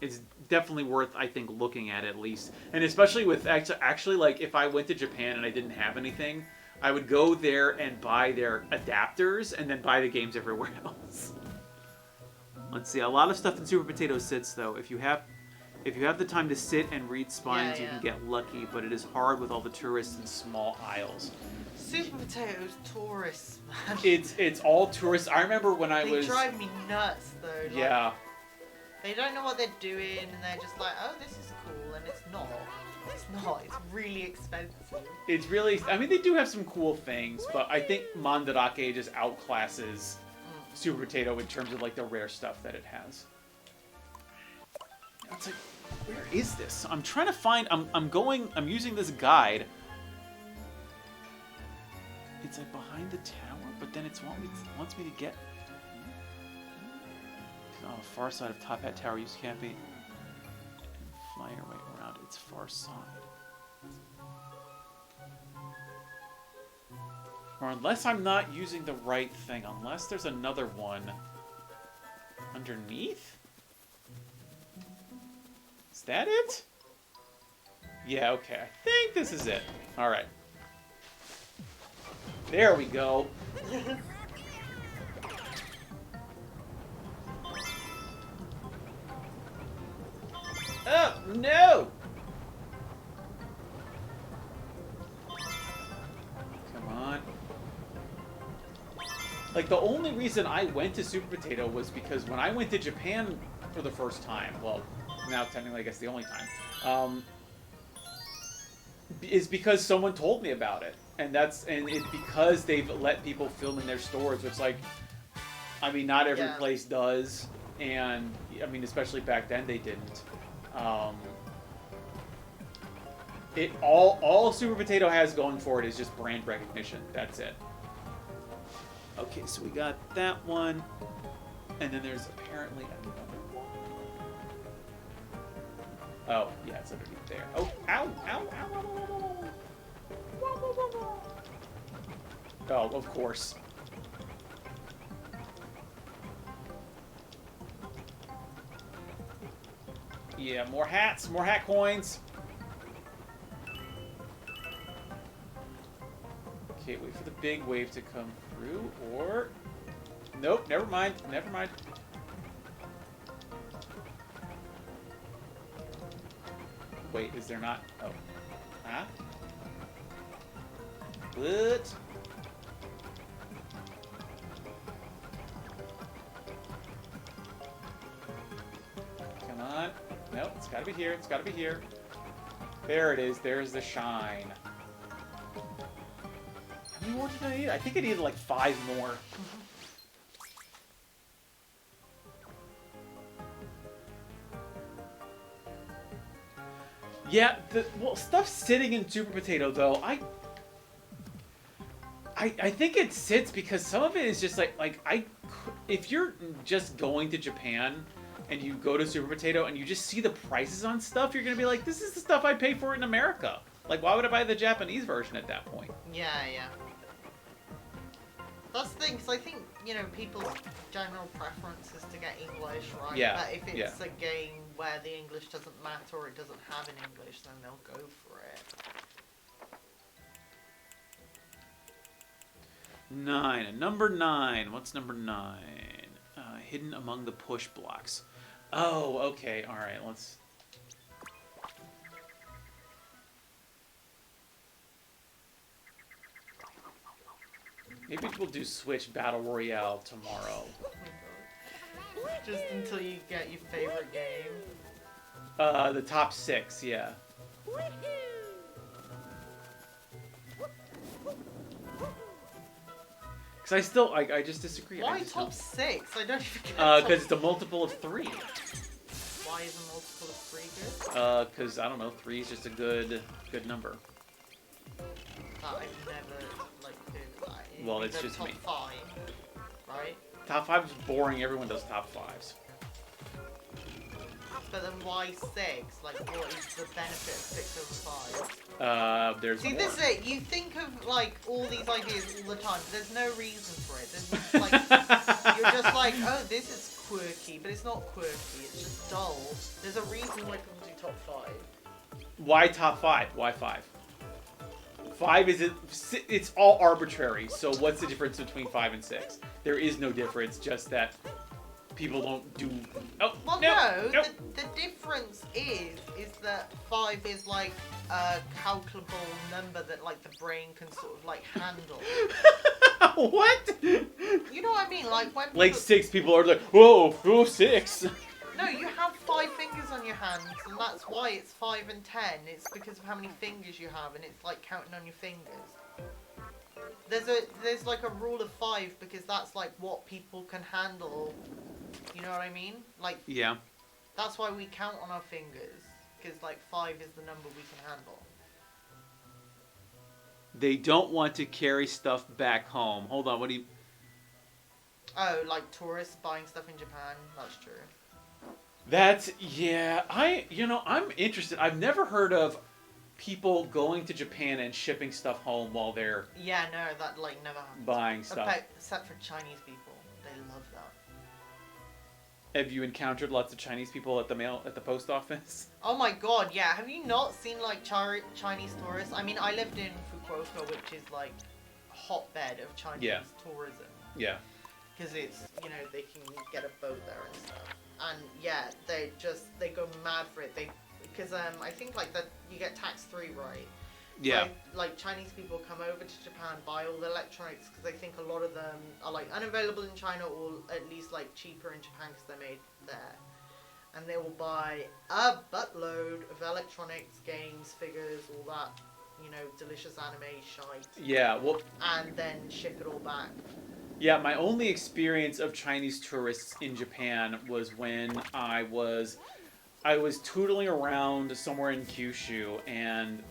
Speaker 1: it's definitely worth, I think, looking at least. And especially with actually like if I went to Japan and I didn't have anything, I would go there and buy their adapters and then buy the games everywhere else. Let's see, a lot of stuff in Super Potato sits though. If you have the time to sit and read spines, you can get lucky, but it is hard with all the tourists and small aisles.
Speaker 3: Super Potato's tourists, man.
Speaker 1: It's all tourists. I remember when
Speaker 3: They drive me nuts, though. Like,
Speaker 1: yeah.
Speaker 3: They don't know what they're doing, and they're just like, oh, this is cool, and it's not. It's not. It's really expensive.
Speaker 1: It's really... I mean, they do have some cool things, but I think Mandarake just outclasses Super Potato in terms of, like, the rare stuff that it has. It's like, where is this? I'm trying to find... I'm using this guide. It's, like, behind the tower, but then it wants me to get... Oh, far side of Top Hat Tower, use Cappy. Fly your way around its far side. Or unless I'm not using the right thing, unless there's another one underneath? Is that it? Yeah, okay. I think this is it. Alright. There we go. Oh, no! Come on. Like, the only reason I went to Super Potato was because when I went to Japan for the first time, well, now technically I guess the only time, is because someone told me about it. And it's because they've let people film in their stores, which, like, I mean, not every place does. and I mean, especially back then, they didn't. It all Super Potato has going for it is just brand recognition. That's it. Okay, so we got that one, and then there's apparently another one. Oh, yeah, it's underneath there. Oh, ow, ow, ow, ow, ow, ow, ow. Oh, of course. Yeah, more hats, more hat coins. Okay, wait for the big wave to come through, or... Nope, never mind, never mind. Wait, is there not... Oh. Huh? What? Come on. Nope, it's gotta be here, it's gotta be here. There it is, there's the shine. How many more did I need? I think I needed like 5 more. Yeah, well, stuff sitting in Super Potato though, I think it sits because some of it is just if you're just going to Japan and you go to Super Potato and you just see the prices on stuff, you're gonna be like, this is the stuff I pay for in America. Like, why would I buy the Japanese version at that point?
Speaker 3: Yeah, yeah. That's the thing, because I think, you know, people's general preference is to get English, right?
Speaker 1: Yeah,
Speaker 3: But if it's
Speaker 1: yeah.
Speaker 3: a game where the English doesn't matter or it doesn't have an English, then they'll go for it.
Speaker 1: 9. Number 9. What's number 9? Hidden among the push blocks. Oh, okay. All right. Let's. Maybe we'll do Switch Battle Royale tomorrow.
Speaker 3: Oh my god. Just until you get your favorite game.
Speaker 1: The top 6, yeah. Because I still, I just disagree.
Speaker 3: Why
Speaker 1: I just
Speaker 3: top 6? I don't even get
Speaker 1: because it's a multiple of 3.
Speaker 3: Why is a multiple of 3 good?
Speaker 1: Because, I don't know, 3 is just a good number.
Speaker 3: That I've never, like, heard of that.
Speaker 1: Well, it's
Speaker 3: The
Speaker 1: just
Speaker 3: top
Speaker 1: me.
Speaker 3: 5, right?
Speaker 1: Top 5 is boring. Everyone does top 5s.
Speaker 3: But then why 6? Like, what is the benefit of 6 over 5?
Speaker 1: There's
Speaker 3: See,
Speaker 1: more.
Speaker 3: this is it. You think of, like, all these ideas all the time, but there's no reason for it. There's, like, you're just like, oh, this is quirky, but it's not quirky. It's just dull. There's a reason why people do top 5.
Speaker 1: Why top 5? Why 5? 5 is it's all arbitrary. So what's the difference between 5 and 6? There is no difference. Just that people don't do. Oh
Speaker 3: Well,
Speaker 1: no.
Speaker 3: the difference is that 5 is like a calculable number that like the brain can sort of like handle.
Speaker 1: What?
Speaker 3: You know what I mean? Like when
Speaker 1: Like
Speaker 3: people-
Speaker 1: 6 people are like, whoa, 6.
Speaker 3: No, you have 5 fingers on your hands, and that's why it's 5 and 10. It's because of how many fingers you have, and it's like counting on your fingers. There's like a rule of 5 because that's like what people can handle. You know what I mean? Like
Speaker 1: Yeah.
Speaker 3: that's why we count on our fingers because like 5 is the number we can handle.
Speaker 1: They don't want to carry stuff back home. Hold on, what do you...
Speaker 3: Oh, like tourists buying stuff in Japan. That's true.
Speaker 1: That's, yeah, I'm interested. I've never heard of people going to Japan and shipping stuff home while they're
Speaker 3: Yeah, no, that like never happens.
Speaker 1: buying stuff.
Speaker 3: Except for Chinese people, they love that.
Speaker 1: Have you encountered lots of Chinese people at the post office?
Speaker 3: Oh my god, yeah. Have you not seen like Chinese tourists? I mean, I lived in Fukuoka, which is like a hotbed of Chinese tourism.
Speaker 1: Yeah.
Speaker 3: Because it's, you know, they can get a boat there and stuff. And yeah, they go mad for it. Because I think like that you get tax-free, right?
Speaker 1: Yeah.
Speaker 3: So, like Chinese people come over to Japan, buy all the electronics because they think a lot of them are like unavailable in China or at least like cheaper in Japan because they're made there. And they will buy a buttload of electronics, games, figures, all that, you know, delicious anime shite.
Speaker 1: Yeah, well,
Speaker 3: And then ship it all back.
Speaker 1: Yeah, my only experience of Chinese tourists in Japan was when I was tootling around somewhere in Kyushu and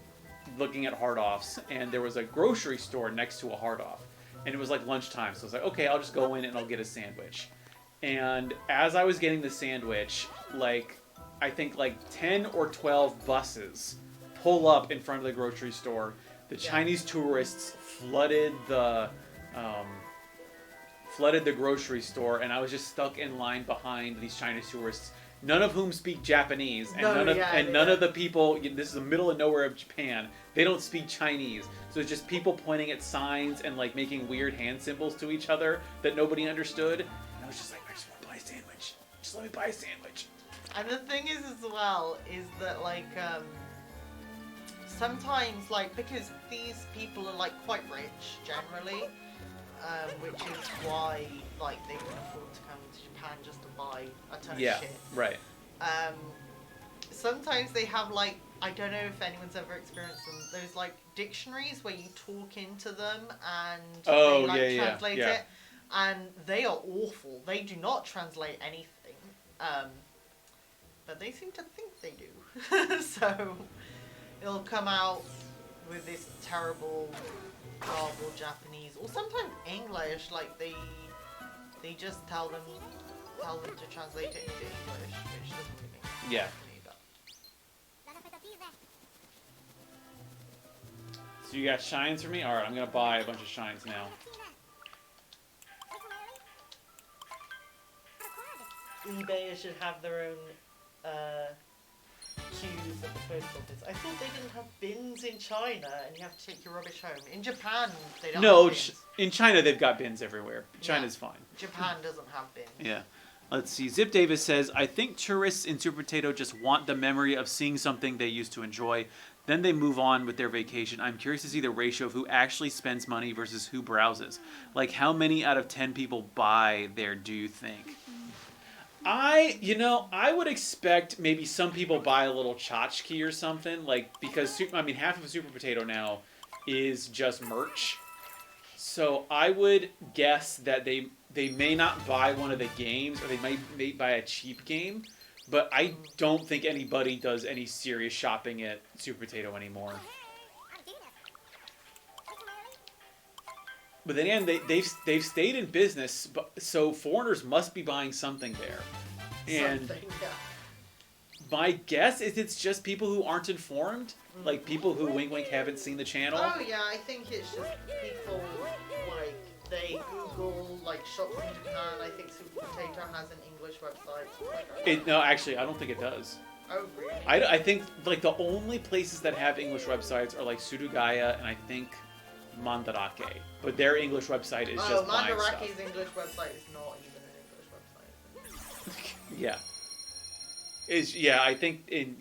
Speaker 1: looking at hard offs, and there was a grocery store next to a hard off, and it was like lunchtime, so I was like, okay, I'll just go in and I'll get a sandwich. And as I was getting the sandwich, like I think like 10 or 12 buses pull up in front of the grocery store. The Chinese tourists um, flooded the grocery store, and I was just stuck in line behind these Chinese tourists, none of whom speak Japanese, and none of the people. This is the middle of nowhere of Japan. They don't speak Chinese, so it's just people pointing at signs and like making weird hand symbols to each other that nobody understood. And I was just like, I just want to buy a sandwich. Just let me buy a sandwich.
Speaker 3: And the thing is as well is that like sometimes like because these people are like quite rich generally, which is why like they can afford to come to Japan just to buy a ton of shit.
Speaker 1: Right.
Speaker 3: Sometimes they have like I don't know if anyone's ever experienced them. Those like dictionaries where you talk into them and they like translate it, and they are awful. They do not translate anything, but they seem to think they do. So it'll come out with this terrible garbled Japanese or sometimes English. Like they just tell them to translate it into English, which doesn't really make sense.
Speaker 1: Yeah. So you got shines for me? Alright, I'm gonna buy a bunch of shines now.
Speaker 3: eBay should have their own queues at the post office. I thought they didn't have bins in China and you have to take your rubbish home. In Japan, they don't have bins.
Speaker 1: In China they've got bins everywhere. China's fine.
Speaker 3: Japan doesn't have bins.
Speaker 1: Yeah. Let's see. Zip Davis says, I think tourists in Super Potato just want the memory of seeing something they used to enjoy. Then they move on with their vacation. I'm curious to see the ratio of who actually spends money versus who browses. Like, how many out of 10 people buy there, do you think? I would expect maybe some people buy a little tchotchke or something. Like, because, half of a Super Potato now is just merch. So I would guess that they may not buy one of the games, or they may buy a cheap game. But I don't think anybody does any serious shopping at Super Potato anymore. But then again, they've stayed in business, so foreigners must be buying something there. And my guess is it's just people who aren't informed, like people who wink wink haven't seen the channel.
Speaker 3: Oh yeah, I think it's just people like they Google like shops in Japan. I think Super Potato has an English website.
Speaker 1: No, actually, I don't think it does.
Speaker 3: Oh really?
Speaker 1: I think like the only places that have English websites are like Surugaya and I think Mandarake, but their English website is just buying stuff.
Speaker 3: Mandarake's English website is not even an English website.
Speaker 1: I think and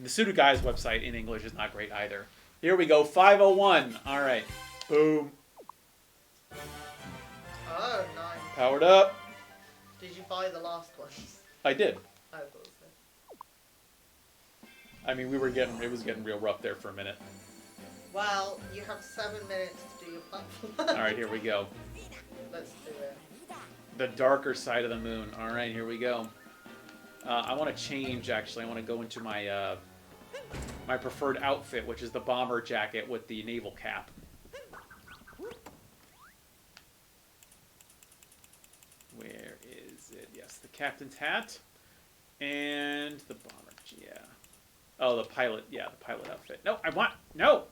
Speaker 1: the Surugaya's website in English is not great either. Here we go, 501. All right, boom.
Speaker 3: Oh, nice.
Speaker 1: Powered up.
Speaker 3: Did you buy the last one?
Speaker 1: I did.
Speaker 3: I thought so.
Speaker 1: It was getting real rough there for a minute.
Speaker 3: Well, you have 7 minutes to do your platform.
Speaker 1: All right, here we go.
Speaker 3: Let's do it.
Speaker 1: The darker side of the moon. All right, here we go. I want to change, actually. I want to go into my my preferred outfit, which is the bomber jacket with the naval cap. Where is it? Yes, the captain's hat. And the bomber, yeah. Oh, the pilot, the pilot outfit. No, no!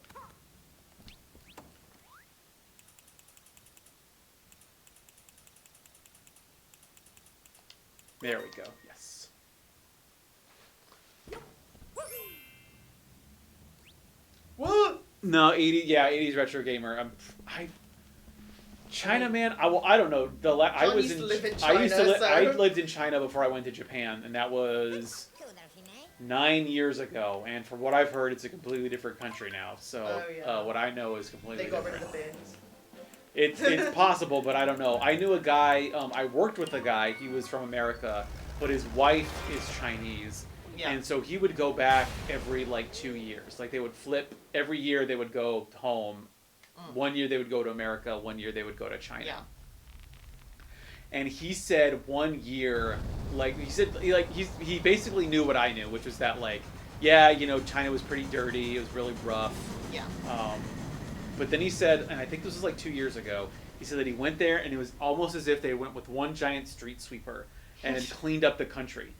Speaker 1: There we go, yes.
Speaker 3: What?
Speaker 1: No, 80s retro gamer. China, man. I don't know. I lived in China before I went to Japan, and that was 9 years ago. And from what I've heard, it's a completely different country now. So what I know is completely different.
Speaker 3: They got rid of the bins.
Speaker 1: It's possible, but I don't know. I knew a guy. I worked with a guy. He was from America, but his wife is Chinese. Yeah. And so he would go back every 2 years. Like they would flip every year. They would go home. 1 year they would go to America. 1 year they would go to China.
Speaker 3: Yeah.
Speaker 1: and he said 1 year, like he said, he basically knew what I knew, which was that like, yeah, you know, China was pretty dirty, it was really rough.
Speaker 3: Yeah.
Speaker 1: But then he said, and I think this was like 2 years ago, he said that he went there and it was almost as if they went with one giant street sweeper and had cleaned up the country.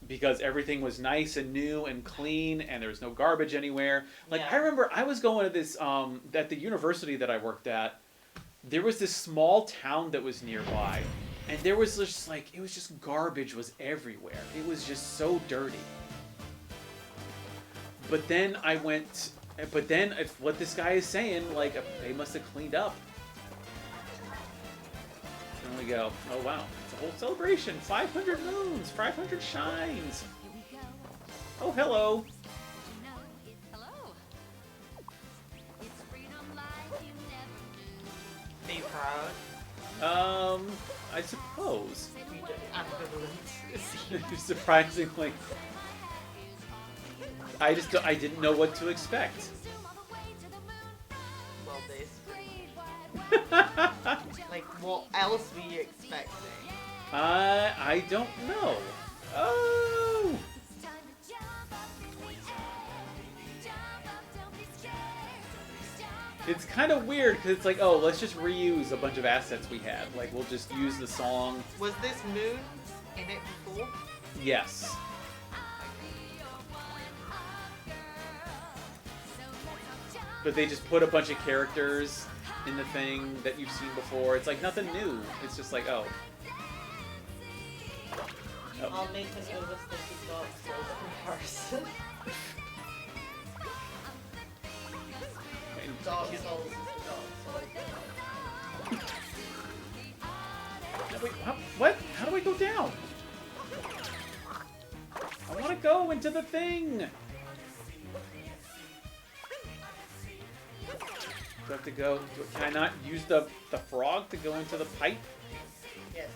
Speaker 1: Because everything was nice and new and clean and there was no garbage anywhere. Like,
Speaker 3: Yeah.
Speaker 1: I remember I was going to this, at the university that I worked at, there was this small town that was nearby. And there was just like, it was just garbage was everywhere. It was just so dirty. But then if what this guy is saying, like, they must have cleaned up. There we go. Oh, wow. It's a whole celebration. 500 moons, 500 shines. Oh, hello.
Speaker 4: Hello. It's freedom like you never
Speaker 3: Be proud.
Speaker 1: I suppose.
Speaker 3: Be ambivalent.
Speaker 1: Surprisingly. I didn't know what to expect.
Speaker 3: Well, this. Like, what else were you expecting?
Speaker 1: I don't know. Oh! It's kind of weird because it's like, oh, let's just reuse a bunch of assets we had. Like, we'll just use the song.
Speaker 3: Was this moon in it before?
Speaker 1: Yes. But they just put a bunch of characters in the thing that you've seen before. It's like nothing new. It's just like, oh.
Speaker 3: I'll make an overstated Dark Souls comparison. Dark Souls is the Dark Souls.
Speaker 1: Wait, what? How do I go down? I want to go into the thing. Do I have to go? Can I not use the frog to go into the pipe?
Speaker 3: Yes.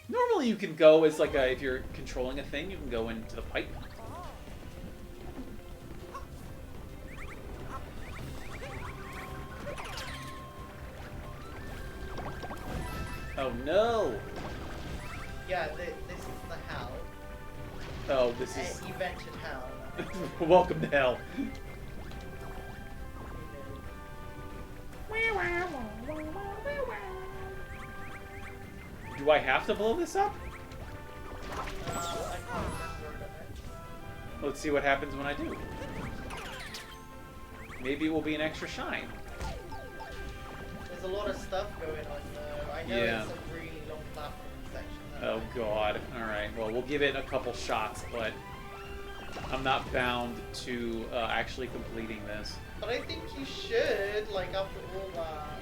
Speaker 1: Normally you can go as like if you're controlling a thing, you can go into the pipe. Oh no!
Speaker 3: Yeah, this is the hell.
Speaker 1: Oh, this is...
Speaker 3: You ventured hell.
Speaker 1: Welcome to hell. Do I have to blow this up?
Speaker 3: I can't remember.
Speaker 1: Let's see what happens when I do. Maybe it will be an extra shine.
Speaker 3: There's a lot of stuff going on though. I know
Speaker 1: Yeah.
Speaker 3: it's a really long platform section.
Speaker 1: Oh god. Alright, well we'll give it a couple shots, but I'm not bound to actually completing this.
Speaker 3: But I think you should, like, after all that.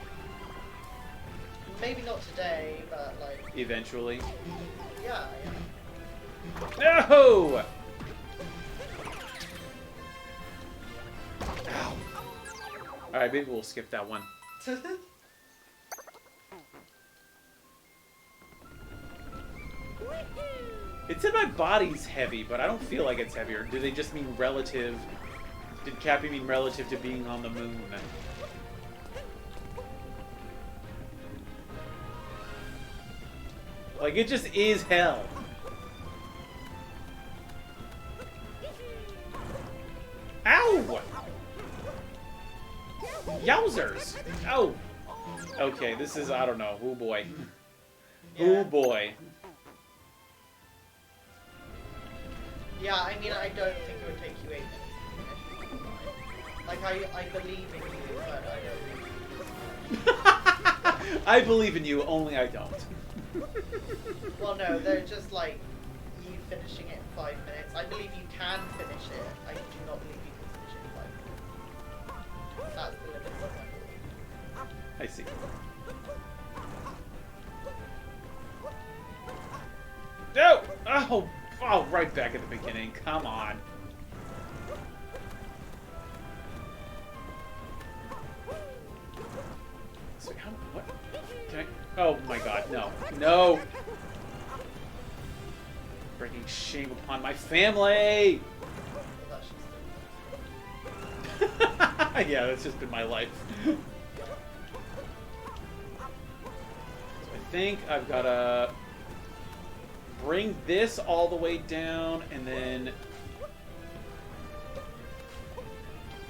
Speaker 3: Maybe not today, but like,
Speaker 1: Eventually.
Speaker 3: yeah.
Speaker 1: No! Ow. Alright, maybe we'll skip that one. It said my body's heavy, but I don't feel like it's heavier. Do they just mean relative? Did Cappy mean relative to being on the moon? Like, it just is hell. Ow! Yowzers! Oh! Okay, this is, I don't know. Oh boy. Oh boy.
Speaker 3: Yeah, I mean, I don't think it would take you 8 minutes to finish. Like, I believe in you, but I don't.
Speaker 1: I believe in you, only I don't.
Speaker 3: Well, no, they're just like you finishing it in 5 minutes. I believe you can finish it. I do not believe you can finish it in 5 minutes. That's the limit of my belief.
Speaker 1: I see. No! Oh! Oh, right back at the beginning. Come on. So how, what? Can I, oh my god, no. No! Bringing shame upon my family!
Speaker 3: Well, that's just
Speaker 1: Yeah, that's just been my life. think I've got to bring this all the way down and then...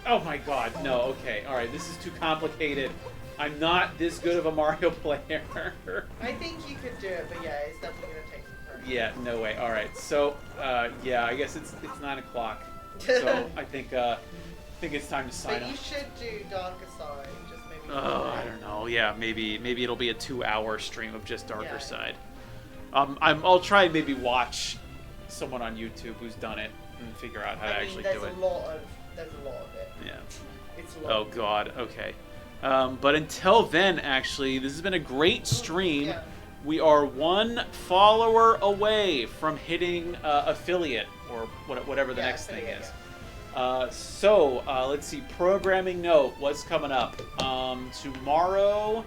Speaker 1: Oh my god, no, okay. Alright, this is too complicated. I'm not this good of a Mario player.
Speaker 3: I think you could do it, but yeah, it's definitely gonna take some practice.
Speaker 1: Yeah, no way. Alright, so, yeah, I guess it's 9 o'clock. So, I think it's time to sign
Speaker 3: But
Speaker 1: up.
Speaker 3: you should do Darker Side, just maybe.
Speaker 1: Oh, I don't know. Yeah, maybe it'll be a 2-hour stream of just Darker
Speaker 3: Yeah.
Speaker 1: Side. I'll try and maybe watch someone on YouTube who's done it and figure out how to actually do it.
Speaker 3: There's a lot of it.
Speaker 1: Yeah.
Speaker 3: It's long.
Speaker 1: Oh God. Okay. But until then, actually, this has been a great stream.
Speaker 3: Yeah.
Speaker 1: We are 1 follower away from hitting affiliate or whatever the
Speaker 3: Yeah,
Speaker 1: next thing
Speaker 3: affiliate,
Speaker 1: is. So let's see. Programming note. What's coming up? Tomorrow.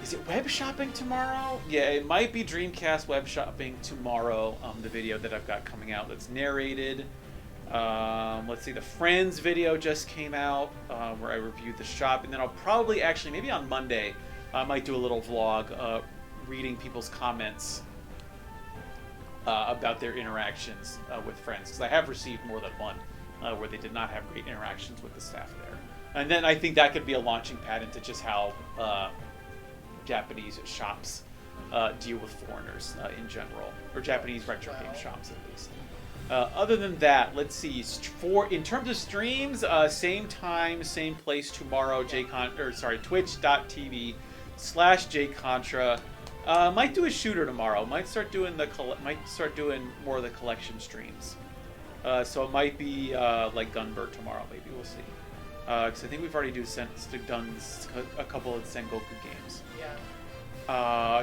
Speaker 1: Is it web shopping tomorrow? Yeah, it might be Dreamcast web shopping tomorrow. The video that I've got coming out that's narrated. Let's see, the Friends video just came out where I reviewed the shop, and then I'll probably actually maybe on Monday I might do a little vlog reading people's comments about their interactions with Friends, because I have received more than one where they did not have great interactions with the staff there. And then I think that could be a launching pad into just how Japanese shops deal with foreigners in general, or Japanese retro game shops at least. Other than that, let's see. In terms of streams, same time, same place tomorrow. Twitch.tv/JContra. Might do a shooter tomorrow. Might start doing more of the collection streams. So it might be like Gunbird tomorrow. Maybe we'll see. Because I think we've already done a couple of Sengoku games.
Speaker 3: Yeah.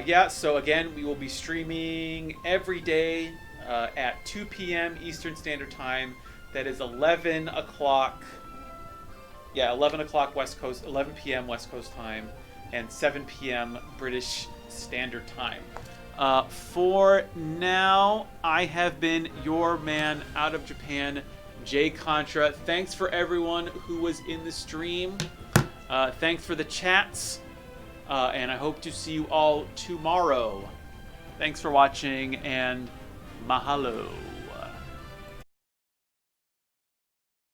Speaker 1: Yeah. So again, we will be streaming every day. At 2 p.m. Eastern Standard Time. That is 11 o'clock. Yeah, 11 o'clock West Coast, 11 p.m. West Coast time, and 7 p.m. British Standard Time. For now, I have been your man out of Japan, Jay Contra. Thanks for everyone who was in the stream. Thanks for the chats. And I hope to see you all tomorrow. Thanks for watching, and mahalo.